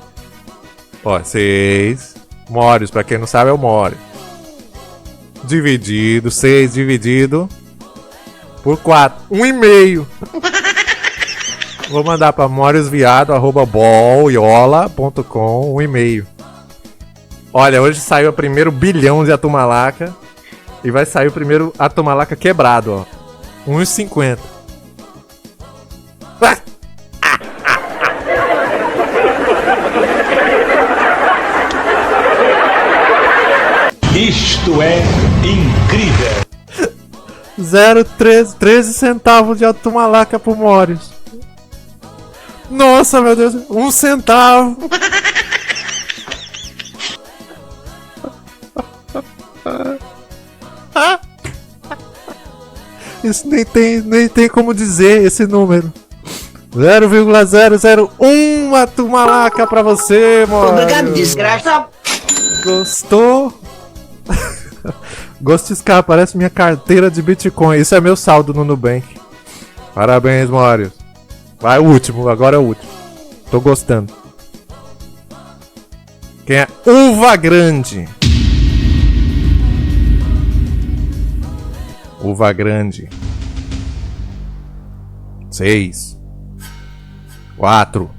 Ó, 6. Mórios, pra quem não sabe, é o Mório. Dividido. 6 dividido por 4. 1,5. Vou mandar pra moriosviado@boliola.com 1,5. Olha, hoje saiu o primeiro bilhão de Atumalaca. E vai sair o primeiro Atumalaca quebrado, ó. 1,50. Isto é incrível. 0,13 centavos de Atumalaca pro Morios. Nossa, meu Deus. 1 centavo. Isso nem tem como dizer esse número. 0,001 Atumalaca pra você, Morios. Obrigado, desgraça. Gostou? Gostiscar, parece minha carteira de Bitcoin. Isso é meu saldo no Nubank. Parabéns, Morios. Vai, o último, agora é o último. Tô gostando. Quem é? Uva Grande. Uva Grande. 6. 4.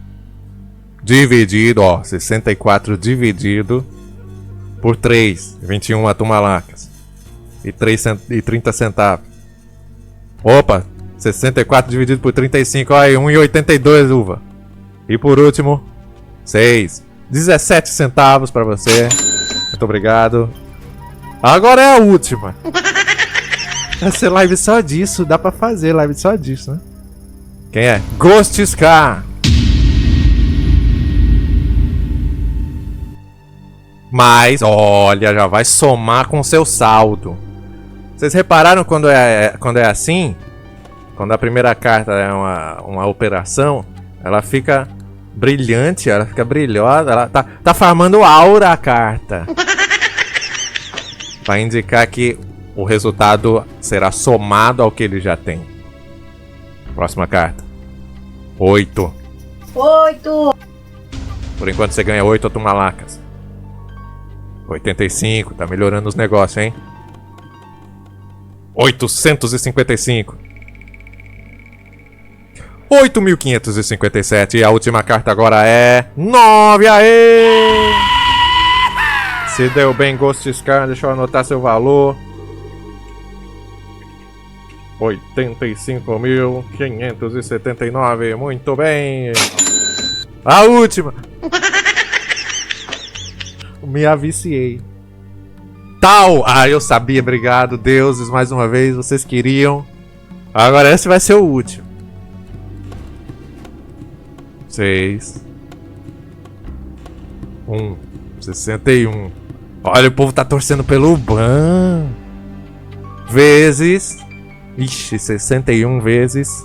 Dividido, ó. 64 dividido por 3. 21 Atumalacas. E 30 centavos. Opa! 64 dividido por 35. Olha aí, 1,82 uva. E por último, 6. 17 centavos pra você. Muito obrigado. Agora é a última. Vai ser live só disso. Dá pra fazer live só disso, né? Quem é? Ghostiscar. Mas, olha, já vai somar com o seu saldo. Vocês repararam quando é assim? Quando a primeira carta é uma operação, ela fica brilhante, ela fica brilhosa, ela tá farmando aura a carta. Vai indicar que o resultado será somado ao que ele já tem. Próxima carta. 8. 8. Por enquanto você ganha 8 Atumalacas. 85, tá melhorando os negócios, hein? 855. 8.557. E a última carta agora é 9. Aê! Se deu bem, Ghostiscar, deixa eu anotar seu valor. 85.579. Muito bem. A última. Me aviciei. Tal. Ah, eu sabia. Obrigado, deuses, mais uma vez. Vocês queriam. Agora esse vai ser o último. 6. 61. Olha, o povo tá torcendo pelo Ban. Vezes... Ixi, 61 vezes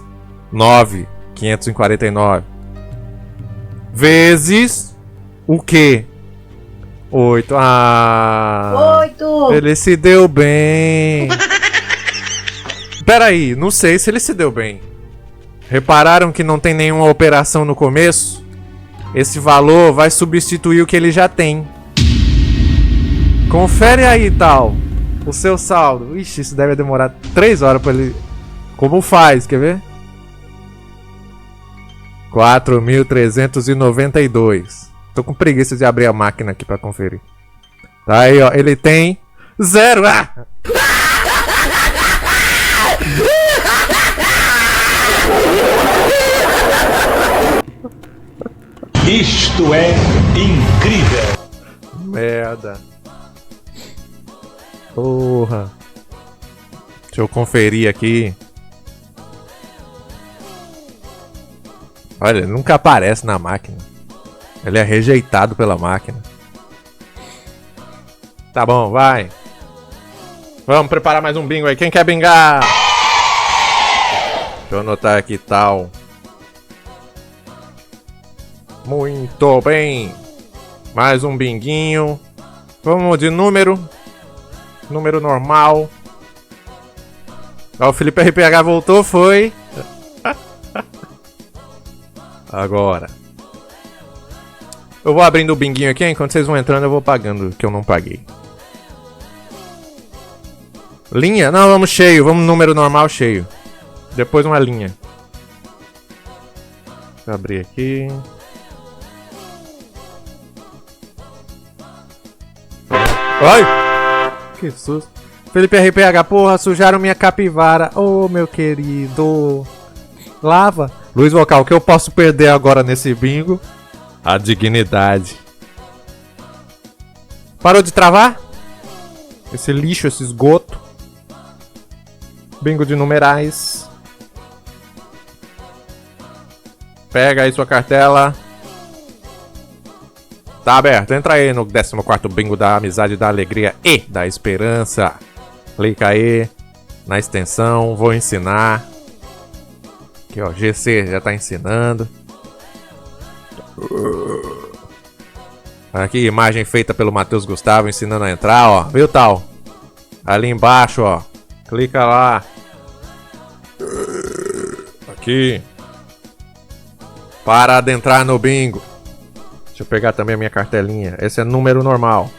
9. 549. Vezes... O quê? 8. Ah... 8. Ele se deu bem. Pera aí, não sei se ele se deu bem. Repararam que não tem nenhuma operação no começo? Esse valor vai substituir o que ele já tem. Confere aí, tal. O seu saldo. Ixi, isso deve demorar 3 horas pra ele... Como faz? Quer ver? 4.392. Tô com preguiça de abrir a máquina aqui pra conferir. Tá aí, ó. Ele tem 0. Ah! Isto é incrível. Merda. Porra. Deixa eu conferir aqui. Olha, ele nunca aparece na máquina. Ele é rejeitado pela máquina. Tá bom, vai. Vamos preparar mais um bingo aí. Quem quer bingar? Deixa eu anotar aqui, tal. Muito bem. Mais um binguinho. Vamos de número. Número normal. Ó, o Felipe RPH voltou, foi. Agora. Eu vou abrindo o binguinho aqui, enquanto vocês vão entrando eu vou pagando o que eu não paguei. Linha? Não, vamos cheio. Vamos número normal cheio. Depois uma linha. Deixa eu abrir aqui. Ai! Que susto. Felipe RPH, porra, sujaram minha capivara. Ô, meu querido. Lava. Luiz Vocal, o que eu posso perder agora nesse bingo? A dignidade. Parou de travar? Esse lixo, esse esgoto. Bingo de numerais. Pega aí sua cartela. Tá aberto. Entra aí no 14º bingo da amizade, da alegria e da esperança. Clica aí na extensão. Vou ensinar. Aqui, ó. GC já tá ensinando. Aqui, imagem feita pelo Matheus Gustavo ensinando a entrar, ó. Viu, tal? Ali embaixo, ó. Clica lá. Aqui. Para adentrar no bingo. Deixa eu pegar também a minha cartelinha. Esse é número normal.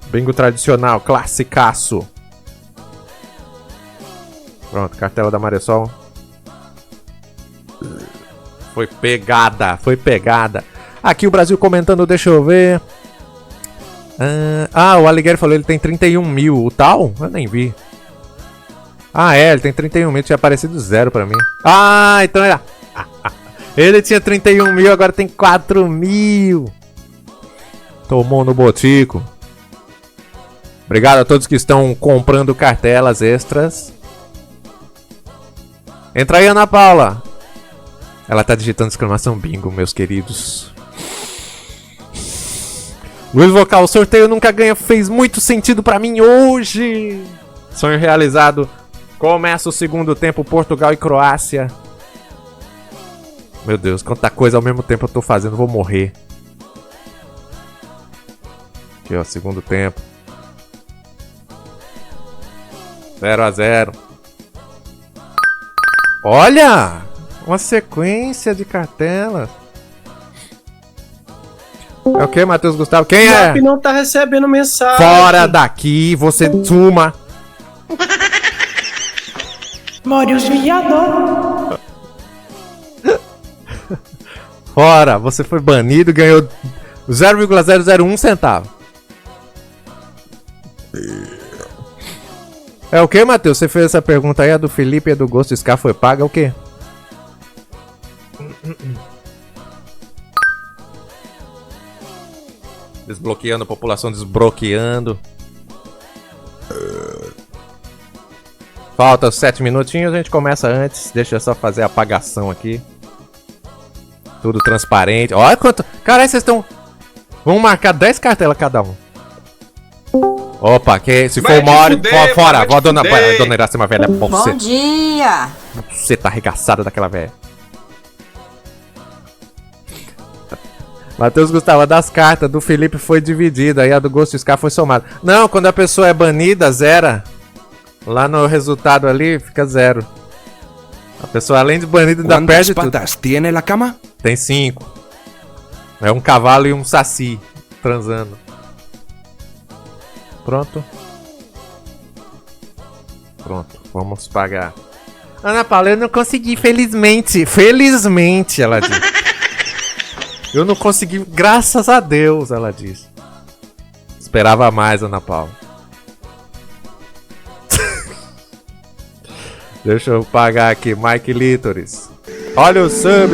Bingo tradicional, classicaço. Pronto, cartela da Maresol. Foi pegada, foi pegada. Aqui o Brasil comentando, deixa eu ver. O Alighieri falou ele tem 31 mil. O tal? Eu nem vi. Ah, é, ele tem 31 mil. Tinha aparecido 0 pra mim. Ah, então era... Ele tinha 31 mil, agora tem 4 mil. Tomou no botico. Obrigado a todos que estão comprando cartelas extras. Entra aí, Ana Paula. Ela tá digitando exclamação bingo, meus queridos. Luiz Vocal, o sorteio nunca ganha, fez muito sentido pra mim hoje. Sonho realizado. Começa o segundo tempo, Portugal e Croácia. Meu Deus, quanta coisa ao mesmo tempo eu tô fazendo, vou morrer. Aqui, ó, segundo tempo. 0-0. Olha! Uma sequência de cartelas. É o que, Matheus Gustavo? Quem O é? Zap não tá recebendo mensagem. Fora daqui, você suma. Morius Viador. Fora, você foi banido e ganhou 0,001 centavo. É o que, Matheus? Você fez essa pergunta aí, a do Felipe e a do Ghost Scar foi paga, é o que? Desbloqueando, população desbloqueando. Falta 7 minutinhos, a gente começa antes. Deixa eu só fazer a apagação aqui. Tudo transparente. Olha quanto... Caralho, vocês estão... Vamos marcar 10 cartelas cada um. Opa, que se for Vai uma te hora, fuder, fora. vai te Vó, dona fuder. Iracema velha. Bom dia! Você tá arregaçada daquela velha. Matheus Gustavo, a das cartas do Felipe foi dividida, aí a do Ghost Scar foi somada. Não, quando a pessoa é banida, zera. Lá no resultado ali, fica 0. A pessoa, além de banida, ainda perde tudo. tiene la cama? Tem 5. É um cavalo e um saci transando. Pronto. Pronto, vamos pagar. Ana Paula, eu não consegui, felizmente. Felizmente, ela disse. Eu não consegui, graças a Deus, ela disse. Esperava mais, Ana Paula. Deixa eu pagar aqui, Mike Litoris. Olha o sub.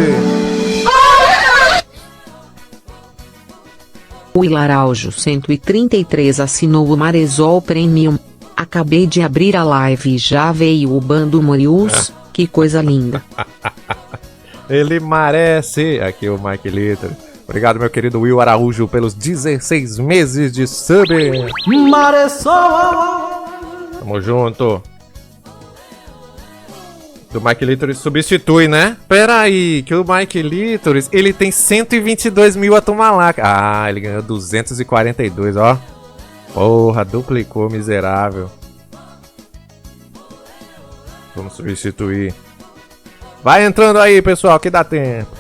O Ilaraujo 133 assinou o Marezol Premium. Acabei de abrir a live e já veio o bando Morius. Que coisa linda. Ele merece. Aqui o Mike Litoris. Obrigado, meu querido Will Araújo, pelos 16 meses de sub. Tamo junto. O Mike Litoris substitui, né? Pera aí, que o Mike Litoris, ele tem 122 mil a tomar lá. Ah, ele ganhou 242, ó. Porra, duplicou, miserável. Vamos substituir. Vai entrando aí, pessoal, que dá tempo.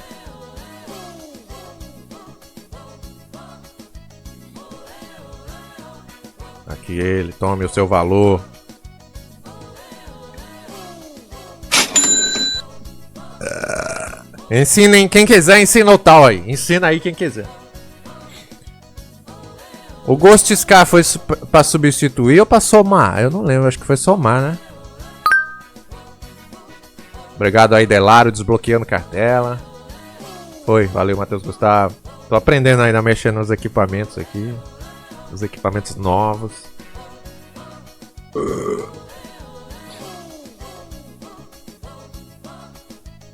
Aqui ele, tome o seu valor. Ensinem quem quiser, ensina o tal aí. Ensina aí quem quiser. O Ghost Scar foi pra substituir ou pra somar? Eu não lembro, acho que foi somar, né? Obrigado aí, Delaro, desbloqueando cartela. Foi, valeu, Matheus Gustavo. Tô aprendendo ainda a mexer nos equipamentos aqui. Os equipamentos novos.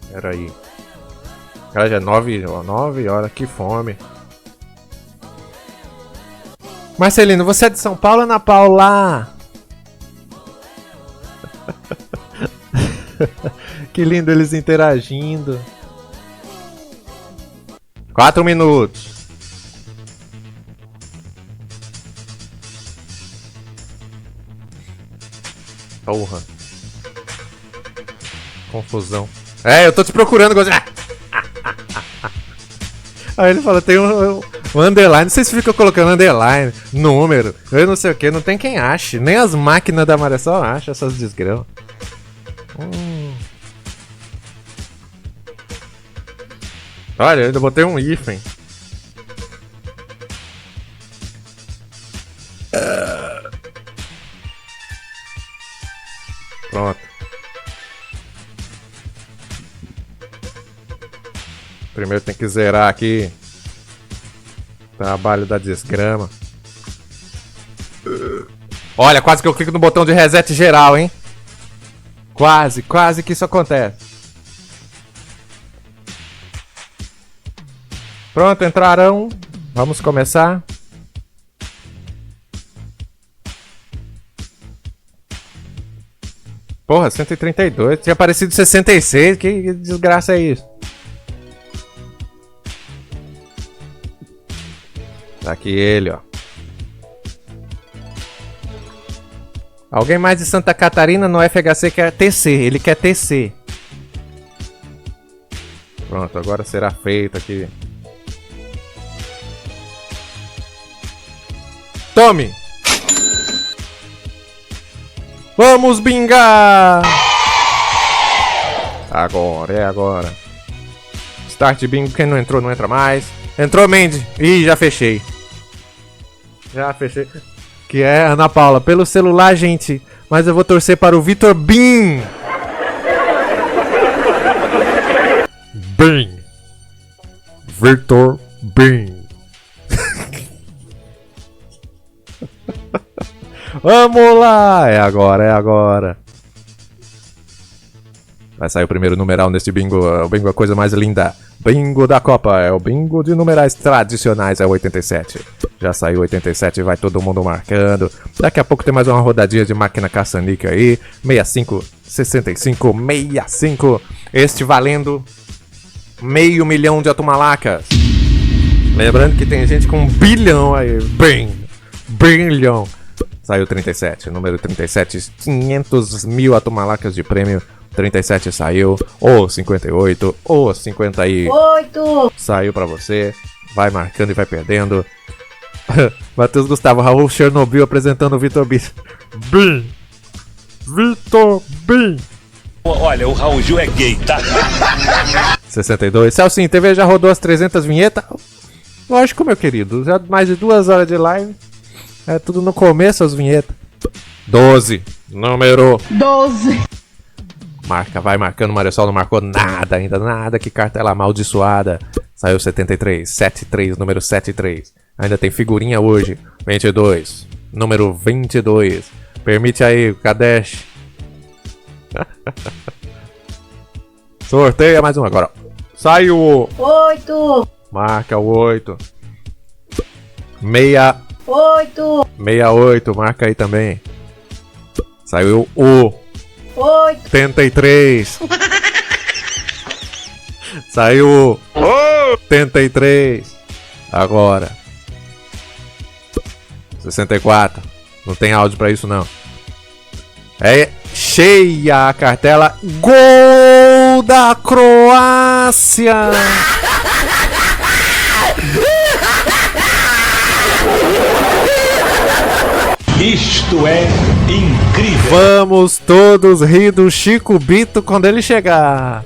Pera aí. Cara, já é 9 horas, que fome. Marcelino, você é de São Paulo, Ana Paula? Que lindo eles interagindo. 4 minutos. Porra. Confusão. É, eu tô te procurando, Godzilla. Aí ele falou, tem um underline, não sei se fica colocando underline, número, eu não sei o que, não tem quem ache, nem as máquinas da Maressol acham essas desgrãos. Olha, eu ainda botei um hífen. Pronto. Primeiro tem que zerar aqui. Trabalho da desgrama. Olha, quase que eu clico no botão de reset geral, hein? Quase que isso acontece. Pronto, entrarão. Vamos começar. Porra, 132. Tinha aparecido 66. Que desgraça é isso? Tá aqui ele, ó. Alguém mais de Santa Catarina no FHC quer TC. Ele quer TC. Pronto, agora será feito aqui. Tome! Vamos bingar! Agora, é agora. Start bingo, quem não entrou não entra mais. Entrou Mandy. Ih, já fechei. Já fechei. Que é Ana Paula. Pelo celular, gente. Mas eu vou torcer para o Vitor Bin. Bin. Vitor Bin. Vamos lá. É agora, é agora. Vai sair o primeiro numeral nesse bingo. O bingo é a coisa mais linda. Bingo da Copa. É o bingo de numerais tradicionais. É o 87. Já saiu 87. Vai todo mundo marcando. Daqui a pouco tem mais uma rodadinha de máquina caça-níquel aí. 65, 65, 65. Este valendo $500 mil de atumalacas. Lembrando que tem gente com 1 bilhão aí. Bilhão. Saiu 37. Número 37. 500 mil atumalacas de prêmio. 37 saiu, ou 58, ou 58. Saiu pra você. Vai marcando e vai perdendo. Matheus Gustavo, Raul Chernobyl apresentando o Vitor B. Vitor B. Olha, o Raul Gil é gay, tá? 62. Celcinho, TV já rodou as 300 vinhetas? Lógico, meu querido. Já mais de 2 horas de live. É tudo no começo as vinhetas. 12. Número 12. Marca, vai marcando, o Marisol não marcou nada ainda, nada, que cartela amaldiçoada. Saiu 73, 73, número 73. Ainda tem figurinha hoje, 22, número 22. Permite aí, Kadesh. Sorteia mais um agora. Saiu 8. Marca o 8. 68, 68, marca aí também. Saiu o 83. Saiu 83. Agora 64. Não tem áudio pra isso não. É cheia a cartela. Gol da Croácia. Isto é incrível. Vamos todos rir do Chico Bito quando ele chegar.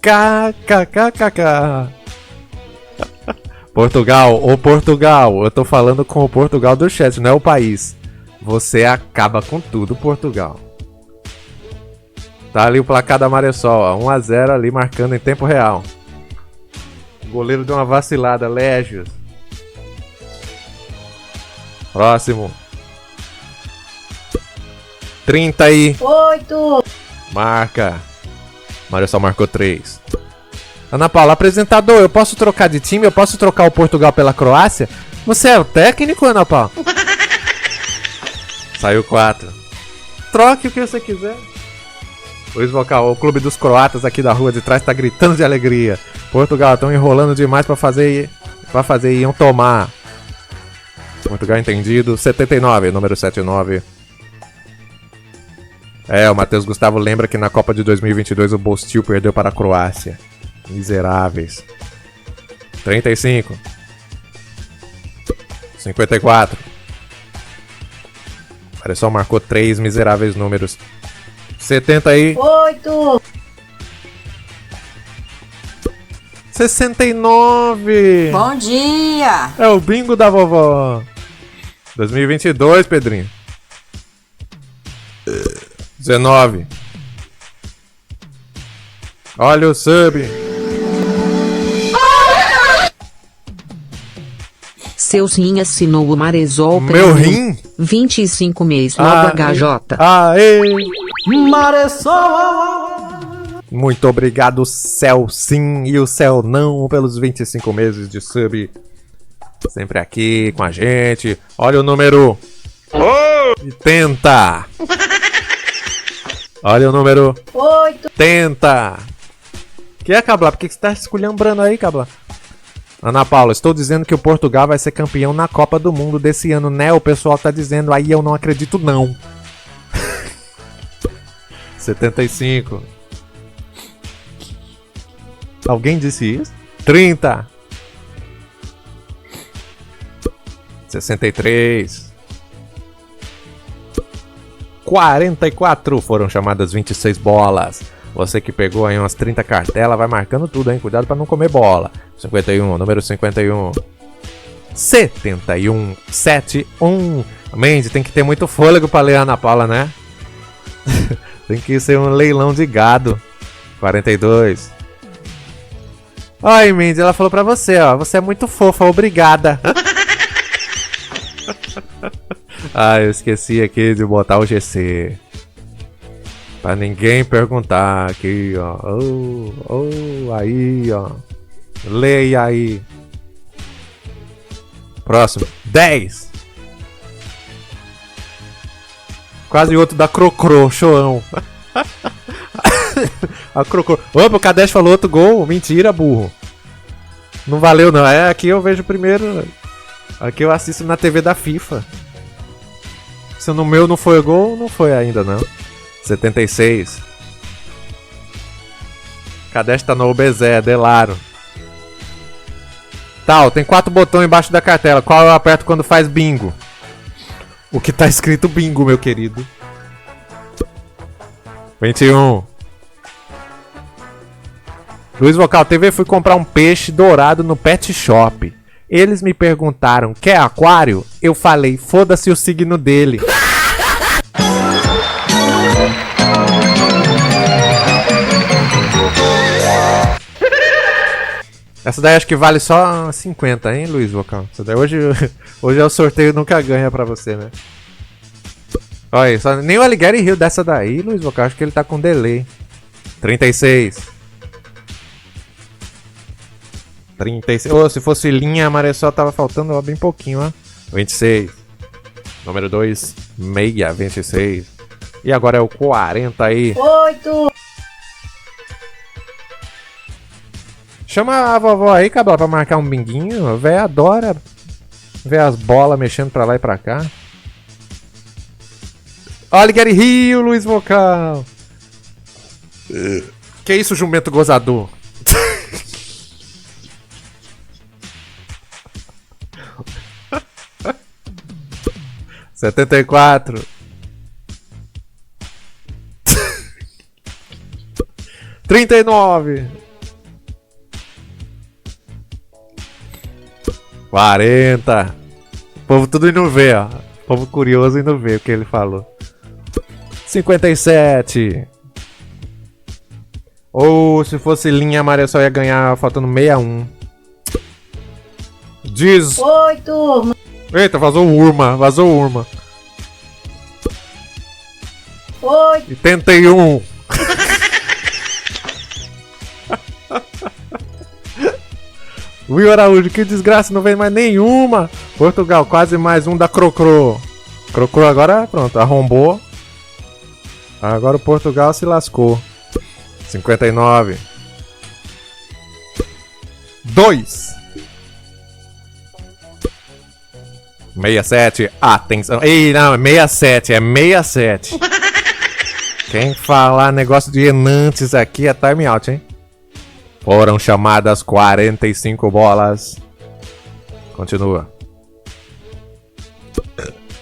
KKKKK. Portugal, ô Portugal, eu tô falando com o Portugal do chat, não é o país. Você acaba com tudo, Portugal. Tá ali o placar da Maresol, 1-0 ali marcando em tempo real. O goleiro deu uma vacilada, Légios. Próximo. 38. Marca. Maresol marcou 3. Ana Paula, apresentador, eu posso trocar de time? Eu posso trocar o Portugal pela Croácia? Você é o técnico, Ana Paula? Saiu 4. Troque o que você quiser. Luiz Vocal, o clube dos croatas aqui da rua de trás tá gritando de alegria. Portugal, estão enrolando demais pra fazer e iam tomar. Portugal entendido. 79, número 79. É, o Matheus Gustavo lembra que na Copa de 2022 o Bostil perdeu para a Croácia. Miseráveis. 35. 54. Marisol marcou 3 miseráveis números. 78. 69. Bom dia! É o bingo da vovó. 2022, Pedrinho. 19. Olha o sub. Seu rim assinou o Maresol Meu Premium. rim? 25 mês logo HJ. Aê! Maresol. Muito obrigado, Céu Sim e o Céu Não, pelos 25 meses de sub. Sempre aqui com a gente. Olha o número 80. Olha o número 80. Que é, Cabla? Por que você tá esculhambrando aí, Cabla? Ana Paula, estou dizendo que o Portugal vai ser campeão na Copa do Mundo desse ano, né? O pessoal tá dizendo aí, eu não acredito não. 75. Alguém disse isso? 30. 63. 44. Foram chamadas 26 bolas. Você que pegou aí umas 30 cartelas, vai marcando tudo, hein? Cuidado pra não comer bola. 51, número 51. 71. 71. Mandy, tem que ter muito fôlego pra ler a Ana Paula, né? Tem que ser um leilão de gado. 42. Ai, Mandy, ela falou pra você, ó. Você é muito fofa, obrigada. Ah, eu esqueci aqui de botar o GC. Pra ninguém perguntar aqui, ó. Aí, ó. Leia aí. Próximo. 10. Quase outro da Crocro, chorão. A Crocro. Opa, o Kadesh falou outro gol. Mentira, burro. Não valeu, não. É, aqui eu vejo primeiro. Aqui eu assisto na TV da FIFA. Se no meu não foi gol, não foi ainda, não. 76. Kadesh tá no Obezé, Delaro. Tal, tem 4 botões embaixo da cartela. Qual eu aperto quando faz bingo? O que tá escrito bingo, meu querido. 21. Luiz Vocal TV, fui comprar um peixe dourado no pet shop. Eles me perguntaram, quer aquário? Eu falei, foda-se o signo dele. Essa daí acho que vale só 50, hein, Luiz Vocal? Essa daí hoje é o sorteio nunca ganha pra você, né? Olha aí, nem o Alighieri riu dessa daí, Luiz Vocal. Acho que ele tá com delay. 36. 36. Oh, se fosse linha, a Maressol tava faltando ó, bem pouquinho, ó. 26. Número 2, meia, 26. E agora é o 40 aí. 8. Chama a vovó aí, Cabral, pra marcar um binguinho. A véia adora ver as bolas mexendo pra lá e pra cá. Olha, Gary Rio, Luiz Vocal. Que isso, jumento gozador? (74) 39. 40. O povo tudo indo ver, ó. O povo curioso indo ver o que ele falou. 57. Ou se fosse linha amarela só ia ganhar faltando 61. 8. Eita, vazou Urma, vazou Urma. 81. Will Araújo, que desgraça, não vem mais nenhuma. Portugal, quase mais um da Crocro. Crocro agora, pronto, arrombou. Agora o Portugal se lascou. 59. 2. 67. Atenção. Ei, não, é 67, é 67. Quem falar negócio de enantes aqui é time out, hein? Foram chamadas 45 bolas. Continua.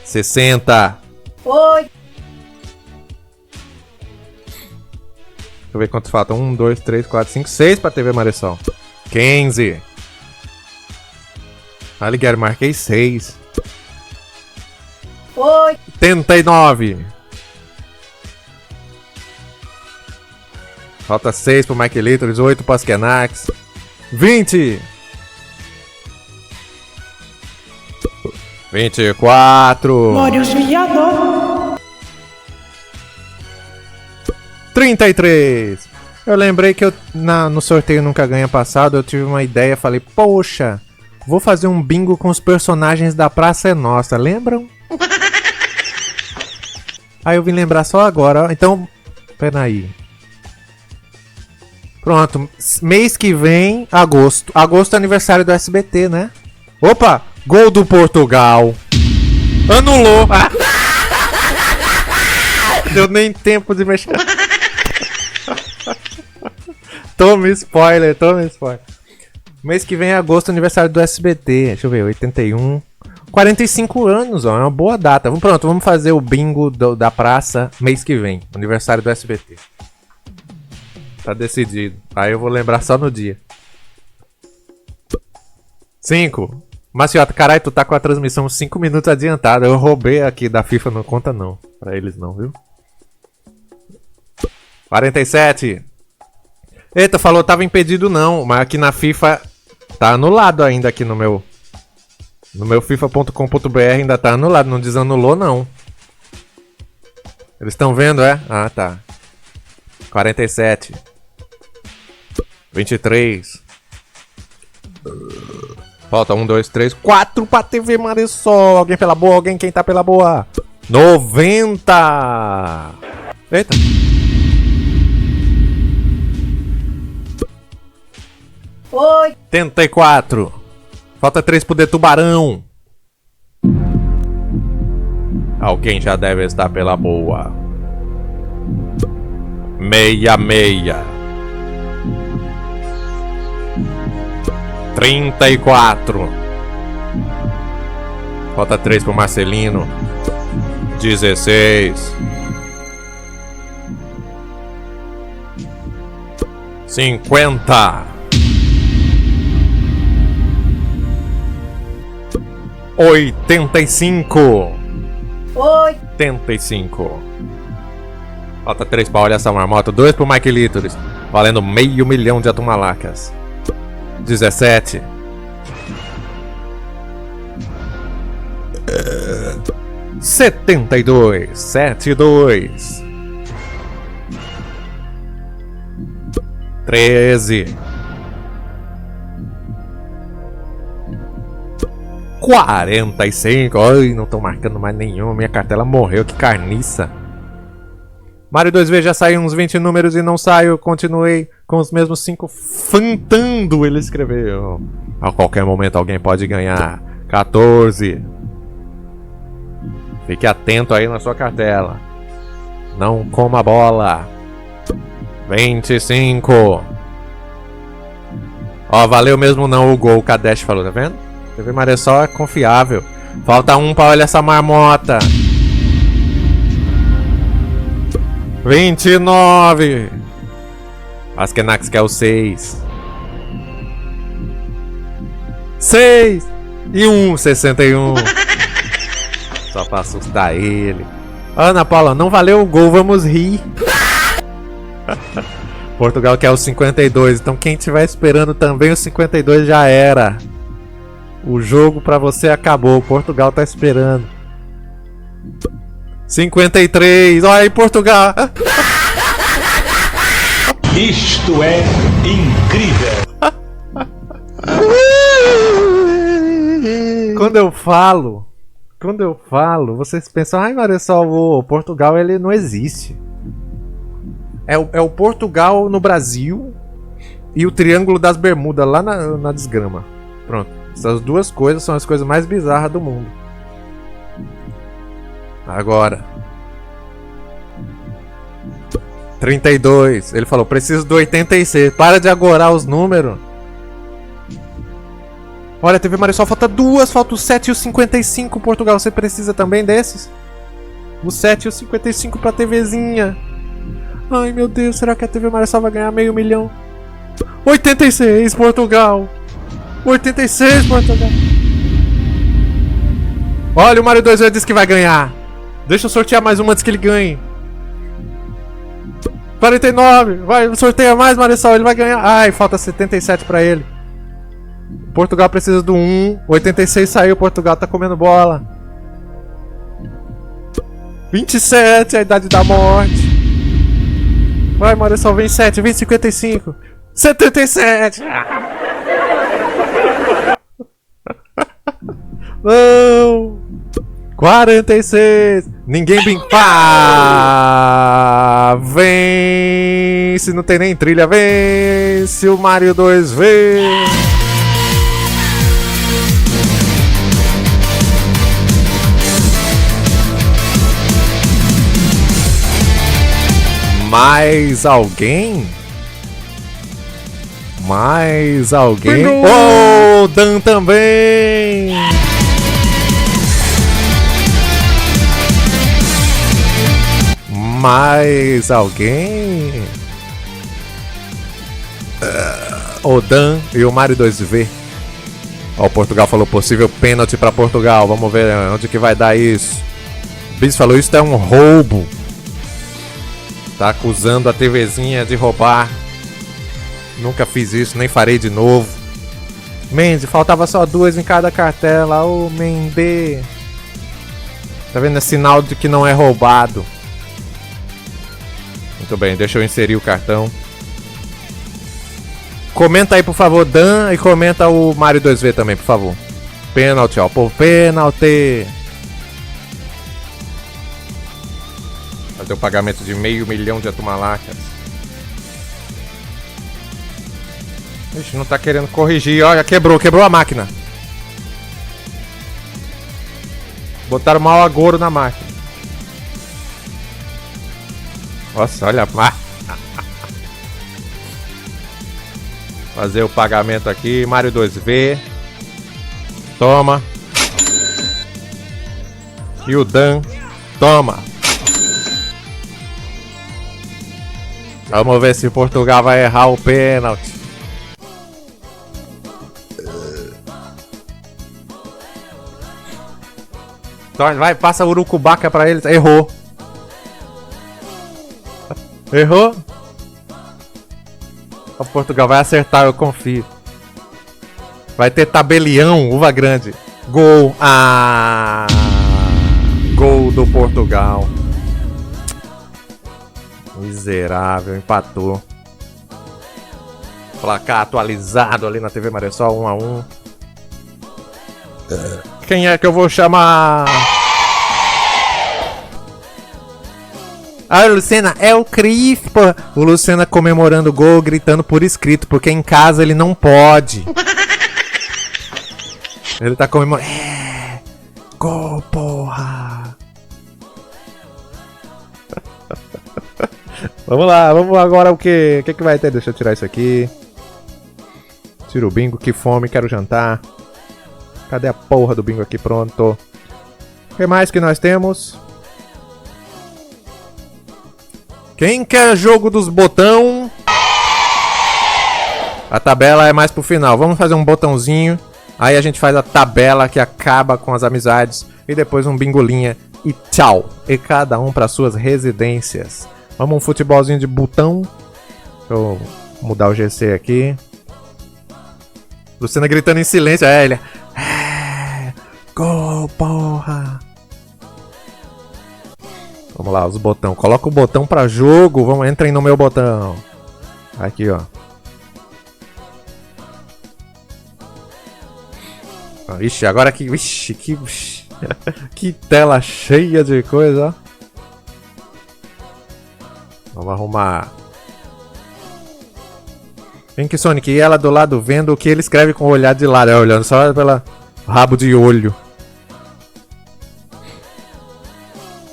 60. 8. Deixa eu ver quantos faltam. 1, 2, 3, 4, 5, 6 pra TV Maressol. 15. Alighieri, marquei 6. 89. Falta 6 pro Mike Litros, 8 pro Askenax. 20. 24. Glórios Viador. 33. Eu lembrei que no sorteio Nunca Ganha passado eu tive uma ideia, falei, poxa, vou fazer um bingo com os personagens da Praça é Nossa, lembram? Aí eu vim lembrar só agora, então, peraí. Pronto, mês que vem, agosto. Agosto é aniversário do SBT, né? Opa, gol do Portugal. Anulou. Deu nem tempo de mexer. Tome spoiler, tome spoiler. Mês que vem é agosto, aniversário do SBT. Deixa eu ver, 81. 45 anos, ó, é uma boa data. Pronto, vamos fazer o bingo da praça mês que vem. Aniversário do SBT. Tá decidido. Aí eu vou lembrar só no dia. 5. Maciota, caralho, tu tá com a transmissão 5 minutos adiantada. Eu roubei aqui da FIFA, não conta não. Pra eles não, viu? 47. Eita, falou tava impedido não. Mas aqui na FIFA tá anulado ainda aqui no meu... No meu FIFA.com.br ainda tá anulado. Não desanulou não. Eles estão vendo, é? Ah, tá. 47. 23. Falta 1, 2, 3, 4 pra TV Marisol. Alguém pela boa? Alguém? Quem tá pela boa? 90. Eita. Oi. 84. Falta 3 pro De Tubarão. Alguém já deve estar pela boa. 66. 34. Falta 3 pro Marcelino. 16. 50. 85. Oi. 85. Falta 3 pra Olha Essa Marmota. 2 pro Mike Lítoris. Valendo $500 mil de atumalacas. 17. 72. 72. 13. 45. Ai, não tô marcando mais nenhum. Minha cartela morreu. Que carniça. Mario 2V já saiu uns 20 números e não saiu. Continuei com os mesmos 5 fantando. Ele escreveu. A qualquer momento alguém pode ganhar. 14. Fique atento aí na sua cartela. Não coma a bola. 25. Ó, valeu mesmo não o gol. O Kadesh falou, tá vendo? TV Marisol é confiável. Falta 1 pra Olha Essa Marmota. 29. Askenax quer o 6. 6. E 1, 61. Só pra assustar ele. Ana Paula, não valeu o gol, vamos rir. Portugal quer o 52. Então quem estiver esperando também o 52 já era. O jogo pra você acabou. Portugal tá esperando. 53. Olha aí, Portugal. Isto é incrível. Quando eu falo, vocês pensam, ai, Marisol, o Portugal ele não existe. É o Portugal no Brasil e o Triângulo das Bermudas lá na desgrama. Pronto. Essas duas coisas são as coisas mais bizarras do mundo. Agora. 32. Ele falou, preciso do 86. Para de agorar os números. Olha, TV Marisol, falta 2. Falta o 7 e o 55. Portugal, você precisa também desses? O 7 e o 55 pra TVzinha. Ai, meu Deus, será que a TV Marisol vai ganhar $500 mil? 86, Portugal. 86, Portugal. Olha, o Mario 2 disse que vai ganhar. Deixa eu sortear mais uma antes que ele ganhe. 49. Vai, sorteia mais, Marisol, ele vai ganhar. Ai, falta 77 pra ele. Portugal precisa do 1. 86 saiu, Portugal tá comendo bola. 27, a idade da morte. Vai, Marisol, vem 7, vem 55. 77. Não. 46. Ninguém brinca. Vem. Se não tem nem trilha, vence o Mario 2V. Mais alguém? Mais alguém? Oh, Dan também! Mais alguém? O Dan e o Mario 2V. Ó, o Portugal falou possível pênalti pra Portugal. Vamos ver onde que vai dar isso. O Bis falou isso é um roubo. Tá acusando a TVzinha de roubar. Nunca fiz isso, nem farei de novo. Mendes, faltava só 2 em cada cartela. Ô, Mendes. Tá vendo? É sinal de que não é roubado. Muito bem, deixa eu inserir o cartão. Comenta aí, por favor, Dan, e comenta o Mario 2V também, por favor. Pênalti, ó, pô, pênalti. Fazer o pagamento de 500 mil de atumalacas. Ixi, não tá querendo corrigir, olha, quebrou a máquina. Botaram mau agouro na máquina. Nossa, olha a fazer o pagamento aqui, Mario 2V. Toma. E o Dan. Toma. Vamos ver se Portugal vai errar o pênalti. Então, vai, passa o urucubaca pra eles. Errou. Errou. O Portugal vai acertar, eu confio. Vai ter tabelião, uva grande. Gol. Ah! Gol do Portugal. Miserável, empatou. Placar atualizado ali na TV Maressol, 1-1. Quem é que eu vou chamar? Ah, Lucena, é o Crispo. O Lucena comemorando o gol, gritando por escrito, porque em casa ele não pode. Ele tá comemorando. É! Gol, porra! Vamos lá, vamos agora o que? O que vai ter? Deixa eu tirar isso aqui. Tira o bingo, que fome, quero jantar. Cadê a porra do bingo aqui? Pronto. O que mais que nós temos? Quem quer jogo dos botão? A tabela é mais pro final. Vamos fazer um botãozinho. Aí a gente faz a tabela que acaba com as amizades. E depois um bingolinha. E tchau. E cada um para suas residências. Vamos um futebolzinho de botão. Deixa eu mudar o GC aqui. Luciana gritando em silêncio. É, ele. É, gol, porra. Vamos lá, os botão. Coloca o botão pra jogo. Vamos, entrem no meu botão. Aqui, ó. Ixi, agora aqui. Ixi, que tela cheia de coisa, ó. Vamos arrumar. Pink Sonic, e ela do lado vendo o que ele escreve com o olhar de lado. É, olhando só pela rabo de olho.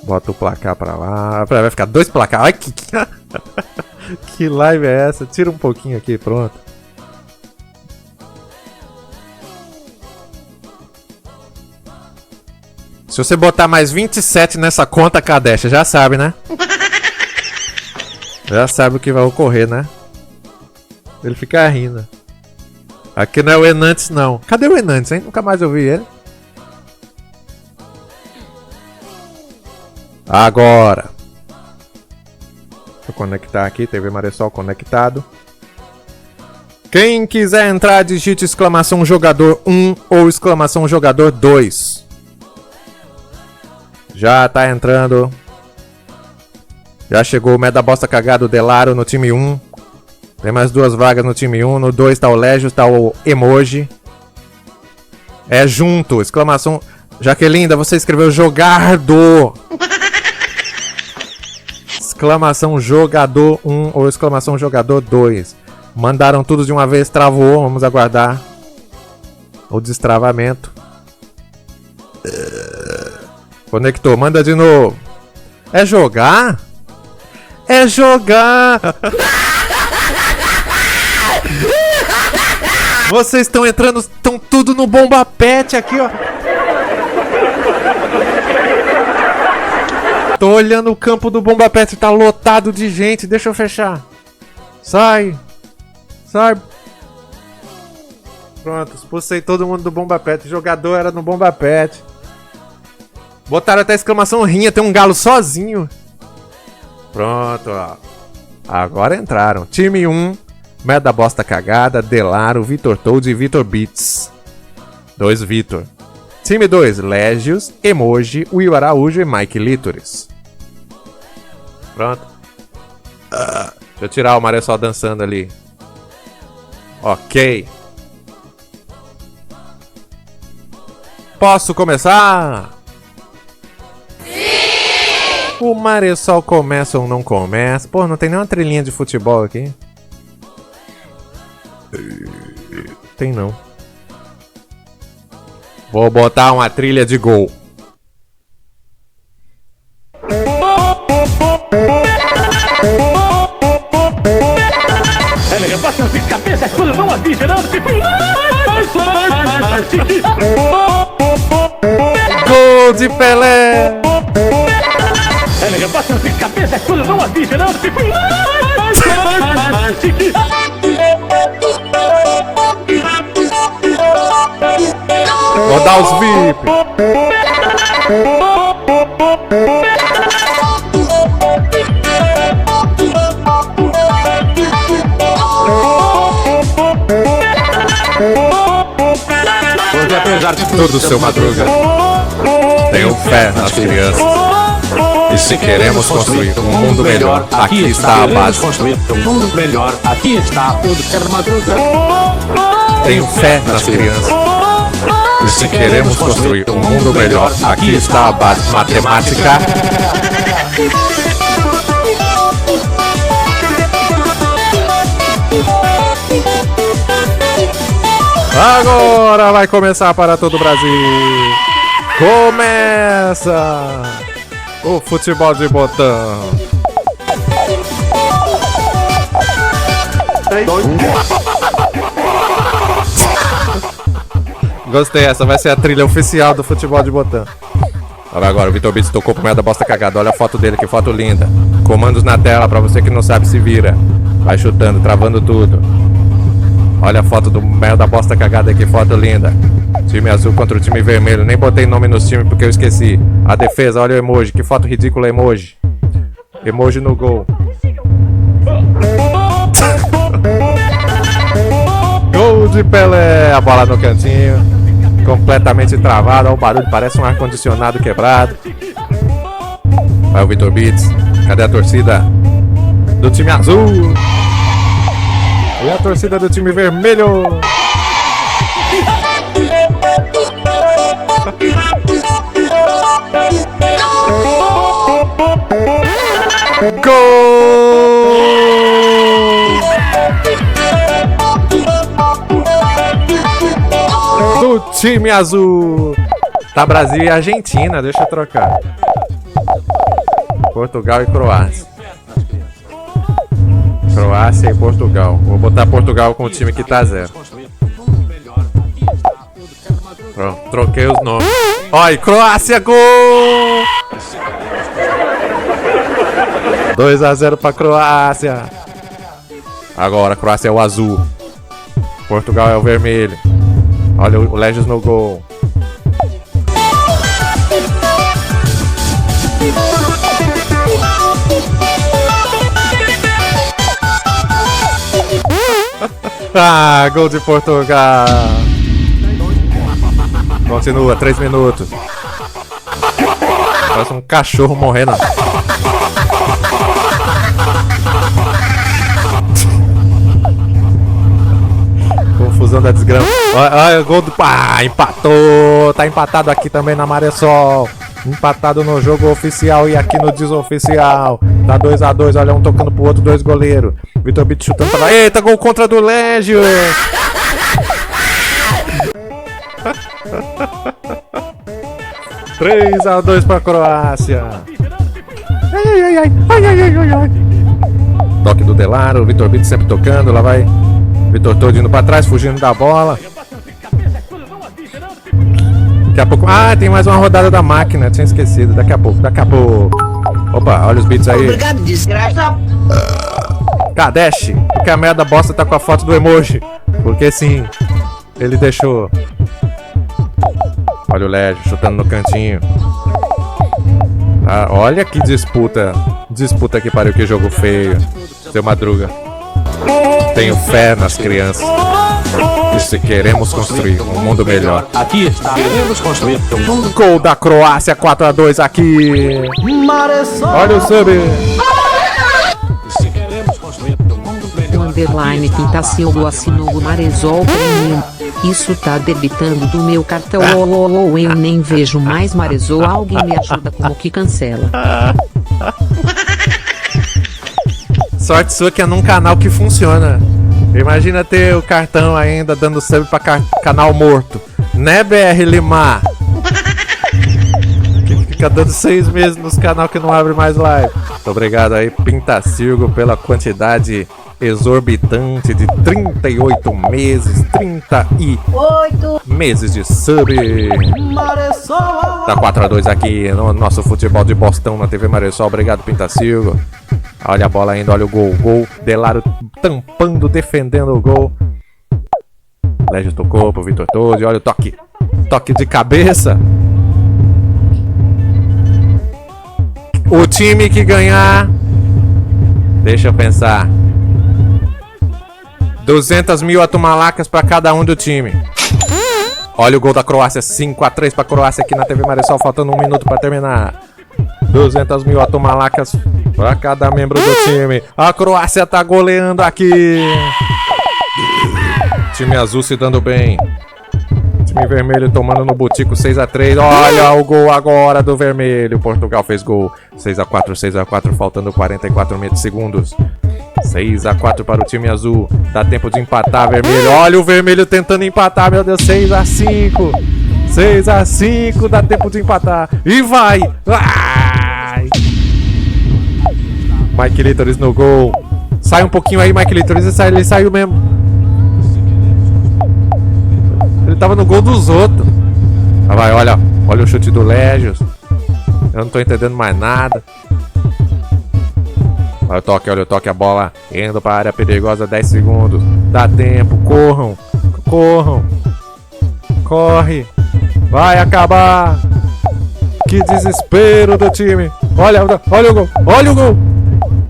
Bota o placar pra lá. Vai ficar 2 placar. Ai, que live é essa? Tira um pouquinho aqui, pronto. Se você botar mais 27 nessa conta, Kadesh, já sabe, né? Já sabe o que vai ocorrer, né? Ele fica rindo. Aqui não é o Enantes, não. Cadê o Enantes, hein? Nunca mais ouvi ele. Agora. Deixa eu conectar aqui. TV Maressol conectado. Quem quiser entrar, digite exclamação jogador 1 ou exclamação jogador 2. Já tá entrando. Já chegou o Meda Bosta Cagado Delaro no time 1. Tem mais 2 vagas no time 1. No 2 tá o Légio, tá o Emoji. É junto, exclamação. Jaquelinda, você escreveu jogador. Exclamação jogador 1 ou exclamação jogador 2. Mandaram tudo de uma vez, travou. Vamos aguardar o destravamento. Conectou, manda de novo. É jogar? É jogar! Vocês estão entrando, estão tudo no Bomba Pet aqui, ó. Tô olhando o campo do Bomba Pet, tá lotado de gente. Deixa eu fechar. Sai. Sai. Pronto, expulsei todo mundo do Bomba Pet. O jogador era no Bomba Pet. Botaram até exclamação rinha, tem um galo sozinho. Pronto, ó. Agora entraram. Time 1, Meda Bosta Cagada, Delaro, Vitor Toad e Vitor Beats. 2 Vitor. Time 2, Légios, Emoji, Will Araújo e Mike Lítoris. Pronto. Deixa eu tirar o Maressol dançando ali. Ok. Posso começar? Sim! O Maressol começa ou não começa? Pô, não tem nenhuma trilhinha de futebol aqui. Tem não. Vou botar uma trilha de gol. Bota de cabeça, quando vão aqui, Geraldo. Gol de Pelé! Bota de cabeça, quando vão aqui, Geraldo. Vou dar os VIP! Apesar de Tudo, seu Madruga. Tenho fé nas crianças. E se queremos construir um mundo melhor, aqui está a base. Construir um mundo melhor, aqui está tudo, seu Madruga. Tenho fé nas crianças. E se queremos construir um mundo melhor, aqui está a base. Matemática. Agora vai começar para todo o Brasil. Começa o futebol de botão. Gostei, essa vai ser a trilha oficial do futebol de botão. Olha agora, o Vitor Bits tocou pro meio da bosta cagada. Olha a foto dele, que foto linda. Comandos na tela, pra você que não sabe, se vira. Vai chutando, travando tudo. Olha a foto do meio da bosta cagada, que foto linda. Time azul contra o time vermelho. Nem botei nome nos times porque eu esqueci. A defesa, olha o emoji. Que foto ridícula, emoji. Emoji no gol. Gol de Pelé. A bola no cantinho. Completamente travada. Olha o barulho, parece um ar-condicionado quebrado. Vai o Vitor Bits. Cadê a torcida do time azul? E a torcida do time vermelho. Gol do time azul. Tá Brasil e Argentina, deixa eu trocar. Portugal e Croácia. Croácia e Portugal. Vou botar Portugal com o time que tá 0. Pronto, troquei os nomes. Olha, Croácia, gol! 2-0 pra Croácia. Agora, Croácia é o azul. Portugal é o vermelho. Olha o Legis no gol. Ah, gol de Portugal. Continua, 3 minutos. Parece um cachorro morrendo. Confusão da desgrama. Olha o gol do... Ah, empatou. Tá empatado aqui também na Maressol. Empatado no jogo oficial e aqui no desoficial. Tá 2-2, olha um tocando pro outro, 2 goleiros. Vitor Bits chutando pra lá. Eita, gol contra do Légio. 3-2 pra Croácia. Ai. Toque do Delaro, o Vitor Bits sempre tocando. Lá vai Vitor todo indo pra trás, fugindo da bola. Daqui a pouco... Ah, tem mais uma rodada da máquina, tinha esquecido. Daqui a pouco. Opa, olha os beats aí. Obrigado, desgraça. Kadesh, porque a merda bosta tá com a foto do emoji. Porque sim, ele deixou. Olha o Légio chutando no cantinho. Ah, olha que disputa. Disputa que pariu, que jogo feio. Seu Madruga. Tenho fé nas crianças. E se queremos construir um mundo melhor, Aqui está, queremos construir um mundo. Gol da Croácia, 4-2 aqui. Olha o sub. Pintacilgo assinou o Maresol Premium. Isso tá debitando do meu cartão. Eu nem vejo mais Maresol. Alguém me ajuda, como que cancela? Sorte sua que é num canal que funciona. Imagina ter o cartão ainda dando sub pra canal morto. Né, BR Limar? Que fica dando 6 meses nos canal que não abre mais live. Muito obrigado aí, Pintacilgo, pela quantidade exorbitante de 38 meses. 8. meses de sub. Tá 4-2 aqui no nosso futebol de Bostão na TV Maresol. Obrigado, Pintacilgo. Olha a bola ainda, olha o gol. Gol. Delaro tampando, defendendo o gol. Légio tocou pro Vitor Tozzi. Olha o toque. Toque de cabeça. O time que ganhar. Deixa eu pensar. 200 mil atumalacas pra cada um do time. Olha o gol da Croácia. 5-3 pra Croácia aqui na TV Maresol. Faltando 1 minuto pra terminar. 200 mil atumalacas pra cada membro do time. A Croácia tá goleando aqui. Time azul se dando bem. Time vermelho tomando no Butico 6-3. Olha o gol agora do vermelho. Portugal fez gol. 6-4, faltando 44 segundos. 6-4 para o time azul. Dá tempo de empatar, vermelho. Olha o vermelho tentando empatar, meu Deus. 6-5. 6-5, dá tempo de empatar. E vai! Ai! Mike Lítoris no gol. Sai um pouquinho aí, Mike Lítoris. Ele saiu mesmo. Ele tava no gol dos outros. Ah, vai, olha o chute do Légios. Eu não tô entendendo mais nada. Olha o toque, a bola indo para a área perigosa, 10 segundos. Dá tempo, corram. Corre. Vai acabar. Que desespero do time. Olha o gol.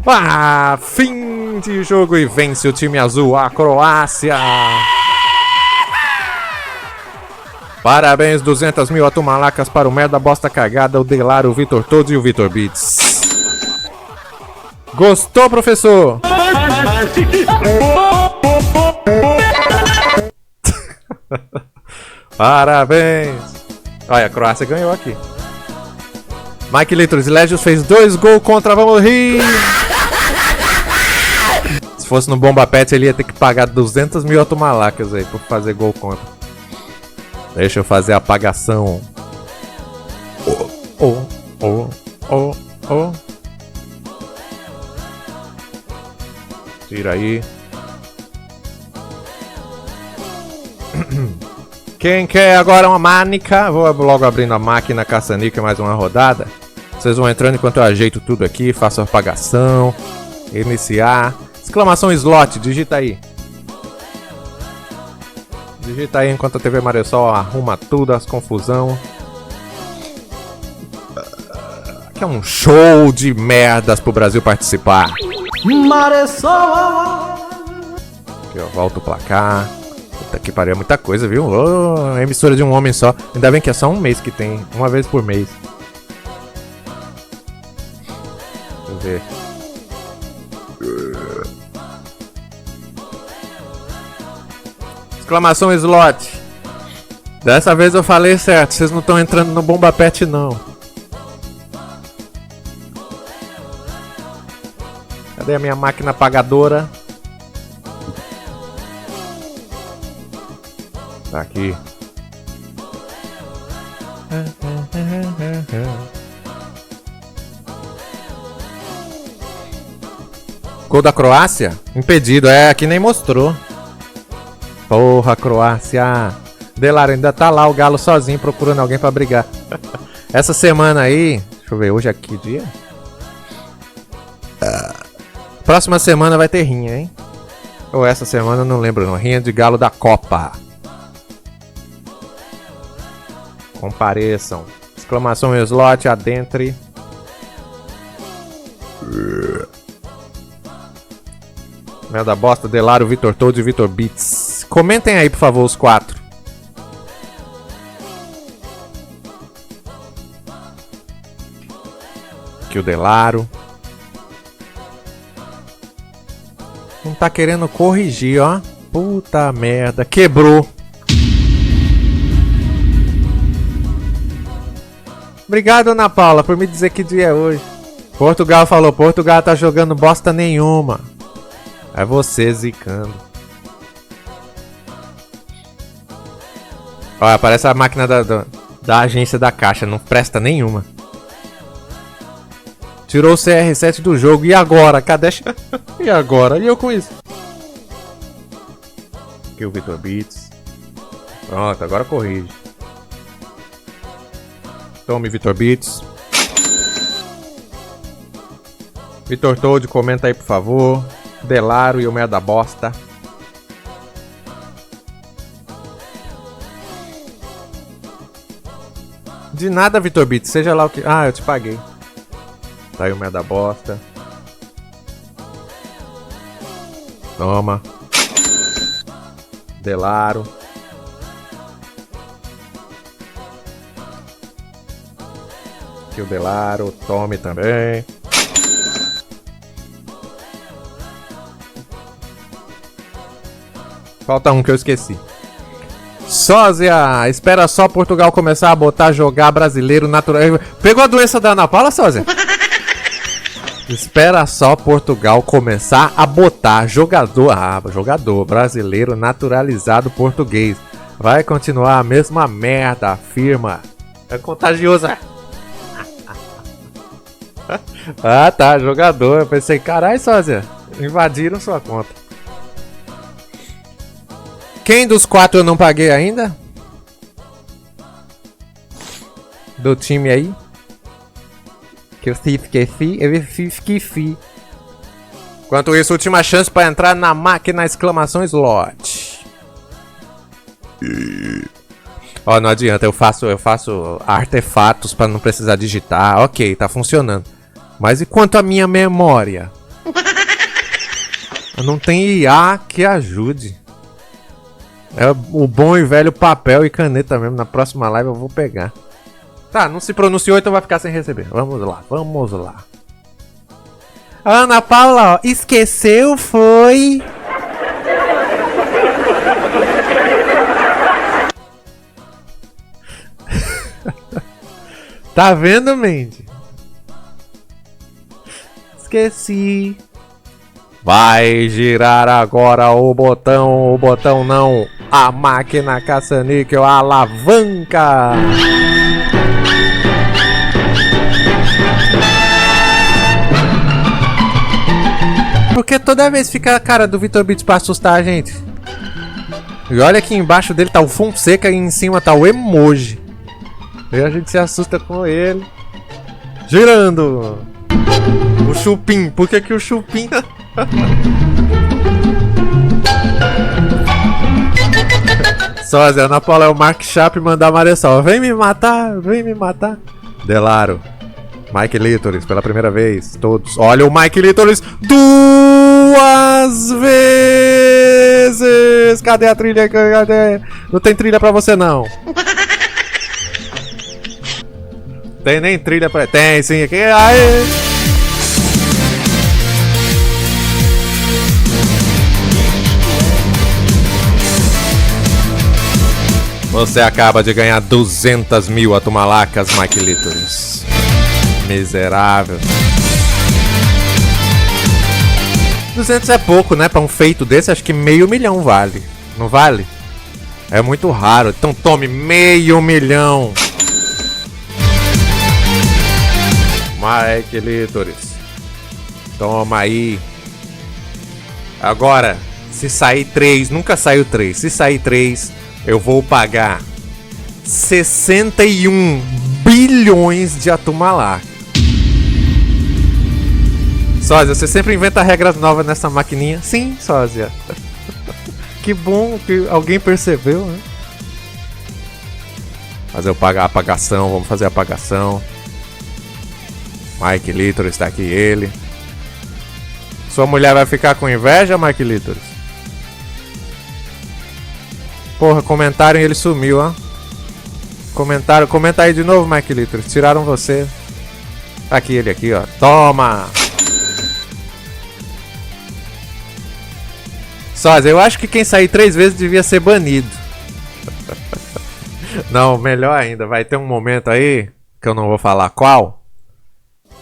Ah, fim de jogo e vence o time azul, a Croácia. Parabéns, 200 mil atumalacas para o merda bosta cagada, o Delaro, o Vitor Tozzi e o Vitor Beats. Gostou, professor? Parabéns. Olha, a Croácia ganhou aqui. Mike Lítoris, Légios fez 2 gols contra, vamos rir. Se fosse no Bomba Pet, ele ia ter que pagar 200 mil atumalacas aí por fazer gol contra. Deixa eu fazer a apagação. Tira aí. Quem quer agora uma máquina? Vou logo abrindo a máquina caça-níquel, mais uma rodada. Vocês vão entrando enquanto eu ajeito tudo aqui. Faço a apagação. Iniciar. Exclamação slot, digita aí. Digita aí enquanto a TV Maresol arruma tudo, as confusão. Aqui é um show de merdas pro Brasil participar. Maresol! Aqui, ó, volta o placar. Puta que pariu, é muita coisa, viu? Oh, é emissora de um homem só. Ainda bem que é só um mês que tem. Uma vez por mês. Deixa eu ver. Exclamação slot. Dessa vez eu falei certo. Vocês não estão entrando no Bomba Pet, não. Cadê a minha máquina apagadora? Tá aqui. Gol da Croácia? Impedido, aqui nem mostrou. Porra, Croácia. Delaro ainda tá lá, o Galo sozinho procurando alguém pra brigar. Essa semana aí, deixa eu ver, hoje é que dia? Próxima semana vai ter rinha, hein? Ou essa semana, eu não lembro não. Rinha de Galo da Copa. Compareçam. Exclamação slot, adentre. Merda bosta, Delaro, Vitor Tozzi e Vitor Beats. Comentem aí, por favor, os 4. Aqui o Delaro. Não tá querendo corrigir, ó. Puta merda. Quebrou. Obrigado, Ana Paula, por me dizer que dia é hoje. Portugal falou, Portugal tá jogando bosta nenhuma. É você zicando. Olha, parece a máquina da agência da Caixa, não presta nenhuma. Tirou o CR7 do jogo, e agora? Cadê? E agora? E eu com isso? Aqui o Vitor Beats. Pronto, agora corrige. Tome, Vitor Beats. Vitor Toad, comenta aí, por favor. Delaro e o Merda Bosta. De nada, Vitor Beats, seja lá o que... Ah, eu te paguei. Tá aí o Merda Bosta. Toma. Delaro. Aqui o Delaro. Tome também. Falta um que eu esqueci. Sósia, espera só Portugal começar a botar jogar brasileiro natural. Pegou a doença da Ana Paula, Sósia? Espera só Portugal começar a botar jogador brasileiro naturalizado português. Vai continuar a mesma merda, afirma. É contagioso. Ah, tá, jogador. Eu pensei, carai, Sósia, invadiram sua conta. Quem dos 4 eu não paguei ainda? Do time aí? Que eu esqueci. Enquanto isso, última chance para entrar na máquina exclamação slot. Ó, não adianta, eu faço artefatos para não precisar digitar. Ok, tá funcionando. Mas e quanto à minha memória? Eu não tenho IA que ajude. É o bom e velho papel e caneta mesmo. Na próxima live eu vou pegar. Tá, não se pronunciou, então vai ficar sem receber. Vamos lá. Ana Paula, ó, esqueceu, foi... Tá vendo, Mandy? Esqueci. Vai girar agora o botão não, a máquina caça-níquel, a alavanca. Porque toda vez fica a cara do Vitor Beats pra assustar a gente. E olha aqui embaixo dele tá o Fonseca e em cima tá o emoji. E a gente se assusta com ele. Girando. O Chupim, por que o Chupim... Sósia, Ana Paula é o Mark Chapman da Maressol. Vem me matar. Delaro. Mike Litoris, pela primeira vez. Todos. Olha o Mike Litoris 2 vezes. Cadê a trilha? Cadê? Não tem trilha pra você, não. Tem nem trilha pra... Tem sim aqui. Aê! Você acaba de ganhar 200 mil atumalacas, Mike Litoris. Miserável. 200 é pouco, né? Pra um feito desse, acho que $500 mil vale. Não vale? É muito raro. Então tome $500 mil. Mike Litoris. Toma aí. Agora, se sair 3, nunca saiu 3. Se sair 3, eu vou pagar 61 bilhões de atumalaca. Sósia, você sempre inventa regras novas nessa maquininha? Sim, Sósia. Que bom que alguém percebeu, né? Fazer a apagação, vamos fazer a apagação. Mike Litoris, está aqui ele. Sua mulher vai ficar com inveja, Mike Litoris? Porra, comentaram e ele sumiu, ó. Comenta aí de novo, Mike Litoris. Tiraram você. Tá aqui ele aqui, ó. Toma! Sósia, eu acho que quem sair 3 vezes devia ser banido. Não, melhor ainda, vai ter um momento aí, que eu não vou falar qual,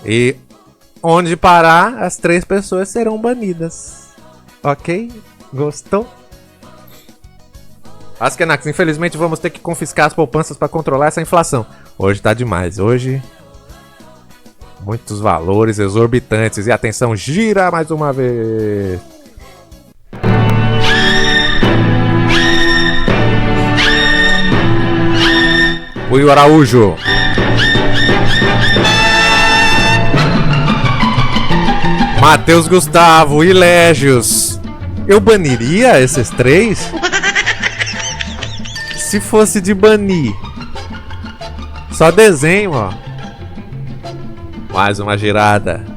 e onde parar, as 3 pessoas serão banidas. Ok? Gostou? Askenax, infelizmente vamos ter que confiscar as poupanças para controlar essa inflação. Hoje tá demais, hoje... muitos valores exorbitantes. E atenção, gira mais uma vez. Will Araújo. Matheus Gustavo e Légios. Eu baniria esses 3? Se fosse de banir. Só desenho, ó. Mais uma girada.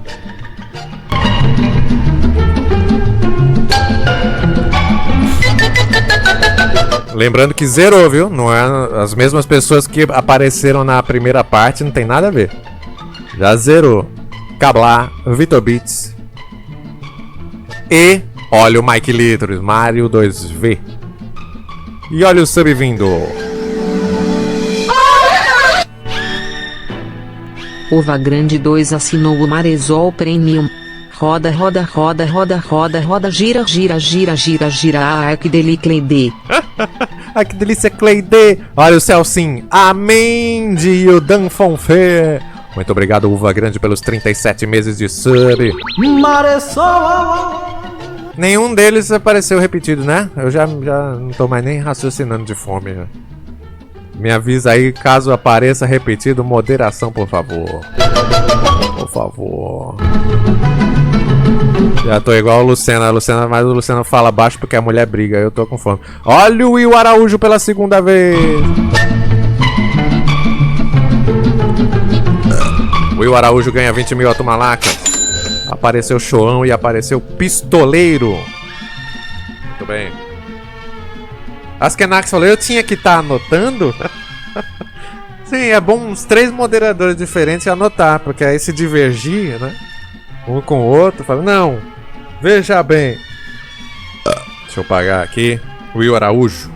Lembrando que zerou, viu? Não é as mesmas pessoas que apareceram na primeira parte, não tem nada a ver. Já zerou. Cablar, Vitor Beats. E olha o Mike Litros, Mario 2V. E olha o sub vindo. Ova Grande 2 assinou o Maresol Premium. Roda, roda, roda, roda, roda, roda, gira, gira, gira, gira, gira. Ai, que delícia, Cleide. Ai, que delícia, Cleide. Olha o Celcin. Amém de o Dan Fonfé. Muito obrigado, Uva Grande, pelos 37 meses de sub. Nenhum deles apareceu repetido, né? Eu já não tô mais nem raciocinando de fome. Já. Me avisa aí, caso apareça repetido, moderação, por favor. Por favor. Já tô igual o Lucena, mas o Luciano fala baixo porque a mulher briga, eu tô com fome. Olha o Will Araújo pela segunda vez. Will Araújo ganha 20 mil atumalacas. Apareceu Choão e apareceu Pistoleiro. Muito bem. Askenax falou, eu tinha que estar anotando? Sim, é bom uns 3 moderadores diferentes anotar, porque aí se divergir, né? Um com o outro, fala, não, veja bem. Deixa eu pagar aqui. Will Araújo.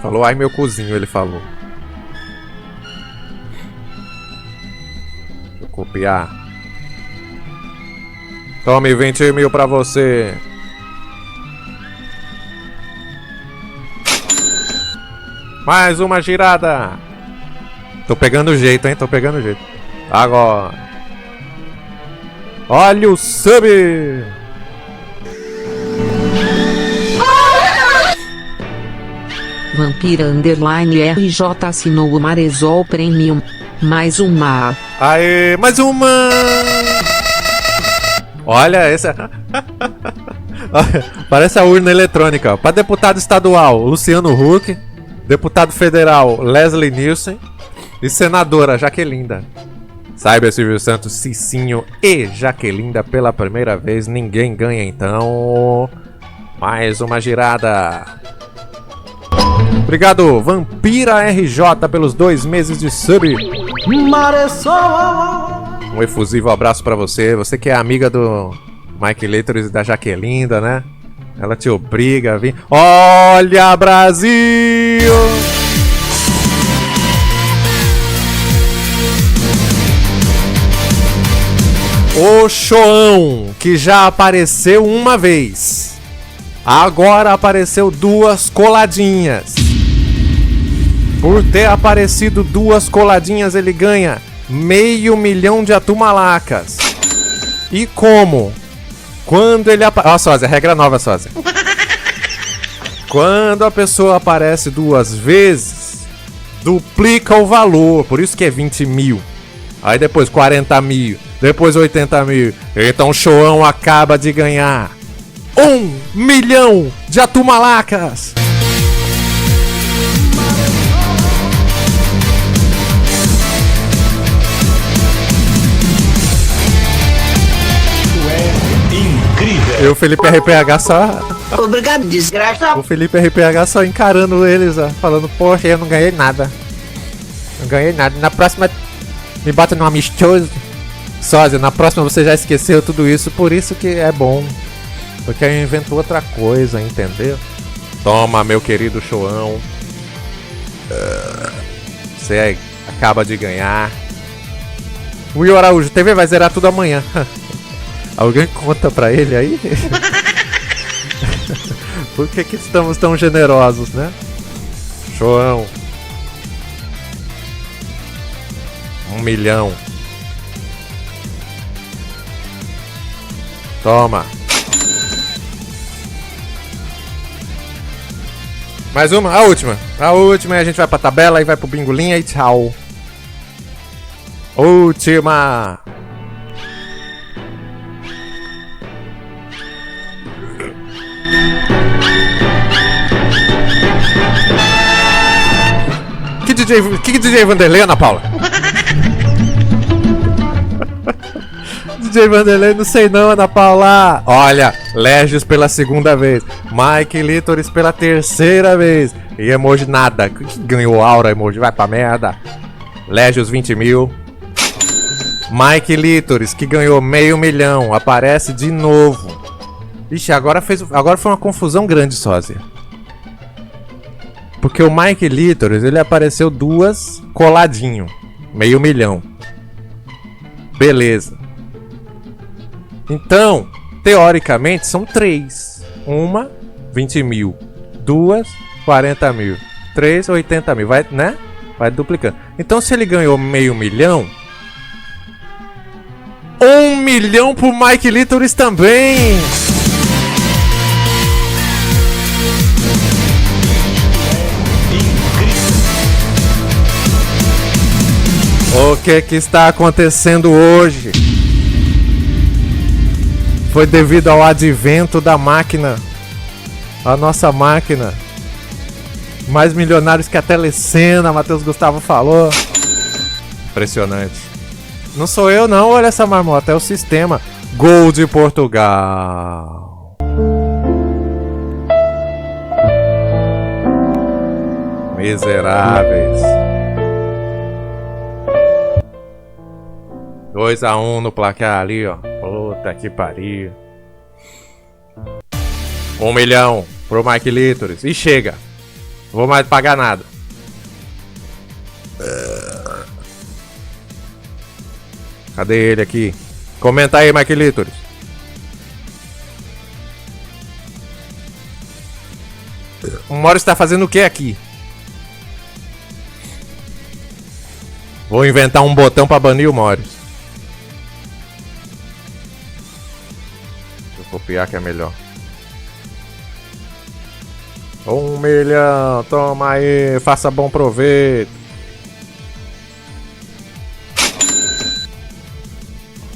Falou, ai meu cozinho, ele falou. Deixa eu copiar. Tome 20 mil pra você. Mais uma girada. Tô pegando o jeito, hein? Tô pegando o jeito. Agora. Olha o sub. Vampira Underline RJ assinou o Maresol Premium. Mais uma. Aê, mais uma. Olha essa. Parece a urna eletrônica. Para deputado estadual, Luciano Huck. Deputado federal, Leslie Nielsen. E senadora, Jaquelinda. Saiba, Silvio Santos, Cicinho e Jaquelinda pela primeira vez. Ninguém ganha, então. Mais uma girada. Obrigado, Vampira RJ, pelos 2 meses de sub. Um efusivo abraço pra você. Você que é amiga do Mike Letros e da Jaquelinda, né? Ela te obriga a vir. Olha, Brasil! O Choão, que já apareceu uma vez. Agora apareceu 2 coladinhas. Por ter aparecido 2 coladinhas, ele ganha 500 mil de atumalacas. E como? Quando ele aparece... Ó, Sósia, regra nova, Sósia. Quando a pessoa aparece 2 vezes, duplica o valor. Por isso que é 20 mil. Aí depois 40 mil. Depois 80 mil. Então o Choão acaba de ganhar 1 milhão de atumalacas. E o Felipe RPH só... Obrigado, desgraça. O Felipe RPH só encarando eles, ó, falando, poxa, eu não ganhei nada. Não ganhei nada. Na próxima, me bota no amistoso. Sósia, na próxima você já esqueceu tudo isso, por isso que é bom. Porque aí eu invento outra coisa, entendeu? Toma, meu querido Choão. Você acaba de ganhar. Will Araújo, TV vai zerar tudo amanhã. Alguém conta pra ele aí? Por que estamos tão generosos, né? Choão. 1 milhão. Toma. Mais uma? A última. A última e a gente vai pra tabela e vai pro bingolinha e tchau. Última. Que DJ Vanderlei, Ana Paula? DJ Vanderlei, não sei não, Ana Paula. Olha, Legis pela segunda vez, Mike Lítoris pela terceira vez. E emoji nada. Que ganhou aura, emoji, vai pra merda. Legis 20 mil. Mike Lítoris, que ganhou meio milhão, aparece de novo. Ixi, agora foi uma confusão grande, sósia. Porque o Mike Lítoris, ele apareceu duas coladinho. Meio milhão. Beleza. Então, teoricamente, são 3. Uma, 20 mil. 2, 40 mil. 3, 80 mil. Vai, né? Vai duplicando. Então, se ele ganhou meio milhão... 1 milhão pro Mike Lítoris também! O que está acontecendo hoje? Foi devido ao advento da máquina. A nossa máquina. Mais milionários que a Telecena, Matheus Gustavo falou. Impressionante. Não sou eu não, olha essa marmota, é o sistema. Gol de Portugal. Miseráveis. 2-1 no placar ali, ó. Puta que pariu. 1 milhão pro Mike Lítoris. E chega. Não vou mais pagar nada. Cadê ele aqui? Comenta aí, Mike Lítoris. O Morris tá fazendo o que aqui? Vou inventar um botão pra banir o Morris. Deixa eu copiar que é melhor. 1 milhão, toma aí, faça bom proveito.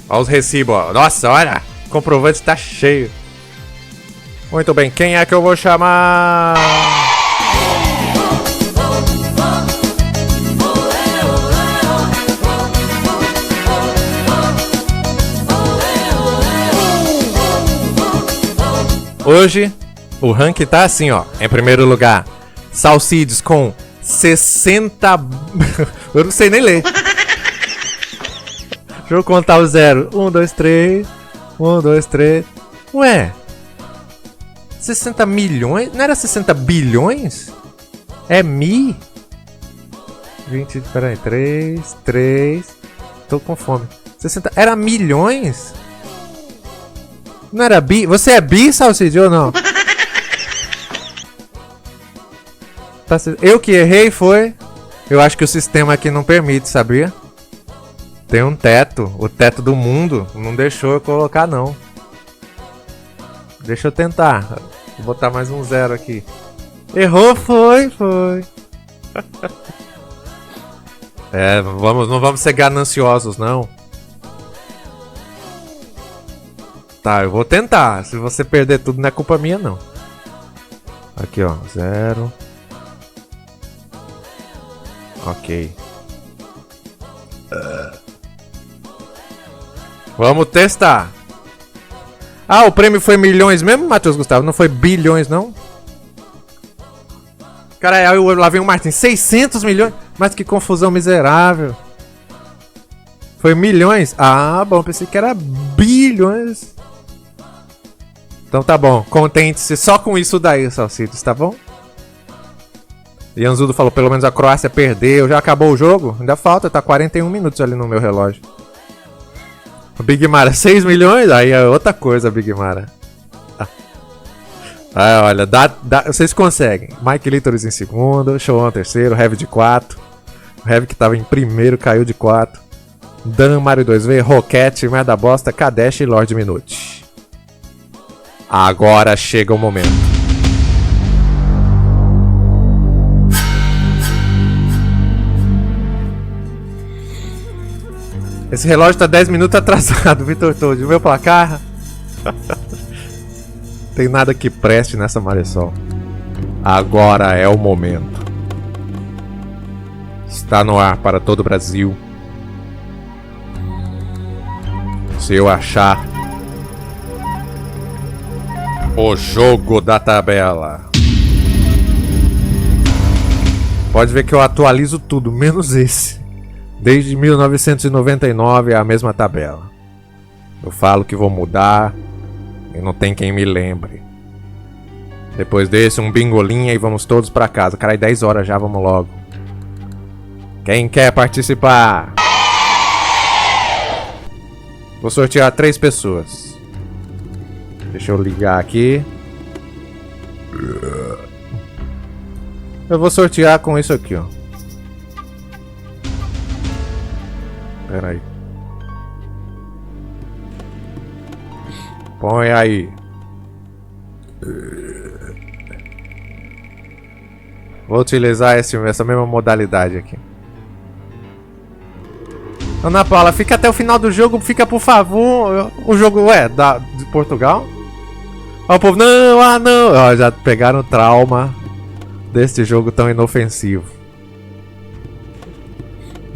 Olha os recibos, ó. Nossa, olha, o comprovante tá cheio. Muito bem, quem é que eu vou chamar? Hoje, o ranking tá assim, ó. Em primeiro lugar, Salcides com 60... Eu não sei nem ler. Deixa eu contar o zero. 1, 2, 3. 1, 2, 3. Ué. 60 milhões? Não era 60 bilhões? É mi? 20, peraí. 3. Tô com fome. 60. Era milhões? Não era bi? Você é bi, Salcide, ou não? Eu que errei foi. Eu acho que o sistema aqui não permite, sabia? Tem um teto. O teto do mundo não deixou eu colocar, não. Deixa eu tentar. Vou botar mais um 0 aqui. Errou, foi. É, não vamos ser gananciosos, não. Tá, eu vou tentar. Se você perder tudo, não é culpa minha, não. Aqui, ó. 0. Ok. Vamos testar. Ah, o prêmio foi milhões mesmo, Matheus Gustavo? Não foi bilhões, não? Cara, lá vem o Martin. 600 milhões? Mas que confusão miserável. Foi milhões? Ah, bom, pensei que era bilhões. Então tá bom, contente-se só com isso daí, Salsides, tá bom? Ianzudo falou, pelo menos a Croácia perdeu. Já acabou o jogo? Ainda falta, tá 41 minutos ali no meu relógio. O Big Mara, 6 milhões? Aí é outra coisa, Big Mara. Ah, olha, vocês conseguem. Mike Littoris em segundo, Showan terceiro, Heavy de 4. O Heavy que tava em primeiro caiu de 4. Dan, Mario 2V, Roquete, Merda Bosta, Kadesh e Lord Minute. Agora chega o momento. Esse relógio tá 10 minutos atrasado, Vitor Toad. O meu placar? Tem nada que preste nessa Marisol. Agora é o momento. Está no ar para todo o Brasil. Se eu achar o jogo da tabela. Pode ver que eu atualizo tudo, menos esse. Desde 1999 é a mesma tabela. Eu falo que vou mudar e não tem quem me lembre. Depois desse, um bingolinha e vamos todos pra casa. Caralho, 10 horas já, vamos logo. Quem quer participar? Vou sortear 3 pessoas. Deixa eu ligar aqui. Eu vou sortear com isso aqui, ó. Pera aí. Põe aí. Vou utilizar essa mesma modalidade aqui. Ana Paula, fica até o final do jogo, fica por favor. O jogo de Portugal? Ó, o povo, não, não. Ó, já pegaram o trauma deste jogo tão inofensivo.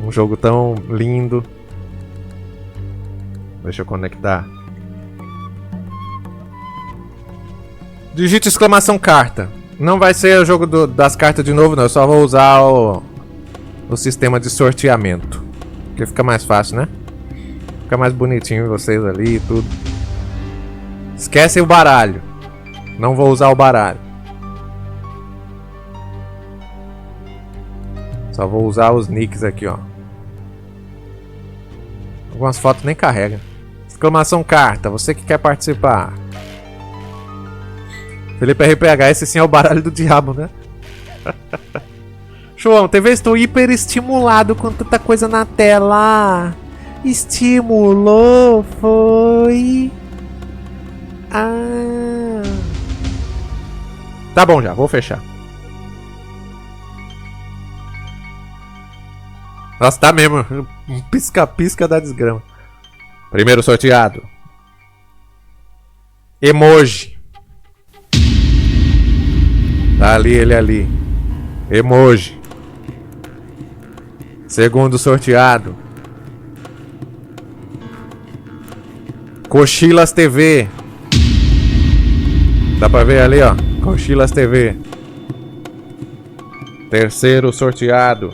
Um jogo tão lindo. Deixa eu conectar. Digite exclamação carta. Não vai ser o jogo das cartas de novo, não. Eu só vou usar o sistema de sorteamento. Porque fica mais fácil, né? Fica mais bonitinho vocês ali e tudo. Esquece o baralho. Não vou usar o baralho. Só vou usar os nicks aqui, ó. Algumas fotos nem carrega. Exclamação carta, você que quer participar. Felipe RPH, esse sim é o baralho do diabo, né? João, TV, estou hiper estimulado com tanta coisa na tela. Estimulou, foi. Ah. Tá bom já, vou fechar. Nossa, tá mesmo. Um pisca-pisca da desgrama. Primeiro sorteado. Emoji. Tá ali, ele ali. Emoji. Segundo sorteado. Cochilas TV. Dá pra ver ali, ó. Cochilas TV. Terceiro sorteado.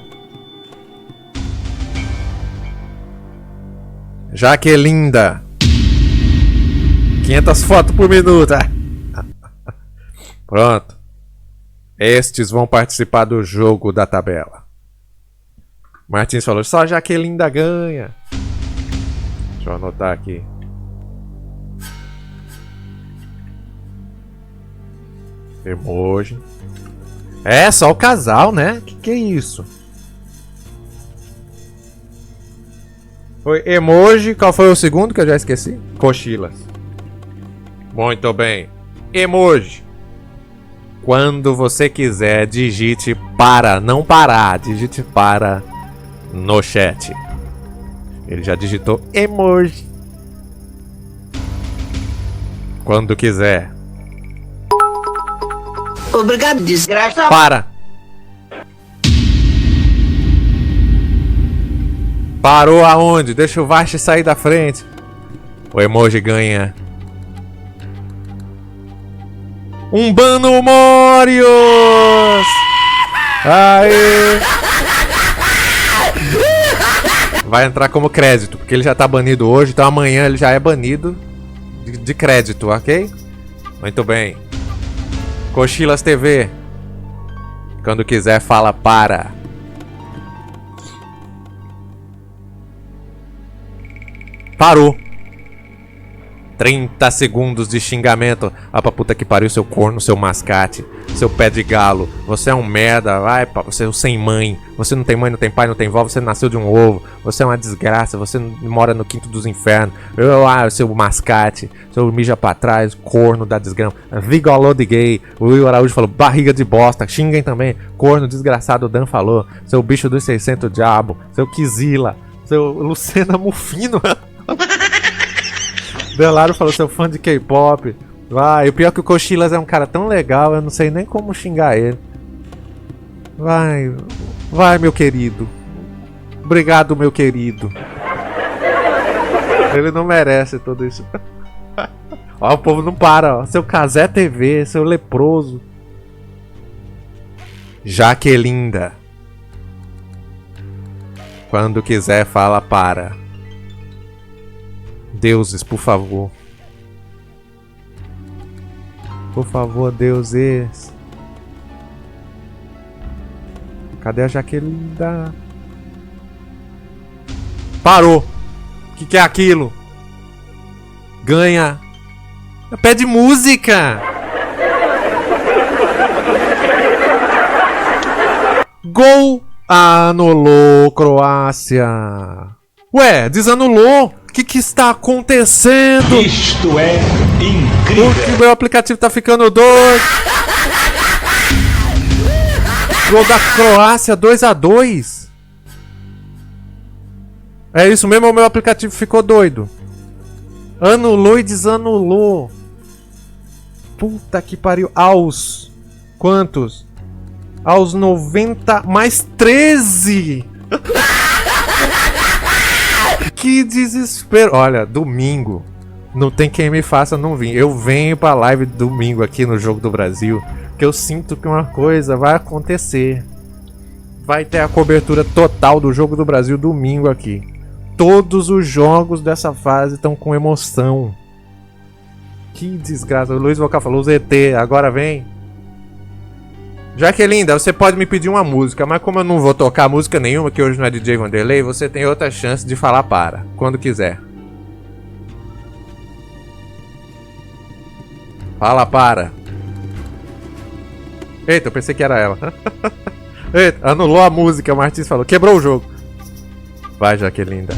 Jaquelinda. 500 fotos por minuto. Pronto. Estes vão participar do jogo da tabela. Martins falou, só Jaquelinda ganha. Deixa eu anotar aqui. Emoji. É, só o casal, né? Que é isso? Foi emoji. Qual foi o segundo que eu já esqueci? Cochilas. Muito bem. Emoji. Quando você quiser, digite para. Não parar. Digite para no chat. Ele já digitou emoji. Quando quiser. Obrigado, desgraça. Para. Parou aonde? Deixa o Vache sair da frente. O emoji ganha um Bano Morios! Aê! Vai entrar como crédito, porque ele já tá banido hoje, então amanhã ele já é banido de crédito, ok? Muito bem. Cochilas TV. Quando quiser, fala para. Parou. 30 segundos de xingamento. Ah, pra puta que pariu, seu corno, seu mascate, seu pé de galo. Você é um merda, vai, você é sem mãe. Você não tem mãe, não tem pai, não tem vó. Você nasceu de um ovo. Você é uma desgraça. Você mora no quinto dos infernos. Seu mascate, seu mija pra trás, corno da desgrama. Vigolô de gay. O Will Araújo falou barriga de bosta. Xinguem também. Corno desgraçado, o Dan falou. Seu bicho dos 600 diabo. Seu Kizila. Seu Lucena Mufino. Delaro falou, seu fã de K-pop. Vai, o pior é que o Cochilas é um cara tão legal, eu não sei nem como xingar ele. Vai, meu querido. Obrigado, meu querido. Ele não merece tudo isso. Ó, o povo não para, ó. Seu Casé TV, seu leproso. Jaquelinda. Quando quiser, fala para. Deuses, por favor. Por favor, deuses. Cadê a Jaquelinda? Parou. O que é aquilo? Ganha. Pede música. Gol. Anulou, Croácia. Ué, desanulou. O que está acontecendo? Isto é incrível. O meu aplicativo tá ficando doido. Gol da Croácia, 2-2. É isso mesmo, o meu aplicativo ficou doido. Anulou e desanulou. Puta que pariu. Aos quantos? Aos 90 mais 13. Que desespero. Olha, domingo. Não tem quem me faça não vir. Eu venho pra live domingo aqui no Jogo do Brasil. Que eu sinto que uma coisa vai acontecer. Vai ter a cobertura total do Jogo do Brasil domingo aqui. Todos os jogos dessa fase estão com emoção. Que desgraça. O Luiz Vocal falou, ZT, agora vem. Jaquelinda, você pode me pedir uma música, mas como eu não vou tocar música nenhuma, que hoje não é DJ Vanderlei, você tem outra chance de falar para, quando quiser. Fala para. Eita, eu pensei que era ela. Eita, anulou a música, o Martins falou, quebrou o jogo. Vai, Jaquelinda.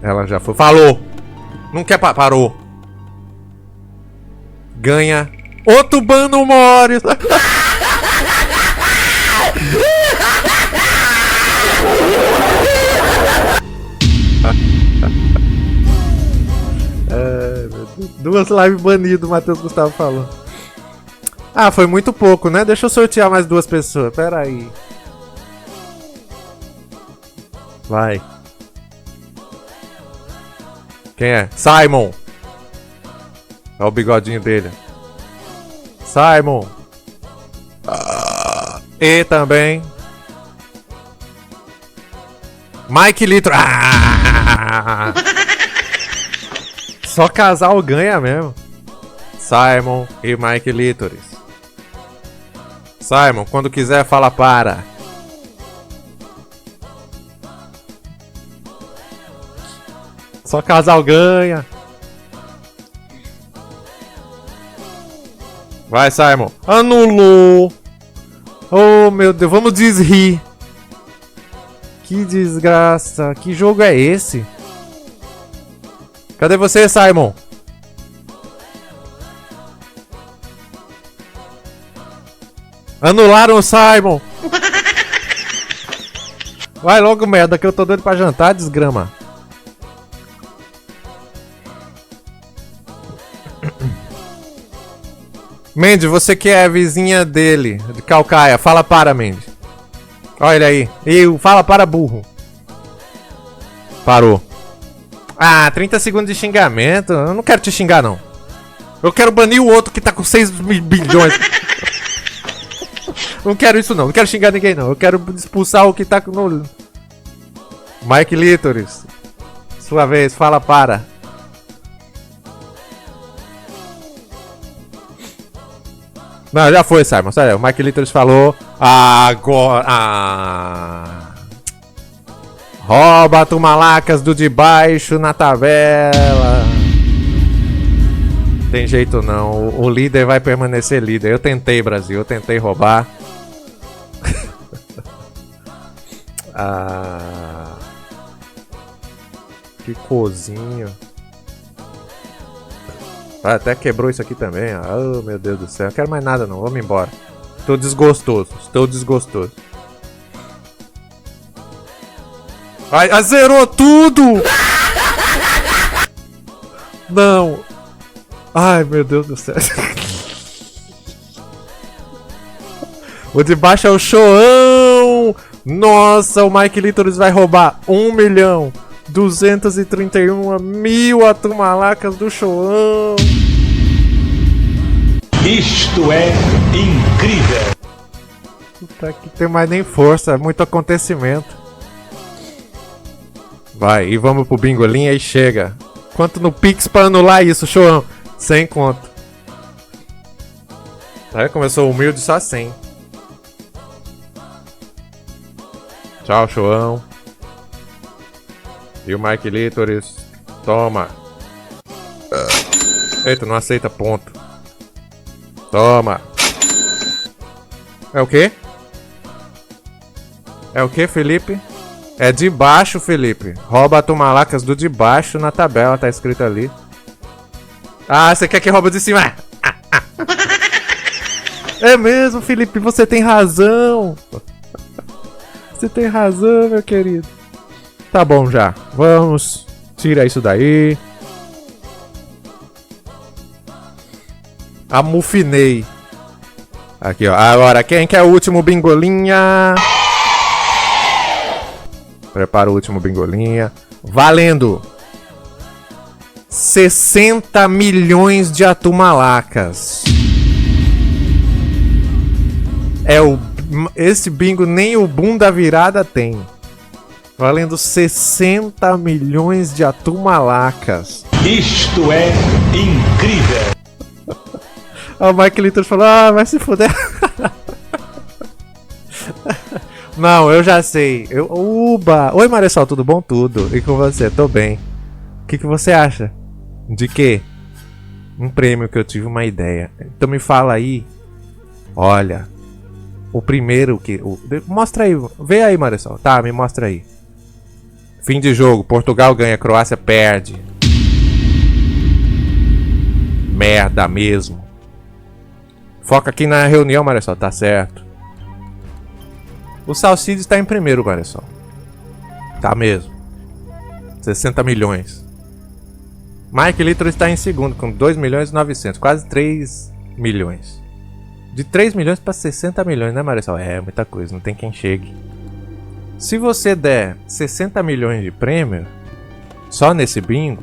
Ela já foi. Falou! Não quer parou. Ganha o Tubano Mores. Duas lives banidas, o Matheus Gustavo falou. Ah, foi muito pouco, né? Deixa eu sortear mais duas pessoas. Pera aí. Vai. Quem é? Simon. Olha o bigodinho dele. Simon. E também. Mike Litro. Só casal ganha mesmo. Simon e Mike Litores. Simon, quando quiser, fala para. Só casal ganha. Vai, Simon. Anulou. Oh, meu Deus. Vamos desrir. Que desgraça. Que jogo é esse? Cadê você, Simon? Anularam o Simon. Vai logo, merda, que eu tô doido pra jantar, desgrama. Mandy, você que é a vizinha dele, de Calcaia, fala para, Mandy. Olha ele aí. Fala para, burro. Parou. Ah, 30 segundos de xingamento. Eu não quero te xingar, não. Eu quero banir o outro que tá com 6 bilhões. Não quero isso, não. Não quero xingar ninguém, não. Eu quero expulsar o que tá no... Mike Litores. Sua vez, fala para. Não, já foi, Simon. Sério, o Mike Littles falou. Agora. Rouba Tumalacas do de baixo na tabela. Tem jeito não. O líder vai permanecer líder. Eu tentei, Brasil. Eu tentei roubar. Que cozinho. Até quebrou isso aqui também. Oh, meu Deus do céu. Não quero mais nada não. Vamos embora. Estou desgostoso. Ai, zerou tudo! Não. Ai, meu Deus do céu. O de baixo é o Shoão. Nossa, o Mike Littles vai roubar 1.231.000 atumalacas do Shoão. Isto é incrível. Puta que tem mais nem força, é muito acontecimento. Vai, e vamos pro bingolinha e chega. Quanto no Pix pra anular isso, Shoão? 100 conto. Aí começou humilde, só 100. Tchau, Shoão. E o Mike Littles. Toma. Eita, não aceita ponto. Toma. É o quê? É o quê, Felipe? É de baixo, Felipe. Rouba Tumalacas do de baixo na tabela, tá escrito ali. Ah, você quer que rouba de cima? É mesmo, Felipe, você tem razão. Você tem razão, meu querido. Tá bom já. Vamos. Tira isso daí. Amufinei. Aqui, ó. Agora, quem quer o último bingolinha? Prepara o último bingolinha. Valendo 60 milhões de atumalacas. Esse bingo nem o boom da virada tem. Valendo 60 milhões de atumalacas. Isto é incrível. O Mike Littles falou, vai se fuder. Não, eu já sei. Uba! Oi, Maressol, tudo bom? Tudo. E com você? Tô bem. O que você acha? De quê? Um prêmio que eu tive uma ideia. Então me fala aí. Olha. O primeiro que... mostra aí. Vê aí, Maressol. Tá, me mostra aí. Fim de jogo. Portugal ganha, Croácia perde. Merda mesmo. Foca aqui na reunião, Maressol. Tá certo. O Salcides tá em primeiro, Maressol. Tá mesmo. 60 milhões. Mike Littles está em segundo, com 2 milhões e 900. Quase 3 milhões. De 3 milhões para 60 milhões, né, Maressol? É, muita coisa, não tem quem chegue. Se você der 60 milhões de prêmio, só nesse bingo,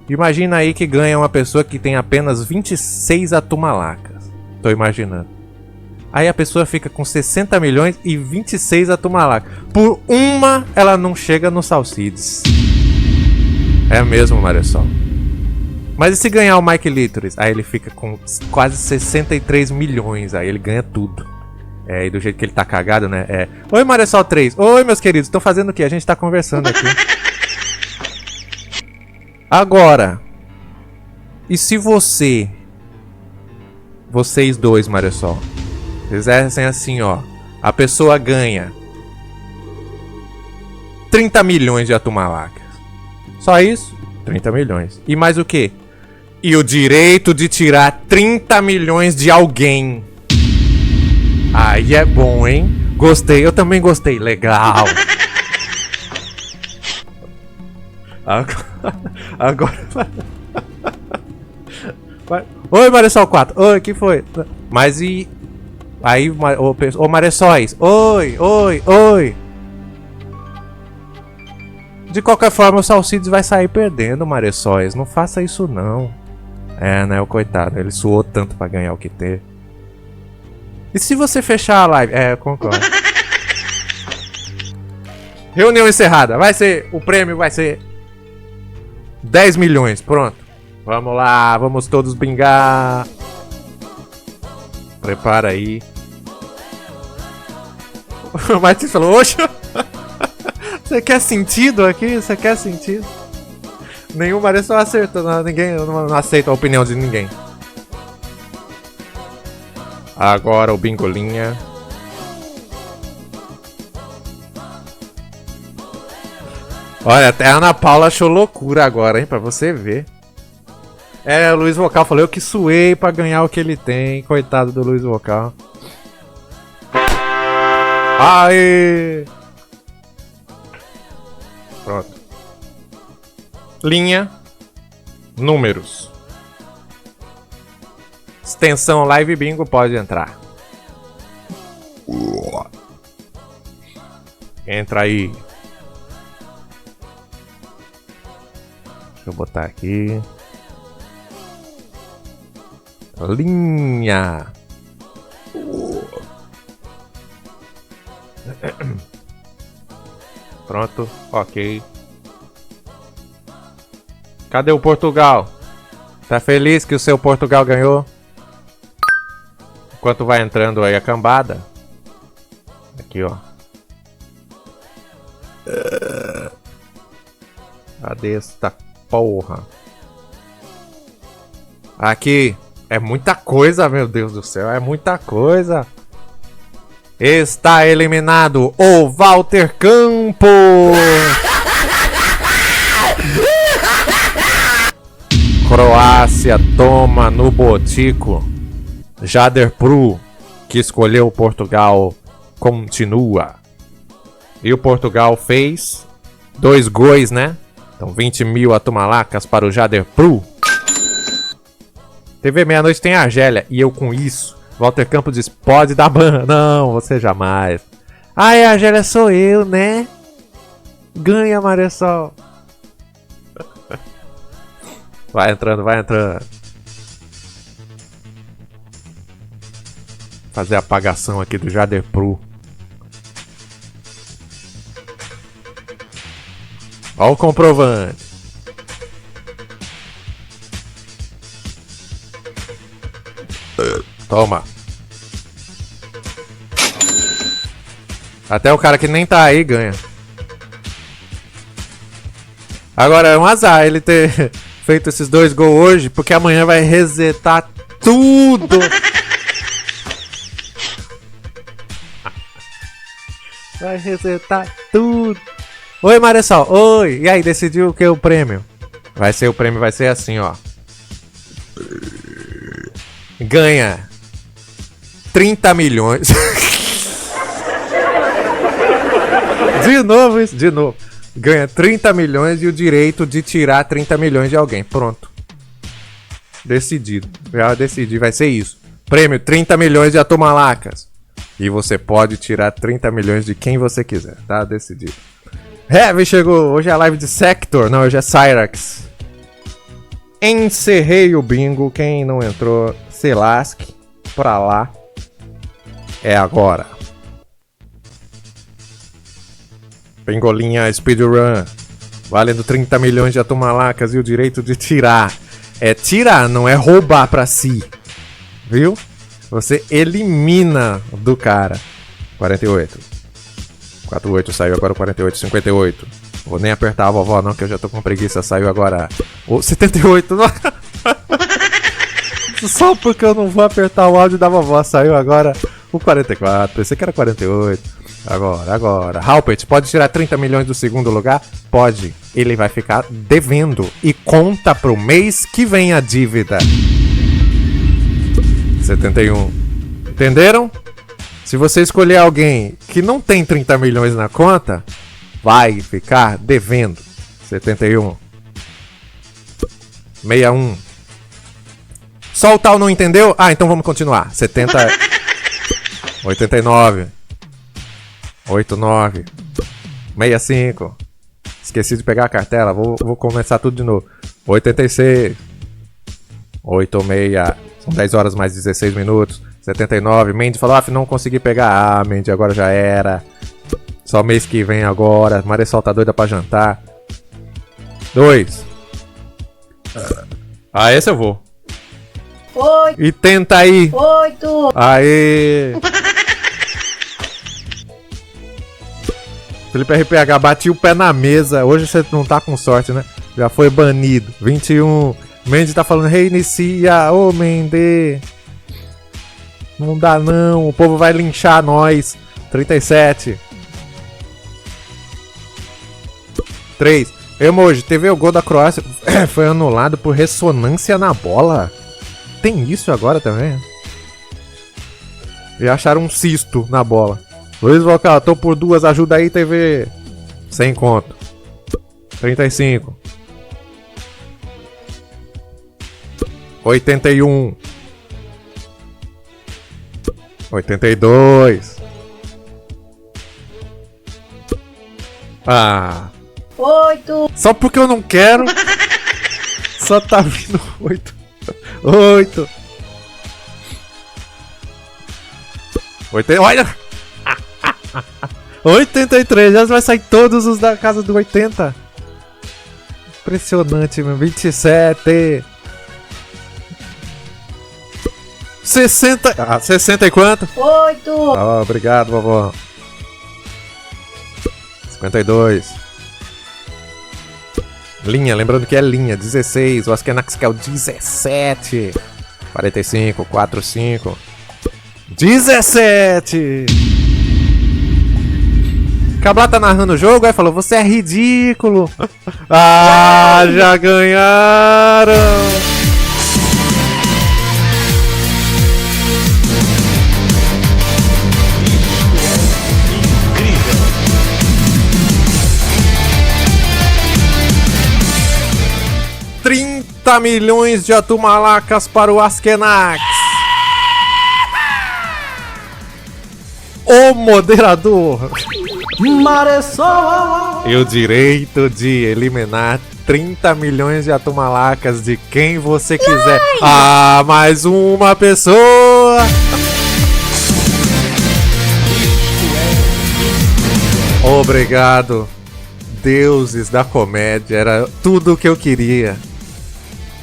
imagina aí que ganha uma pessoa que tem apenas 26 atumalacas. Tô imaginando. Aí a pessoa fica com 60 milhões e 26 atumalacas. Por uma, ela não chega no Salcides. É mesmo, Maressol. Mas e se ganhar o Mike Littles? Aí ele fica com quase 63 milhões. Aí ele ganha tudo. É, e do jeito que ele tá cagado, né? É. Oi, Maressol 3. Oi, meus queridos. Estão fazendo o quê? A gente tá conversando aqui. Agora. E se vocês dois, Maressol, fizessem assim, ó. A pessoa ganha 30 milhões de atumalacas. Só isso? 30 milhões. E mais o quê? E o direito de tirar 30 milhões de alguém. Aí é bom, hein? Gostei, eu também gostei. Legal. Agora... Oi, Maressol 4. Oi, que foi? Mas e... Aí, ô Maressóis. Oi. De qualquer forma, o Salcides vai sair perdendo, Maressóis. Não faça isso, não. É, né? O coitado. Ele suou tanto pra ganhar o que ter. E se você fechar a live? É, eu concordo. Reunião encerrada. O prêmio vai ser 10 milhões. Pronto. Vamos lá. Vamos todos bingar. Prepara aí. O Martins falou, oxe, você quer sentido aqui? Você quer sentido? Nenhum Marisol acertou, não, ninguém, não aceita a opinião de ninguém. Agora o Bingolinha. Olha, até a Ana Paula achou loucura agora, hein? Pra você ver. É, o Luiz Vocal falou, eu que suei pra ganhar o que ele tem. Coitado do Luiz Vocal. Aê! Pronto. Linha. Números. Extensão Live Bingo pode entrar. Entra aí. Deixa eu botar aqui. Linha. Pronto, ok. Cadê o Portugal? Tá feliz que o seu Portugal ganhou? Enquanto vai entrando aí a cambada. Aqui, ó. Cadê esta porra? Aqui. É muita coisa, meu Deus do céu. É muita coisa. Está eliminado o Walter Campos. Croácia toma no botico. Jader Pru, que escolheu Portugal, continua. E o Portugal fez 2 gols, né? Então 20 mil atumalacas para o Jader Pru. TV Meia-Noite tem a Argélia. E eu com isso. Walter Campos diz, pode dar ban. Não, você jamais. Ah, a Argélia sou eu, né? Ganha, Marisol. Vai entrando, vai entrando. Fazer a apagação aqui do Jader Pru. Olha o comprovante. Toma. Até o cara que nem tá aí ganha. Agora é um azar ele ter feito esses 2 gols hoje, porque amanhã vai resetar tudo. Vai resetar tudo. Oi, Marisol. Oi. E aí, decidiu o que é o prêmio? O prêmio vai ser assim, ó. Ganha 30 milhões. De novo. Ganha 30 milhões e o direito de tirar 30 milhões de alguém. Pronto. Decidido. Já decidi, vai ser isso. Prêmio 30 milhões de atumalacas. E você pode tirar 30 milhões de quem você quiser, tá? Decidido. Heavy chegou. Hoje é a live de Sector. Não, hoje é Cyrax. Encerrei o bingo. Quem não entrou, se lasque. Pra lá. É agora. Pingolinha Speedrun. Valendo 30 milhões de atumalacas e o direito de tirar. É tirar, não é roubar pra si. Viu? Você elimina do cara. 48. 48 saiu agora o 48. 58. Vou nem apertar a vovó não, que eu já tô com preguiça. Saiu agora o 78. Só porque eu não vou apertar o áudio da vovó. Saiu agora o 44. Pensei que era 48. Agora. Halpert, pode tirar 30 milhões do segundo lugar? Pode. Ele vai ficar devendo. E conta pro mês que vem a dívida. 71. Entenderam? Se você escolher alguém que não tem 30 milhões na conta, vai ficar devendo. 71. 61. Só o tal não entendeu? Ah, então vamos continuar. 70. 89. 89. 65. Esqueci de pegar a cartela. Vou começar tudo de novo. 86. 86. São 10 horas mais 16 minutos. 79. Mendy falou, não consegui pegar. Ah, Mendy, agora já era. Só mês que vem agora. Marisol tá doida pra jantar. 2. Ah, esse eu vou. E tenta aí. 8. Aê. Felipe RPH, bati o pé na mesa. Hoje você não tá com sorte, né? Já foi banido. 21. Mendy tá falando, reinicia. Ô, Mendy. Não dá não. O povo vai linchar nós. 37. 3. Emoji, teve o gol da Croácia. Foi anulado por ressonância na bola. Tem isso agora também? E acharam um cisto na bola. Luiz Vocal, tô por 2, ajuda aí, TV. 100 conto. 35. 81. 82. Ah. 8. Só porque eu não quero. Só tá vindo 8. 8. 80. Olha! 83. Já vai sair todos os da casa do 80. Impressionante, meu. 27. 60. Ah, 60 e quanto? 8. Ah, obrigado, vovó. 52. Linha, lembrando que é linha. 16. O Askenax que é o 17. 45. 45. 17. Cabla tá narrando o jogo, aí falou, você é ridículo. Ah, já ganharam. Incrível. 30 milhões de atumalacas para o Askenax. O moderador. E o direito de eliminar 30 milhões de atumalacas de quem você quiser. Ah, mais uma pessoa. Obrigado, deuses da comédia. Era tudo o que eu queria.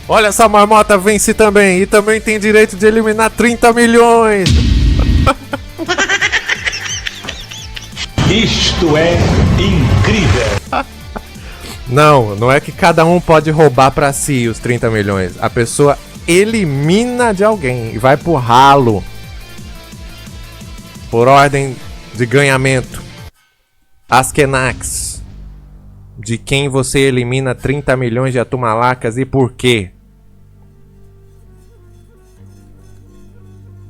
Olha, essa marmota vence também. E também tem direito de eliminar 30 milhões. Isto é incrível. Não é que cada um pode roubar pra si os 30 milhões. A pessoa elimina de alguém e vai pro ralo. Por ordem de ganhamento. Askenax. De quem você elimina 30 milhões de atumalacas e por quê?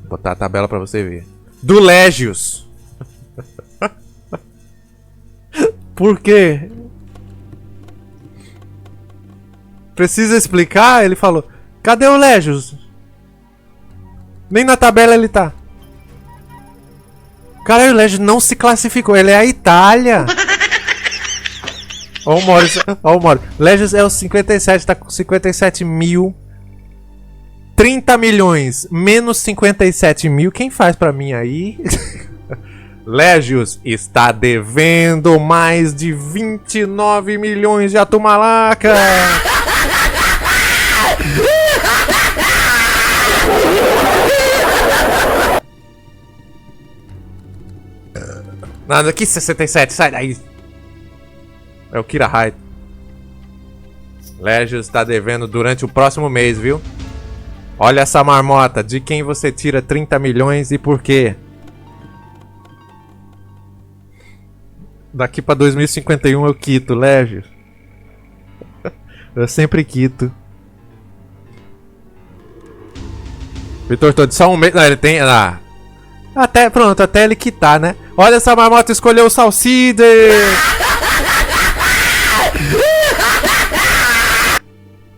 Vou botar a tabela pra você ver. Do Légios. Por quê? Precisa explicar? Ele falou. Cadê o Légios? Nem na tabela ele tá. Cara, o Légios não se classificou. Ele é a Itália. Ó o Maurício. Ó o Maurício. Légios é o 57. Tá com 57 mil. 30 milhões menos 57 mil. Quem faz pra mim aí? Légios está devendo mais de 29 milhões de atumalacas. Nada aqui, 67, sai daí. É o Kira Hyde. Légios está devendo durante o próximo mês, viu? Olha essa marmota. De quem você tira 30 milhões e por quê? Daqui pra 2051 eu quito, Légios. Eu sempre quito. Vitor Todd, só um mês. Não, ele tem. Ah. Até, pronto, até ele quitar, né? Olha essa marmota, escolheu o Salcide!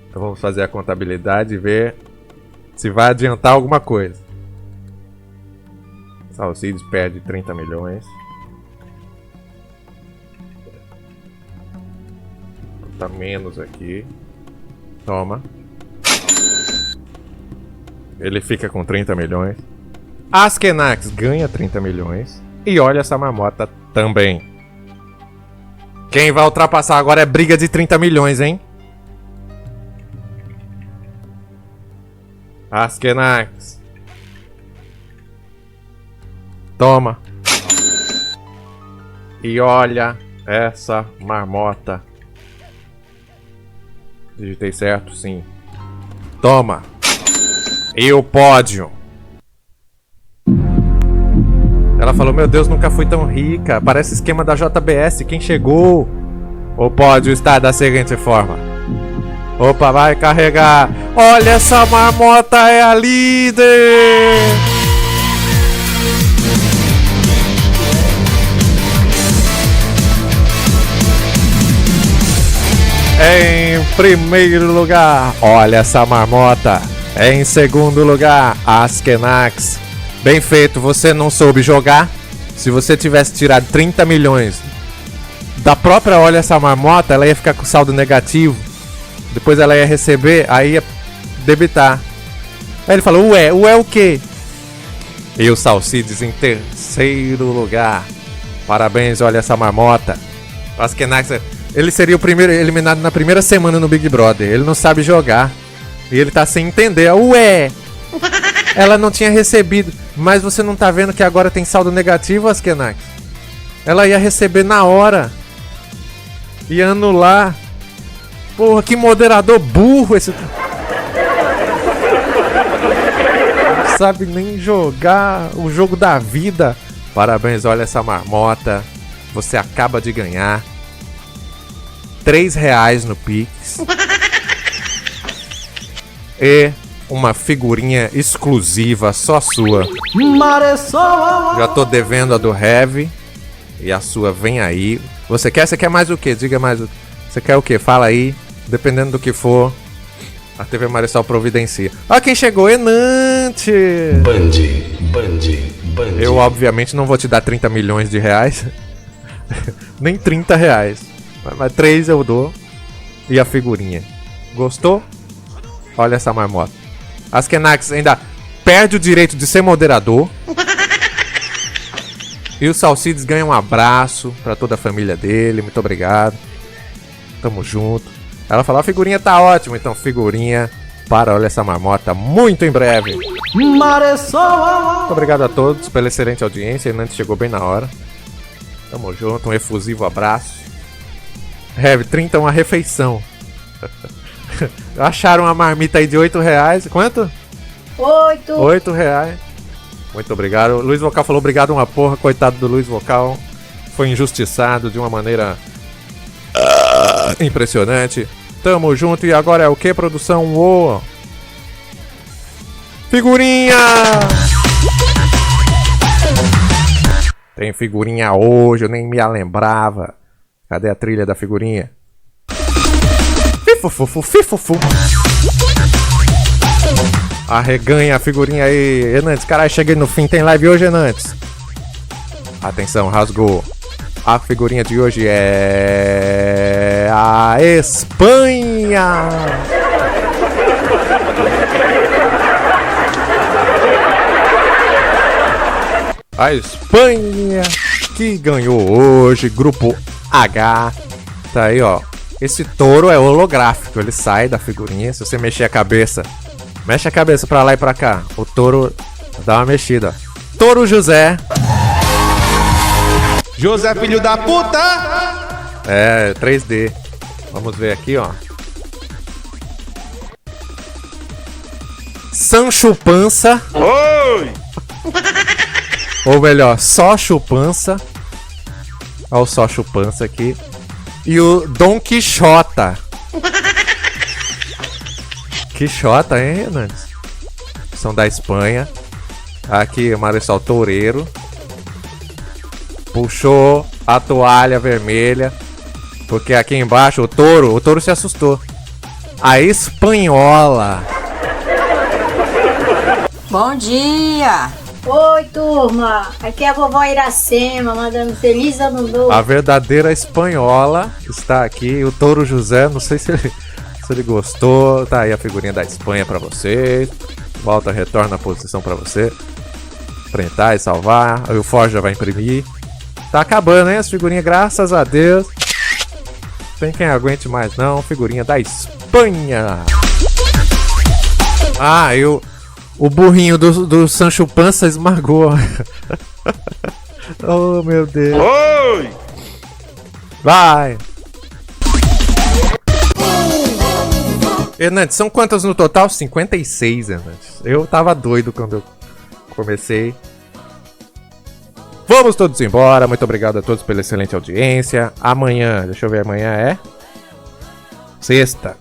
Então vamos fazer a contabilidade e ver se vai adiantar alguma coisa. Salcides perde 30 milhões. Tá menos aqui. Toma. Ele fica com 30 milhões. Askenax ganha 30 milhões. E olha essa marmota também. Quem vai ultrapassar agora é briga de 30 milhões, hein? Askenax. Toma. E olha essa marmota. Digitei certo? Sim. Toma. E o pódio. Ela falou, meu Deus, nunca fui tão rica. Parece esquema da JBS. Quem chegou? O pódio está da seguinte forma. Opa, vai carregar. Olha, essa marmota é a líder. Em primeiro lugar, olha essa marmota. Em segundo lugar, Askenax. Bem feito, você não soube jogar. Se você tivesse tirado 30 milhões da própria Olha essa marmota, ela ia ficar com saldo negativo. Depois ela ia receber, aí ia debitar. Aí ele falou, ué o quê? E o Salcides em terceiro lugar. Parabéns, olha essa marmota. Askenax, ele seria o primeiro eliminado na primeira semana no Big Brother. Ele não sabe jogar. E ele tá sem entender. Ué! Ela não tinha recebido. Mas você não tá vendo que agora tem saldo negativo, Askenax? Ela ia receber na hora. Ia anular. Porra, que moderador burro esse. Não sabe nem jogar o jogo da vida. Parabéns, olha essa marmota. Você acaba de ganhar R$3 no Pix. E uma figurinha exclusiva, só sua. Já tô devendo a do Heavy. E a sua vem aí. Você quer mais o quê? Diga mais o quê. Você quer o quê? Fala aí. Dependendo do que for, a TV Maressol providencia. Ó quem chegou, Enante! Band. Eu obviamente não vou te dar 30 milhões de reais. Nem 30 reais. Mas 3 eu dou. E a figurinha. Gostou? Olha essa marmota. Askenax ainda perde o direito de ser moderador. E o Salcides ganha um abraço pra toda a família dele. Muito obrigado. Tamo junto. Ela falou, a figurinha tá ótima. Então figurinha para Olha essa marmota muito em breve. Muito obrigado a todos pela excelente audiência. Enante chegou bem na hora. Tamo junto, um efusivo abraço. Heavy, 30 uma refeição. Acharam uma marmita aí de R$8. Quanto? 8 reais. Muito obrigado. O Luiz Vocal falou obrigado uma porra. Coitado do Luiz Vocal. Foi injustiçado de uma maneira impressionante. Tamo junto. E agora é o que, produção? Oh. Figurinha! Tem figurinha hoje, eu nem me lembrava. Cadê a trilha da figurinha? Fifufu, fifufu. Arreganha a figurinha aí, Enantes. Caralho, cheguei no fim. Tem live hoje, Enantes? Atenção, rasgou. A figurinha de hoje é a Espanha. A Espanha que ganhou hoje, grupo H. Tá aí, ó. Esse touro é holográfico, ele sai da figurinha. Se você mexer a cabeça, mexe a cabeça pra lá e pra cá, o touro dá uma mexida. Touro José. José, filho da puta! É, 3D. Vamos ver aqui, ó. Sancho Pança. Oi! Ou melhor, só Chupança. Olha o só Chupança aqui. E o Dom Quixota. Quixota, hein, Hernandes? São da Espanha. Aqui, Maressol Toureiro. Puxou a toalha vermelha. Porque aqui embaixo o touro se assustou. A espanhola. Bom dia! Oi, turma! Aqui é a vovó Iracema, mandando feliz ano novo. A verdadeira espanhola está aqui. O Touro José, não sei se ele gostou. Tá aí a figurinha da Espanha pra vocês. Volta, retorna a posição pra você. Printar e salvar. Aí o Forja vai imprimir. Tá acabando, hein? As figurinhas, graças a Deus. Tem quem aguente mais não. Figurinha da Espanha. Ah, O burrinho do Sancho Pança esmagou. Oh, meu Deus. Oi! Vai! Hernandes, são quantas no total? 56, Hernandes. Eu tava doido quando eu comecei. Vamos todos embora. Muito obrigado a todos pela excelente audiência. Amanhã, deixa eu ver, amanhã é sexta.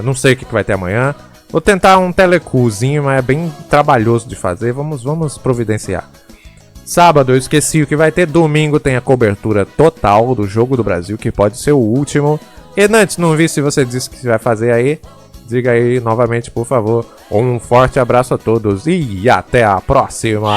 Não sei o que vai ter amanhã. Vou tentar um telecuzinho, mas é bem trabalhoso de fazer. Vamos providenciar. Sábado eu esqueci o que vai ter. Domingo tem a cobertura total do Jogo do Brasil, que pode ser o último. Hernandes, não vi se você disse que vai fazer aí. Diga aí novamente, por favor. Um forte abraço a todos e até a próxima!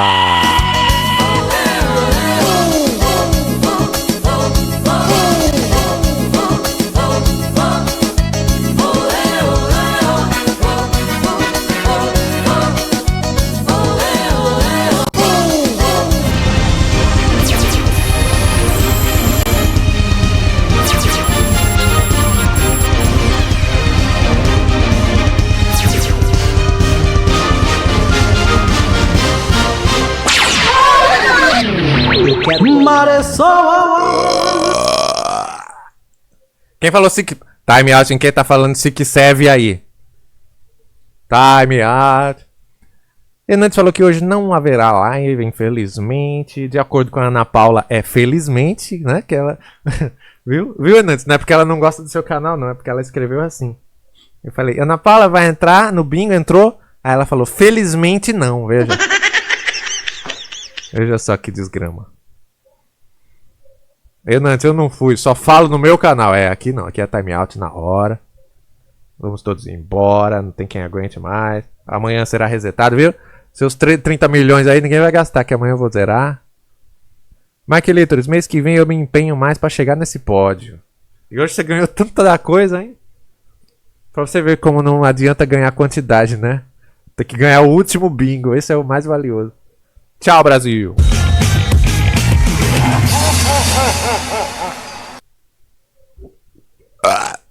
Quem falou Sick... Time out em quem tá falando Sick serve aí? Time out. Hernandes falou que hoje não haverá live, infelizmente. De acordo com a Ana Paula, é felizmente, né? Que ela... Viu, Hernandes? Não é porque ela não gosta do seu canal, não. É porque ela escreveu assim. Eu falei, Ana Paula vai entrar no bingo, entrou. Aí ela falou, felizmente não, veja. Veja só que desgrama. Hernandes, eu não fui, só falo no meu canal. É, aqui não, aqui é time out na hora. Vamos todos embora, não tem quem aguente mais. Amanhã será resetado, viu? Seus 30 milhões aí ninguém vai gastar, que amanhã eu vou zerar. Mike Littles, mês que vem eu me empenho mais pra chegar nesse pódio. E hoje você ganhou tanta coisa, hein? Pra você ver como não adianta ganhar quantidade, né? Tem que ganhar o último bingo, esse é o mais valioso. Tchau, Brasil! Ah.